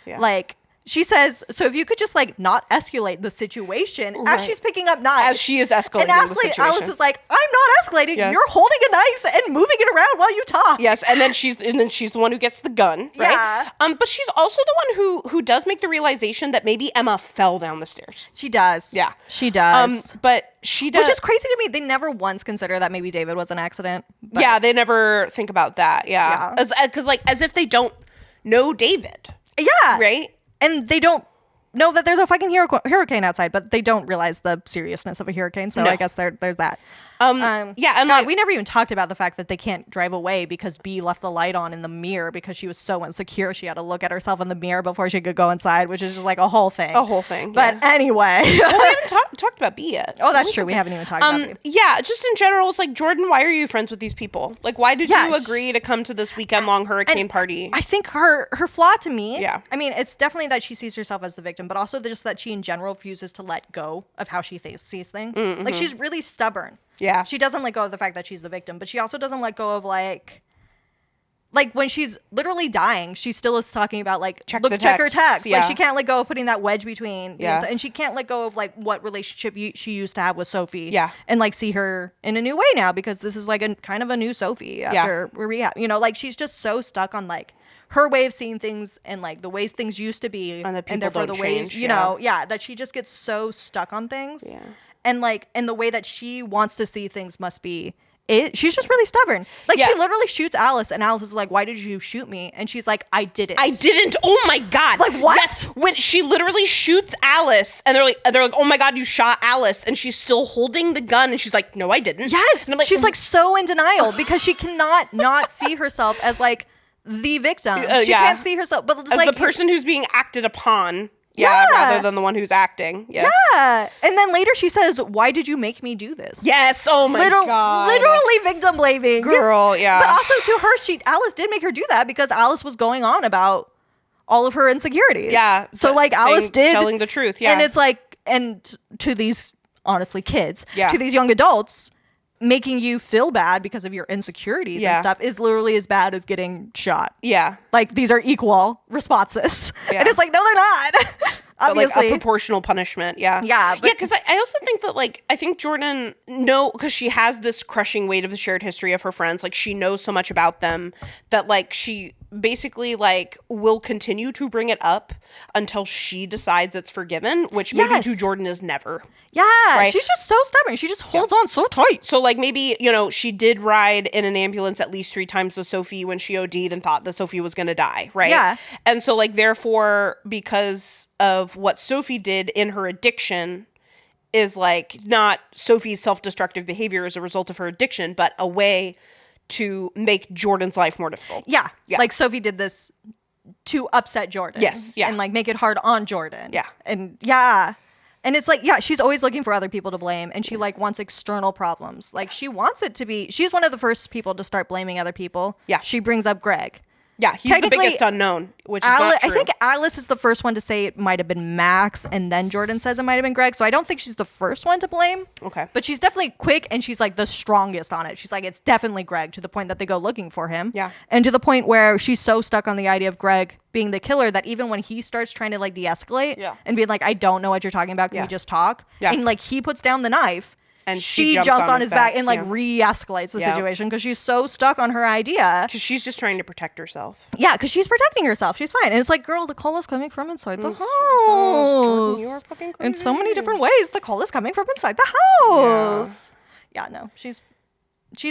Yeah. Like, she says, so if you could just like not escalate the situation as she's picking up knives. As she is escalating the situation. Alice is like, I'm not escalating. Yes. You're holding a knife and moving it around while you talk. Yes, and then she's the one who gets the gun, right? Yeah. But she's also the one who does make the realization that maybe Emma fell down the stairs. She does. Yeah. She does. But she does. Which is crazy to me. They never once consider that maybe David was an accident. But yeah, they never think about that. Yeah. Because as if they don't know David. Yeah. Right? And they don't know that there's a fucking hurricane outside, but they don't realize the seriousness of a hurricane. So I guess there's that. Yeah, and God, like, we never even talked about the fact that they can't drive away because B left the light on in the mirror because she was so insecure. She had to look at herself in the mirror before she could go inside, which is just like a whole thing. But anyway. Well, we haven't talked about B yet. Oh, that's true. We haven't even talked about B. Yeah, just in general, it's like, Jordan, why are you friends with these people? Like, why did you agree to come to this weekend-long hurricane party? I think her flaw to me, Yeah. I mean, it's definitely that she sees herself as the victim, but also just that she in general refuses to let go of how she sees things. Mm-hmm. Like, she's really stubborn. Yeah. She doesn't let go of the fact that she's the victim, but she also doesn't let go of like when she's literally dying, she still is talking about like check her text. Yeah. Like, she can't let go of putting that wedge between. Yeah. And she can't let go of like what relationship she used to have with Sophie. Yeah. And like see her in a new way now because this is like a kind of a new Sophie after rehab. You know, like she's just so stuck on like her way of seeing things and like the ways things used to be, and people therefore don't the way change, that she just gets so stuck on things. Yeah. And like, and the way that she wants to see things must be it. She's just really stubborn. Like, she literally shoots Alice, and Alice is like, "Why did you shoot me?" And she's like, "I didn't. I didn't. Oh my god! Like, what?" Yes, when she literally shoots Alice, and they're like, "Oh my god, you shot Alice!" And she's still holding the gun, and she's like, "No, I didn't." Yes, and I'm like, she's like so in denial because she cannot not see herself as like the victim. She can't see herself, but it's as like the person who's being acted upon. Yeah, rather than the one who's acting. Yes. Yeah. And then later she says, "Why did you make me do this?" Yes. Oh my god. Literally victim blaming. Girl, yeah. But also to her, Alice did make her do that because Alice was going on about all of her insecurities. Yeah. So like Alice did telling the truth. Yeah. And it's like, and to these honestly kids, yeah. to these young adults, making you feel bad because of your insecurities and stuff is literally as bad as getting shot. Yeah. Like, these are equal responses. Yeah. And it's like, no, they're not. Obviously. But like a proportional punishment. Yeah. Yeah. Yeah, because I also think that, like, I think Jordan, because she has this crushing weight of the shared history of her friends. Like, she knows so much about them that, like, she basically, like, will continue to bring it up until she decides it's forgiven, which maybe to Jordan is never. Yeah. Right? She's just so stubborn. She just holds on so tight. So, like, maybe, she did ride in an ambulance at least 3 times with Sophie when she OD'd and thought that Sophie was going to die, right? Yeah. And so, like, therefore, because of what Sophie did in her addiction is, like, not Sophie's self-destructive behavior as a result of her addiction, but a way to make Jordan's life more difficult. Yeah. Like, Sophie did this to upset Jordan. Yes. Yeah. And, like, make it hard on Jordan. Yeah. And, and it's like, she's always looking for other people to blame, and she, like, wants external problems. Like, she wants it to be, she's one of the first people to start blaming other people. Yeah. She brings up Greg. Yeah, he's the biggest unknown, which is not true. I think Alice is the first one to say it might have been Max, and then Jordan says it might have been Greg. So I don't think she's the first one to blame. Okay. But she's definitely quick, and she's like the strongest on it. She's like, it's definitely Greg, to the point that they go looking for him. Yeah. And to the point where she's so stuck on the idea of Greg being the killer that even when he starts trying to like de-escalate and being like, I don't know what you're talking about, can we just talk? Yeah. And like he puts down the knife. And she jumps on his back and like re-escalates the situation because she's so stuck on her idea. Because she's just trying to protect herself. Yeah, because she's protecting herself. She's fine. And it's like, girl, the call is coming from inside the house. Jordan, you are fucking crazy. In so many different ways, the call is coming from inside the house. Yeah, no, she's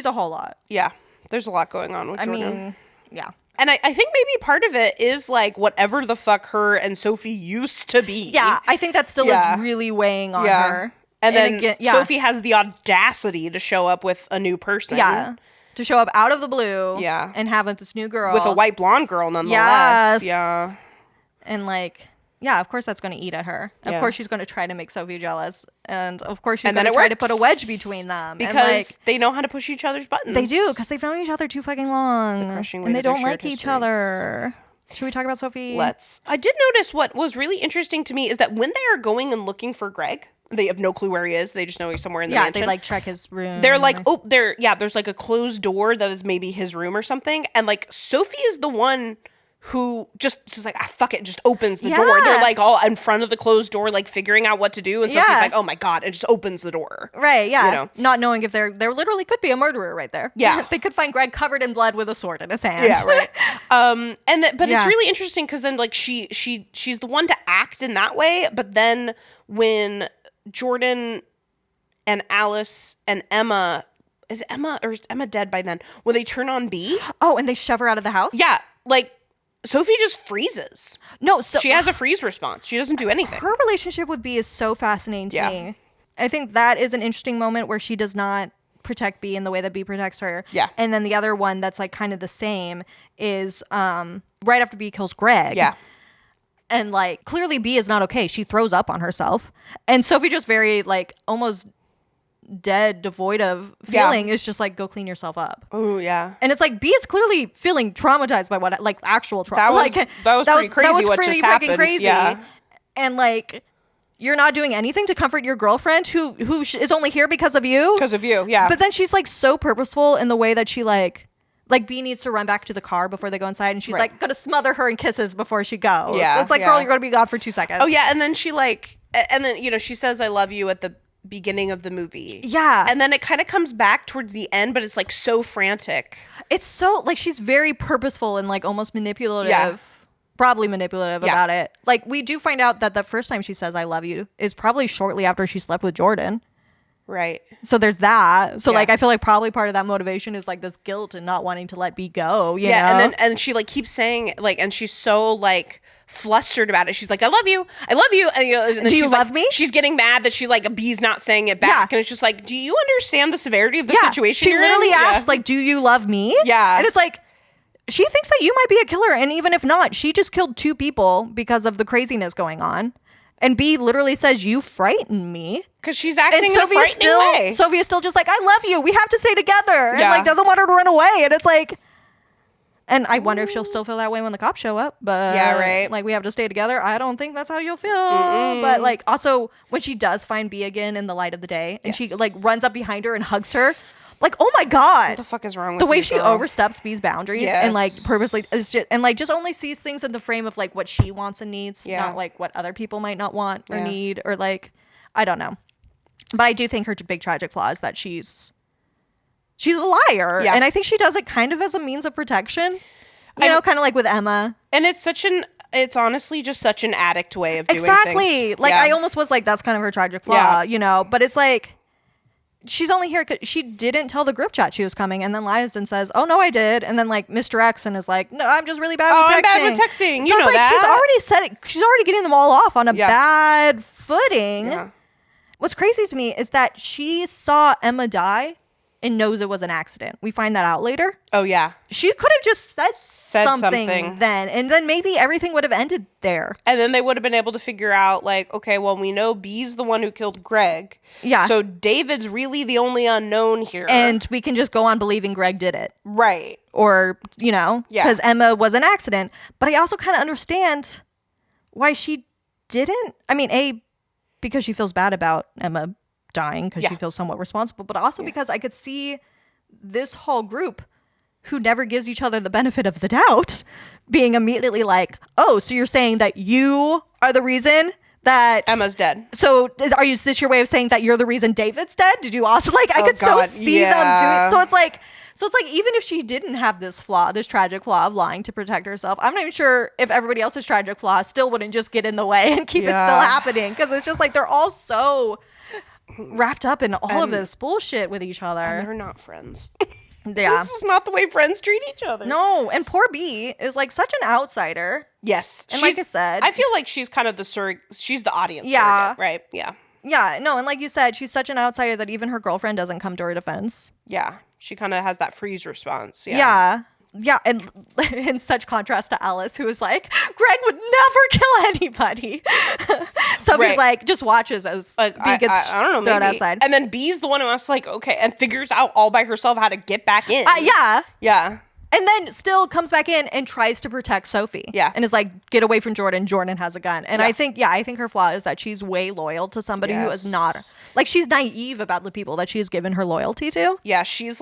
a whole lot. Yeah, there's a lot going on with Jordan. I mean, yeah. And I think maybe part of it is like whatever the fuck her and Sophie used to be. Yeah, I think that still is really weighing on her. And then again, Sophie has the audacity to show up with a new person. Yeah. To show up out of the blue. Yeah. And have this new girl. With a white blonde girl, nonetheless. Yes. Yeah. And like, yeah, of course that's going to eat at her. Of course she's going to try to make Sophie jealous. And of course she's going to try to put a wedge between them. Because and like, they know how to push each other's buttons. They do, because they've known each other too fucking long. And they don't like each other. Should we talk about Sophie? Let's. I did notice what was really interesting to me is that when they are going and looking for Greg, they have no clue where he is. They just know he's somewhere in the mansion. Yeah, they like check his room. They're like, there's like a closed door that is maybe his room or something. And like Sophie is the one who just is like, fuck it, just opens the door. They're like all in front of the closed door, like figuring out what to do. And Sophie's like, oh my God, and just opens the door. Right, yeah. You know? Not knowing if there literally could be a murderer right there. Yeah. They could find Greg covered in blood with a sword in his hand. Yeah, right. But it's really interesting because then like she's the one to act in that way. But then when Jordan and Alice and Emma, is Emma dead by then? When they turn on B? Oh, and they shove her out of the house? Yeah, like Sophie just freezes. No, so she has a freeze response. She doesn't do anything. Her relationship with B is so fascinating to me. I think that is an interesting moment where she does not protect B in the way that B protects her. Yeah. And then the other one that's like kind of the same is right after B kills Greg. Yeah. And like clearly B is not okay. She throws up on herself. And Sophie just very like almost dead, devoid of feeling is just like, go clean yourself up. Oh yeah. And it's like B is clearly feeling traumatized by what like actual trauma. That was pretty crazy. That was what just happened. Crazy. Yeah. And like you're not doing anything to comfort your girlfriend who is only here because of you. Because of you, yeah. But then she's like so purposeful in the way that she like B needs to run back to the car before they go inside, and she's like gonna smother her in kisses before she goes. Yeah, so it's like, girl, you're gonna be gone for 2 seconds. Oh yeah, and then she like, and then you know she says I love you at the beginning of the movie. Yeah, and then it kind of comes back towards the end, but it's like so frantic. It's so like she's very purposeful and like almost manipulative. Yeah. Probably manipulative about it. Like we do find out that the first time she says I love you is probably shortly after she slept with Jordan. Right. So there's that. So like I feel like probably part of that motivation is like this guilt and not wanting to let B go. You know? And she like keeps saying like, and she's so like flustered about it. She's like, I love you, and, you know, and do you love me? She's getting mad that she like B's not saying it back, and it's just like, do you understand the severity of the situation? She literally asked like, do you love me? Yeah, and it's like she thinks that you might be a killer, and even if not, she just killed 2 people because of the craziness going on. And B literally says, you frighten me. Because she's acting in a frightening way. Sophia's still just like, I love you. We have to stay together. And like doesn't want her to run away. And it's like, and I wonder if she'll still feel that way when the cops show up. But yeah, right. Like we have to stay together. I don't think that's how you'll feel. But like also when she does find B again in the light of the day and she like runs up behind her and hugs her. Like, oh my God. What the fuck is wrong with the way you, she girl? oversteps B's boundaries and like purposely is just, and like just only sees things in the frame of like what she wants and needs, not like what other people might not want or need, or like I don't know. But I do think her big tragic flaw is that she's a liar. And I think she does it kind of as a means of protection. You know, kind of like with Emma. And it's honestly just such an addict way of doing things. Exactly. Like I almost was like, that's kind of her tragic flaw, you know, but it's like she's only here because she didn't tell the group chat she was coming, and then lies and says, "Oh no, I did," and then like Mr. X and is like, "No, I'm just really bad with texting." I'm bad with texting. So you know like that. She's already said it. She's already getting them all off on a bad footing. Yeah. What's crazy to me is that she saw Emma die and knows it was an accident. We find that out later. Oh, yeah. She could have just said something then, and then maybe everything would have ended there. And then they would have been able to figure out, like, okay, well, we know B's the one who killed Greg. Yeah. So David's really the only unknown here. And we can just go on believing Greg did it. Right. Or, you know, because Emma was an accident. But I also kind of understand why she didn't. I mean, because she feels bad about Emma dying because she feels somewhat responsible, but also because I could see this whole group who never gives each other the benefit of the doubt being immediately like, oh, so you're saying that you are the reason that Emma's dead. So is this your way of saying that you're the reason David's dead? Did you also like, I could so see them do it. So it's like even if she didn't have this tragic flaw of lying to protect herself, I'm not even sure if everybody else's tragic flaw still wouldn't just get in the way and keep it still happening. Because it's just like they're all so wrapped up in all of this bullshit with each other. And they're not friends. Yeah. This is not the way friends treat each other. No, and poor B is like such an outsider. Yes. And like I said, I feel like she's kind of she's the audience surrogate, right? Yeah. Yeah, no, and like you said, she's such an outsider that even her girlfriend doesn't come to her defense. Yeah. She kind of has that freeze response. Yeah, and in such contrast to Alice, who is like, Greg would never kill anybody. Sophie's like, just watches as like, B gets I don't know, thrown maybe. outside. And then B's the one who has to like, okay, and figures out all by herself how to get back in. Yeah. Yeah. And then still comes back in and tries to protect Sophie. Yeah. And is like, get away from Jordan. Jordan has a gun. And I think her flaw is that she's way loyal to somebody who is not. Like, she's naive about the people that she's given her loyalty to. Yeah, she's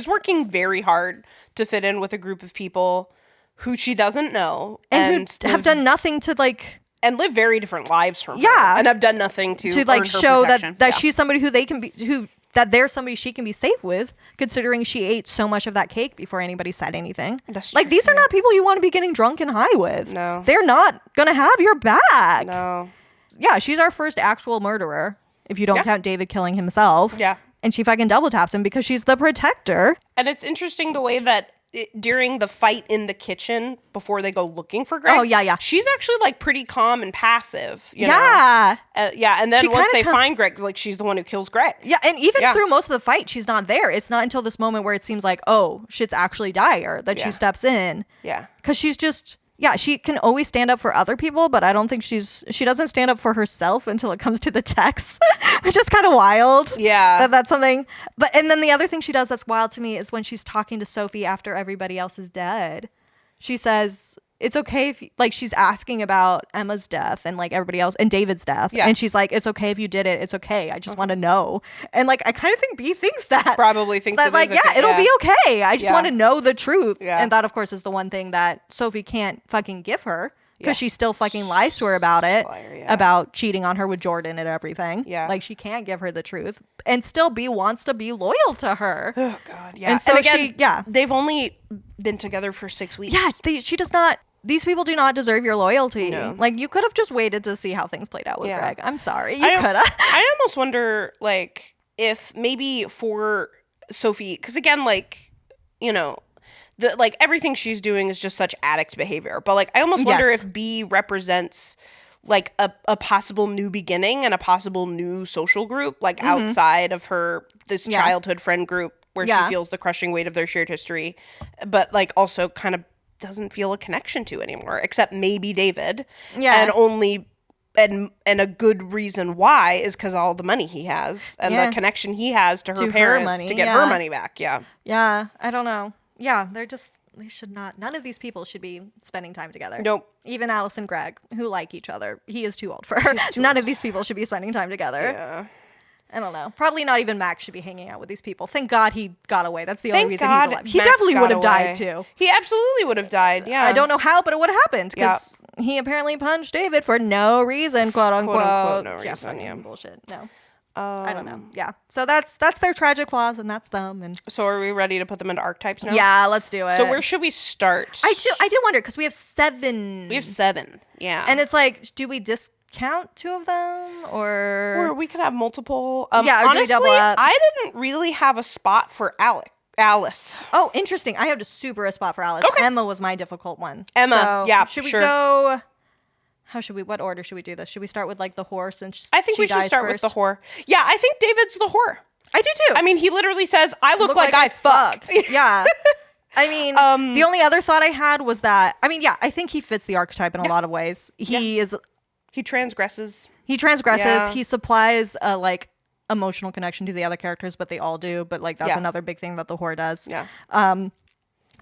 working very hard to fit in with a group of people who she doesn't know. And who have done nothing to, like... And live very different lives from her. Yeah. And have done nothing to like, show protection. that she's somebody who they can be... that they're somebody she can be safe with, considering she ate so much of that cake before anybody said anything. That's like, true. these are not people you want to be getting drunk and high with. No. They're not going to have your back. No. Yeah, she's our first actual murderer, if you don't count David killing himself. Yeah. And she fucking double taps him because she's the protector. And it's interesting the way that during the fight in the kitchen before they go looking for Greg. Oh, yeah. She's actually like pretty calm and passive. You yeah. know? And then once they find Greg, like she's the one who kills Greg. Yeah. And even through most of the fight, she's not there. It's not until this moment where it seems like, oh, shit's actually dire that she steps in. Yeah. Because she's just... Yeah, she can always stand up for other people, but I don't think she doesn't stand up for herself until it comes to the text, which is kind of wild. Yeah. That's something. And then the other thing she does that's wild to me is when she's talking to Sophie after everybody else is dead. She says, it's okay if, like, she's asking about Emma's death and, like, everybody else and David's death. Yeah. And she's like, it's okay if you did it. It's okay. I just want to know. And, like, I kind of think B thinks that. Probably thinks that, like, okay. It'll be okay. I just want to know the truth. Yeah. And that, of course, is the one thing that Sophie can't fucking give her because she still fucking lies to her about it, about cheating on her with Jordan and everything. Yeah. Like, she can't give her the truth. And still B wants to be loyal to her. Oh, God, yeah. And so again, they've only been together for 6 weeks. Yeah, she does not... These people do not deserve your loyalty. No. Like, you could have just waited to see how things played out with Greg. I'm sorry. You could have. I almost wonder, like, if maybe for Sophie, because again, like, you know, like, everything she's doing is just such addict behavior. But, like, I almost wonder if B represents, like, a possible new beginning and a possible new social group, like, outside of this childhood friend group where she feels the crushing weight of their shared history, but, like, also kind of doesn't feel a connection to anymore, except maybe David. Yeah. And a good reason why is because all the money he has and the connection he has to her parents to get her money back. Yeah. Yeah. I don't know. Yeah. They should not. None of these people should be spending time together. Nope. Even Alice and Greg, who like each other. He is too old for her. None of these people should be spending time together. Yeah. I don't know. Probably not even Max should be hanging out with these people. Thank God he got away. That's the only reason he's alive. He definitely would have died too. He absolutely would have died. Yeah. I don't know how, but it would have happened because he apparently punched David for no reason, quote unquote. Quote unquote, no reason. Yeah. Bullshit. No. I don't know. Yeah. So that's their tragic flaws, and that's them. And so are we ready to put them into archetypes now? Yeah, let's do it. So where should we start? I do wonder because we have 7. We have 7. Yeah. And it's like, do we discount 2 of them or we could have multiple? Yeah. Or honestly, do we double up? I didn't really have a spot for Alice. Oh, interesting. I have a super spot for Alice. Okay. Emma was my difficult one. Emma. So should we go? What order should we do this? Should we start with like the whore since I think we should start with the whore. Yeah, I think David's the whore. I do too. I mean, he literally says, I look like I fuck. Yeah. I mean, the only other thought I had was that, I mean, yeah, I think he fits the archetype in a lot of ways. He transgresses. Yeah. He supplies a like emotional connection to the other characters, but they all do. But like that's another big thing that the whore does. Yeah.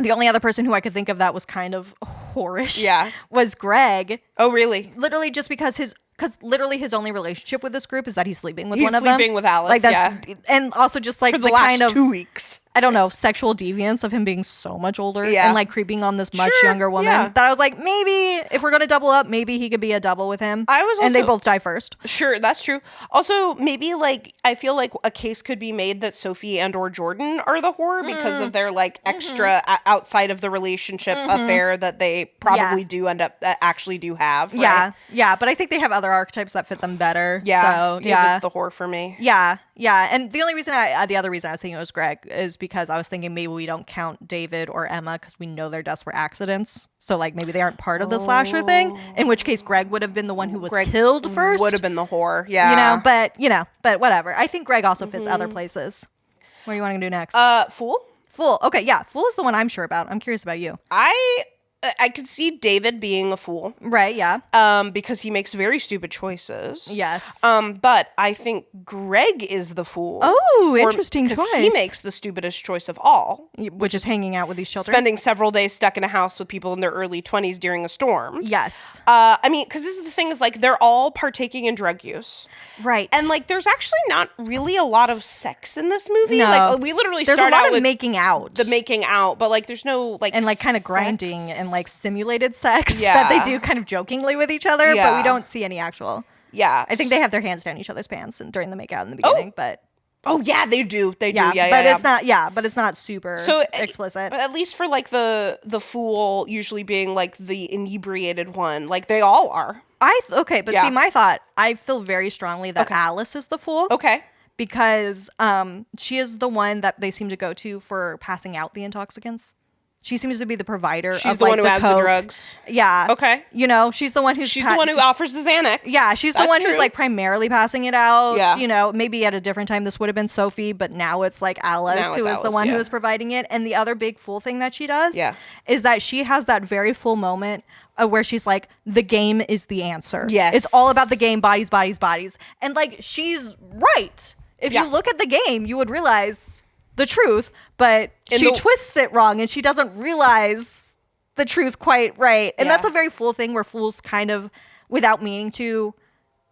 The only other person who I could think of that was kind of whorish was Greg. Oh, really? Literally just because his only relationship with this group is that he's sleeping with one of them. He's sleeping with Alice, like that's, and also just like for the last kind of 2 weeks. I don't know, sexual deviance of him being so much older and like creeping on this much younger woman that I was like, maybe if we're going to double up, maybe he could be a double with him. And they both die first. Sure, that's true. Also, maybe like I feel like a case could be made that Sophie and or Jordan are the whore because of their like extra outside of the relationship affair that they probably do end up actually do have. Right? Yeah, but I think they have other archetypes that fit them better. Yeah, so David's the whore for me. Yeah, and the other reason I was thinking it was Greg is because I was thinking maybe we don't count David or Emma because we know their deaths were accidents. So like maybe they aren't part of the slasher thing. In which case, Greg would have been the one who was killed first. Would have been the whore. Yeah, but whatever. I think Greg also fits other places. What do you want to do next? Fool. Fool. Okay, yeah, Fool is the one I'm sure about. I'm curious about you. I could see David being a fool. Right, yeah. Because he makes very stupid choices. Yes. But I think Greg is the fool. Oh, interesting choice. Because he makes the stupidest choice of all. Which is hanging out with these children. Spending several days stuck in a house with people in their early 20s during a storm. Yes. I mean, because this is the thing is like they're all partaking in drug use. Right. And like there's actually not really a lot of sex in this movie. No. Like we literally there's start a lot out of with making out. the making out, but like there's no like and like kind of sex. grinding and like simulated sex that they do kind of jokingly with each other, but we don't see any actual. Yeah. I think they have their hands down each other's pants and during the make out in the beginning, but oh yeah, they do. They do. But it's not super explicit. At least for like the fool usually being like the inebriated one, like they all are. See my thought, I feel very strongly that Alice is the fool. Okay. Because she is the one that they seem to go to for passing out the intoxicants. She seems to be the provider. She's of, the like, one who has coke. the drugs. Yeah. Okay. You know, she's the one who's... She's the one who offers the Xanax. Yeah, she's the one who's like primarily passing it out. Yeah. You know, maybe at a different time this would have been Sophie, but now it's like Alice who is the one who is providing it. And the other big fool thing that she does is that she has that very full moment where she's like, the game is the answer. Yes. It's all about the game, bodies, bodies, bodies. And like, she's right. If you look at the game, you would realize the truth, but she twists it wrong and she doesn't realize the truth quite right. And that's a very fool thing where fools kind of, without meaning to,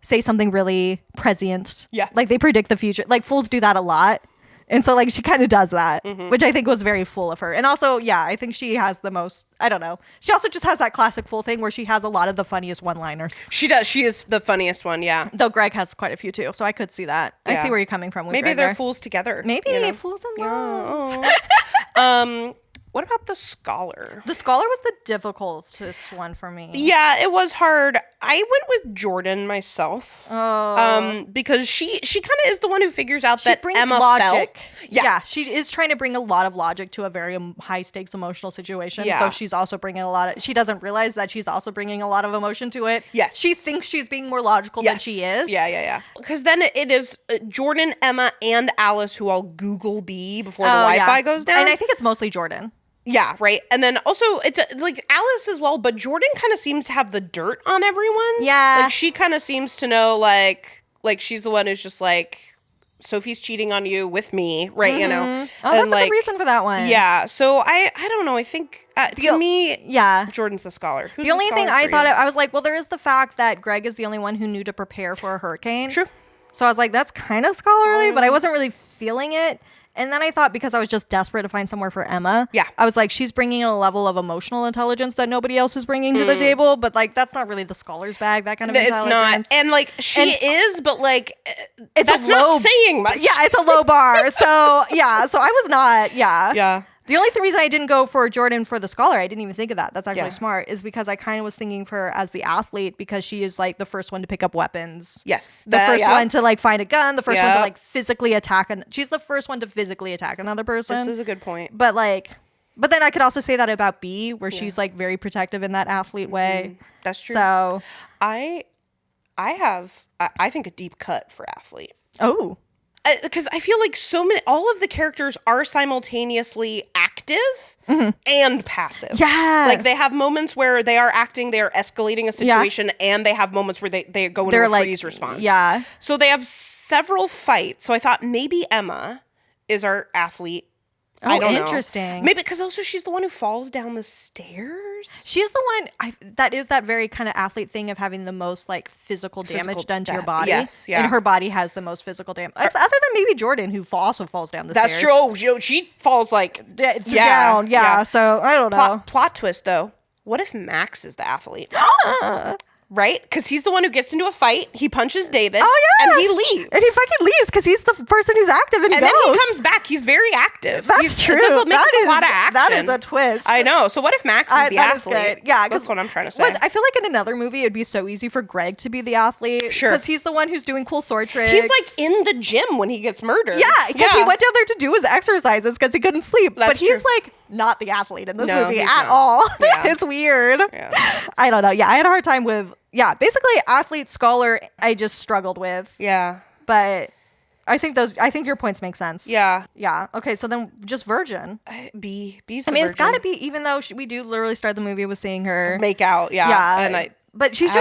say something really prescient. Yeah. Like they predict the future. Like fools do that a lot. And so like she kind of does that, which I think was very fool of her. And also, I think she has the most, I don't know. She also just has that classic fool thing where she has a lot of the funniest one-liners. She does. She is the funniest one, yeah. Though Greg has quite a few too, so I could see that. I see where you're coming from with Maybe Greg they're there. fools together. Maybe fools in love. What about the scholar? The scholar was the difficultest one for me. Yeah, it was hard. I went with Jordan myself. Because she kind of is the one who figures out that Emma logic. fell. Yeah, she is trying to bring a lot of logic to a very high stakes emotional situation. Though she's also bringing she doesn't realize that she's also bringing a lot of emotion to it. Yes. She thinks she's being more logical than she is. Yeah. Because then it is Jordan, Emma, and Alice who all Google B before the Wi-Fi goes down. And I think it's mostly Jordan. Yeah, right. And then also it's like Alice as well, but Jordan kind of seems to have the dirt on everyone. Yeah. Like she kind of seems to know like she's the one who's just like, Sophie's cheating on you with me, right? You know? Oh, that's a good reason for that one. Yeah. So I don't know. I think to me, Jordan's the scholar. Who's the only thing I thought, you? I was like, well, there is the fact that Greg is the only one who knew to prepare for a hurricane. True. So I was like, that's kind of scholarly, but I wasn't really feeling it. And then I thought because I was just desperate to find somewhere for Emma, I was like, she's bringing in a level of emotional intelligence that nobody else is bringing to the table. But like, that's not really the scholar's bag, that kind of intelligence. It's not. And like, she is, but like, it's that's not saying much. Yeah, it's a low bar. So so I was not, Yeah. The only reason I didn't go for Jordan for the scholar, I didn't even think of that. That's actually smart, is because I kind of was thinking for her as the athlete because she is like the first one to pick up weapons. Yes. The first one to like find a gun, the first one to like physically attack. She's the first one to physically attack another person. This is a good point. But then I could also say that about B, where she's like very protective in that athlete way. That's true. So I have, I think, a deep cut for athlete. Oh. because I feel like all of the characters are simultaneously active and passive. Yeah. Like they have moments where they are acting, they are escalating a situation, and they have moments where they go into a freeze response. Yeah. So they have several fights. So I thought maybe Emma is our athlete. I don't know. Interesting. Maybe because also she's the one who falls down the stairs. She's the one that is that very kind of athlete thing of having the most like physical damage done to your body. Yes, yeah. And her body has the most physical damage. It's other than maybe Jordan, who also falls down the That's stairs. true. Oh, she falls like down. Yeah. So I don't know. Plot twist though. What if Max is the athlete? Right? Because he's the one who gets into a fight. He punches David. Oh, yeah. And he leaves. And he fucking leaves because he's the person who's active and then he comes back. He's very active. That's true. It does make a lot of action. That is a twist. I know. So what if Max is the athlete? Is good. Yeah. That's what I'm trying to say. I feel like in another movie, it'd be so easy for Greg to be the athlete. Sure. Because he's the one who's doing cool sword tricks. He's like in the gym when he gets murdered. Yeah. Because he went down there to do his exercises because he couldn't sleep. That's but he's true. like not the athlete in this movie he's at not. all. Yeah. It's weird. Yeah. I don't know. Yeah. I had a hard time with, basically athlete, scholar, I just struggled with. Yeah. But I think your points make sense. Yeah. Yeah. Okay. So then just virgin. B's the I mean, virgin. it's got to be, even though we do literally start the movie with seeing her make out. Yeah. Yeah. But she's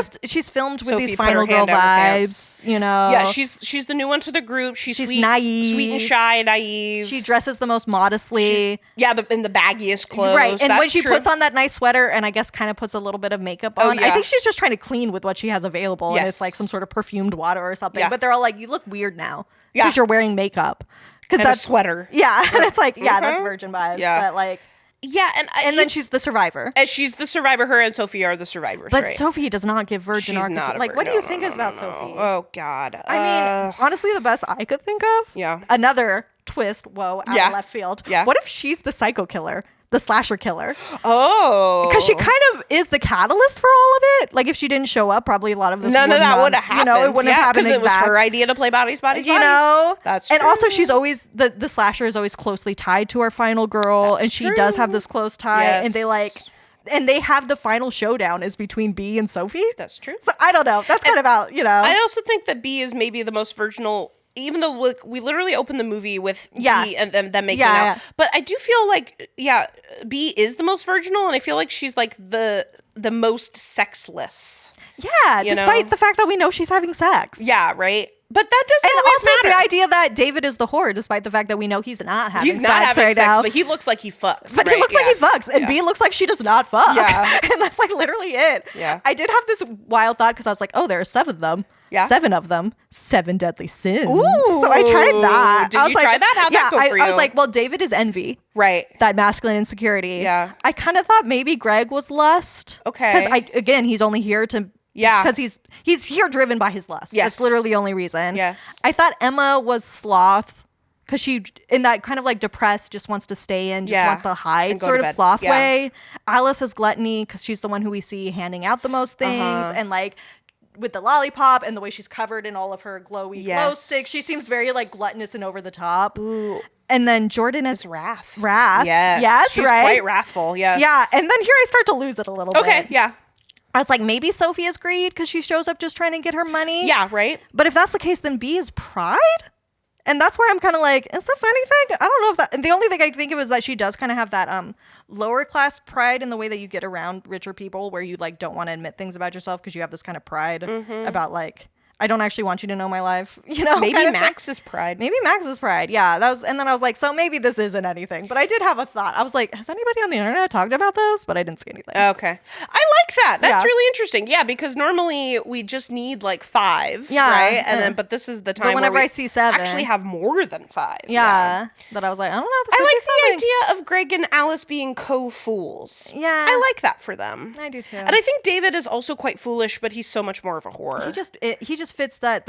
filmed with Sophie these put final her girl hand over pants. vibes, you know. Yeah, she's the new one to the group. She's sweet, naive. sweet and shy, naive. She dresses the most modestly. In the baggiest clothes. Right. And That's when she true. puts on that nice sweater and I guess kind of puts a little bit of makeup on, I think she's just trying to clean with what she has available. Yes. And it's like some sort of perfumed water or something. Yeah. But they're all like, you look weird now because you're wearing makeup. And that's a sweater. Yeah. And it's like, that's virgin vibes. Yeah. But like. Yeah, and then she's the survivor. And she's the survivor. Her and Sophie are the survivors. But right? Sophie does not give virgin archetype. Like, what do you think about Sophie? Oh God. I mean, honestly, the best I could think of. Yeah. Another twist. Whoa, out of left field. Yeah. What if she's the psycho killer? The slasher killer. Oh. Because she kind of is the catalyst for all of it. Like, if she didn't show up, probably a lot of this none of that would have happened. You know, it wouldn't have happened. Because it was her idea to play bodies. You know? That's true. And also, she's always, the slasher is always closely tied to our final girl. That's and she true. does have this close tie. Yes. And they have the final showdown is between B and Sophie. That's true. So I don't know. That's kind of out, you know. I also think that B is maybe the most virginal, even though we literally open the movie with B and them making out. Yeah. But I do feel like, B is the most virginal, and I feel like she's like the most sexless. Yeah, despite the fact that we know she's having sex. Yeah, right? But that doesn't always matter. The idea that David is the whore, despite the fact that we know he's not having sex right now. But he looks like he fucks. But he looks like he fucks, and B looks like she does not fuck. Yeah. And that's like literally it. Yeah. I did have this wild thought because I was like, oh, there are 7 of them. Yeah. 7 of them. 7 deadly sins. Ooh. So I tried that. Did you try that? How'd that go for you? I was like, well, David is envy. Right. That masculine insecurity. Yeah. I kind of thought maybe Greg was lust. Okay. Because he's only here to... Yeah. Because he's here driven by his lust. Yes. That's literally the only reason. Yes. I thought Emma was sloth because she, in that kind of like depressed, just wants to stay in, just wants to hide sort of sloth way. Alice is gluttony because she's the one who we see handing out the most things. And like with the lollipop and the way she's covered in all of her glowy glow sticks, she seems very like gluttonous and over the top. Ooh. And then Jordan is wrath. Yes, she's right? quite wrathful. Yes. Yeah. And then here I start to lose it a little bit. Okay. Yeah. I was like, maybe Sophie is greed because she shows up just trying to get her money. Yeah, right. But if that's the case, then B is pride. And that's where I'm kind of like, is this anything? I don't know if that... And the only thing I think of is that she does kind of have that lower class pride in the way that you get around richer people where you like don't want to admit things about yourself because you have this kind of pride about like... I don't actually want you to know my life, you know. Maybe kind of Max's pride. Maybe Max's pride, yeah. And then I was like, so maybe this isn't anything. But I did have a thought. I was like, has anybody on the internet talked about this? But I didn't see anything. Okay, I like that. That's really interesting. Yeah, because normally we just need like 5, right? And then, but this is the time. But whenever where I see 7, actually have more than 5. Yeah, that I was like, I don't know. This I like the something. idea of Greg and Alice being co-fools. Yeah, I like that for them. I do too. And I think David is also quite foolish, but he's so much more of a whore. He just fits that.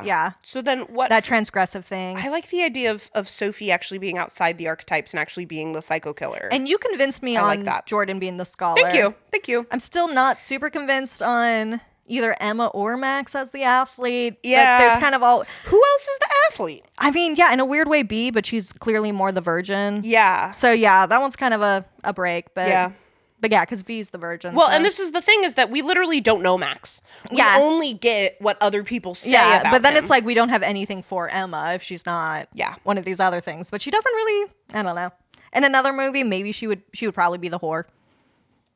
Yeah. So then what? That transgressive thing. I like the idea of Sophie actually being outside the archetypes and actually being the psycho killer. And you convinced me on that. Jordan being the scholar. Thank you. I'm still not super convinced on either Emma or Max as the athlete. Yeah. But there's kind of all... Who else is the athlete? I mean, yeah, in a weird way, B, but she's clearly more the virgin. Yeah. So yeah, that one's kind of a break. But yeah. But yeah, because V's the virgin. Well, so. and this is the thing, is that we literally don't know Max. We only get what other people say about but then him. it's like we don't have anything for Emma if she's not one of these other things. But she doesn't really, I don't know. In another movie, maybe she would probably be the whore.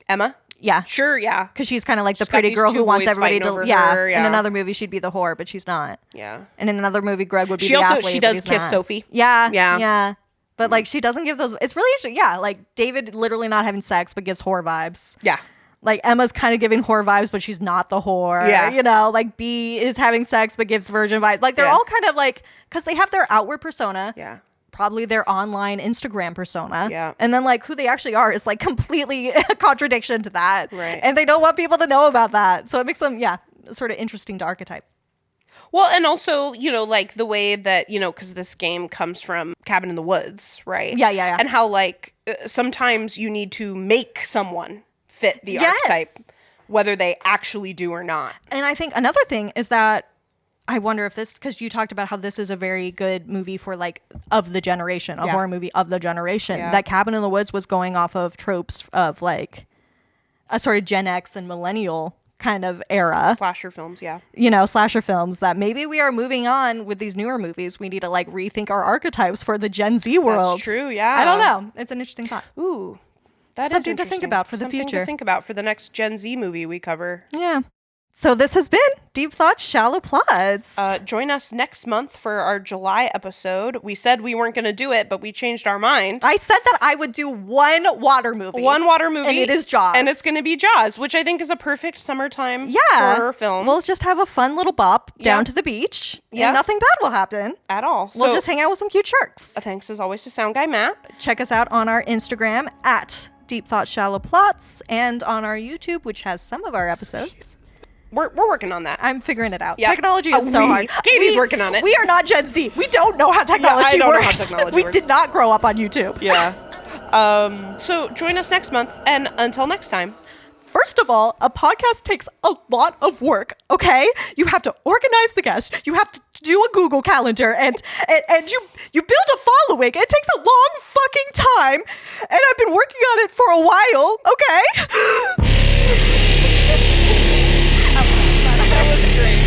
Emma? Yeah. Sure, yeah. Because she's kind of like the pretty girl who wants everybody to... Her, In another movie, she'd be the whore, but she's not. Yeah. And in another movie, Greg would be the athlete. She does kiss Sophie. Yeah. But like she doesn't give those... It's really interesting. Yeah, like David literally not having sex, but gives whore vibes. Yeah. Like Emma's kind of giving whore vibes, but she's not the whore. Yeah. You know, like B is having sex, but gives virgin vibes. Like they're all kind of like... Because they have their outward persona. Yeah. Probably their online Instagram persona. Yeah. And then like who they actually are is like completely a contradiction to that. Right. And they don't want people to know about that. So it makes them, sort of interesting to archetype. Well, and also, like the way that, because this game comes from Cabin in the Woods, right? Yeah. And how like sometimes you need to make someone fit the archetype, whether they actually do or not. And I think another thing is that I wonder if this, because you talked about how this is a very good movie for like of the generation, a horror movie of the generation. Yeah. That Cabin in the Woods was going off of tropes of like a sort of Gen X and millennial kind of era. Slasher films, yeah. Slasher films that maybe we are moving on with these newer movies. We need to like rethink our archetypes for the Gen Z world. That's true, yeah. I don't know. It's an interesting thought. Ooh. That Something is to think about for the future. Something to think about for the next Gen Z movie we cover. Yeah. So this has been Deep Thoughts, Shallow Plots. Join us next month for our July episode. We said we weren't going to do it, but we changed our mind. I said that I would do one water movie. One water movie. And it is Jaws. And it's going to be Jaws, which I think is a perfect summertime horror film. We'll just have a fun little bop down to the beach. Yeah. And nothing bad will happen. At all. We'll just hang out with some cute sharks. Thanks as always to Sound Guy Matt. Check us out on our Instagram at Deep Thoughts, Shallow Plots, and on our YouTube, which has some of our episodes. We're working on that. I'm figuring it out. Yeah. Technology is so hard. Katie's working on it. We are not Gen Z. We don't know how technology works. We did not grow up on YouTube. Yeah. So join us next month, and until next time. First of all, a podcast takes a lot of work, okay? You have to organize the guests. You have to do a Google Calendar, and you build a following. It takes a long fucking time, and I've been working on it for a while, okay? That was great.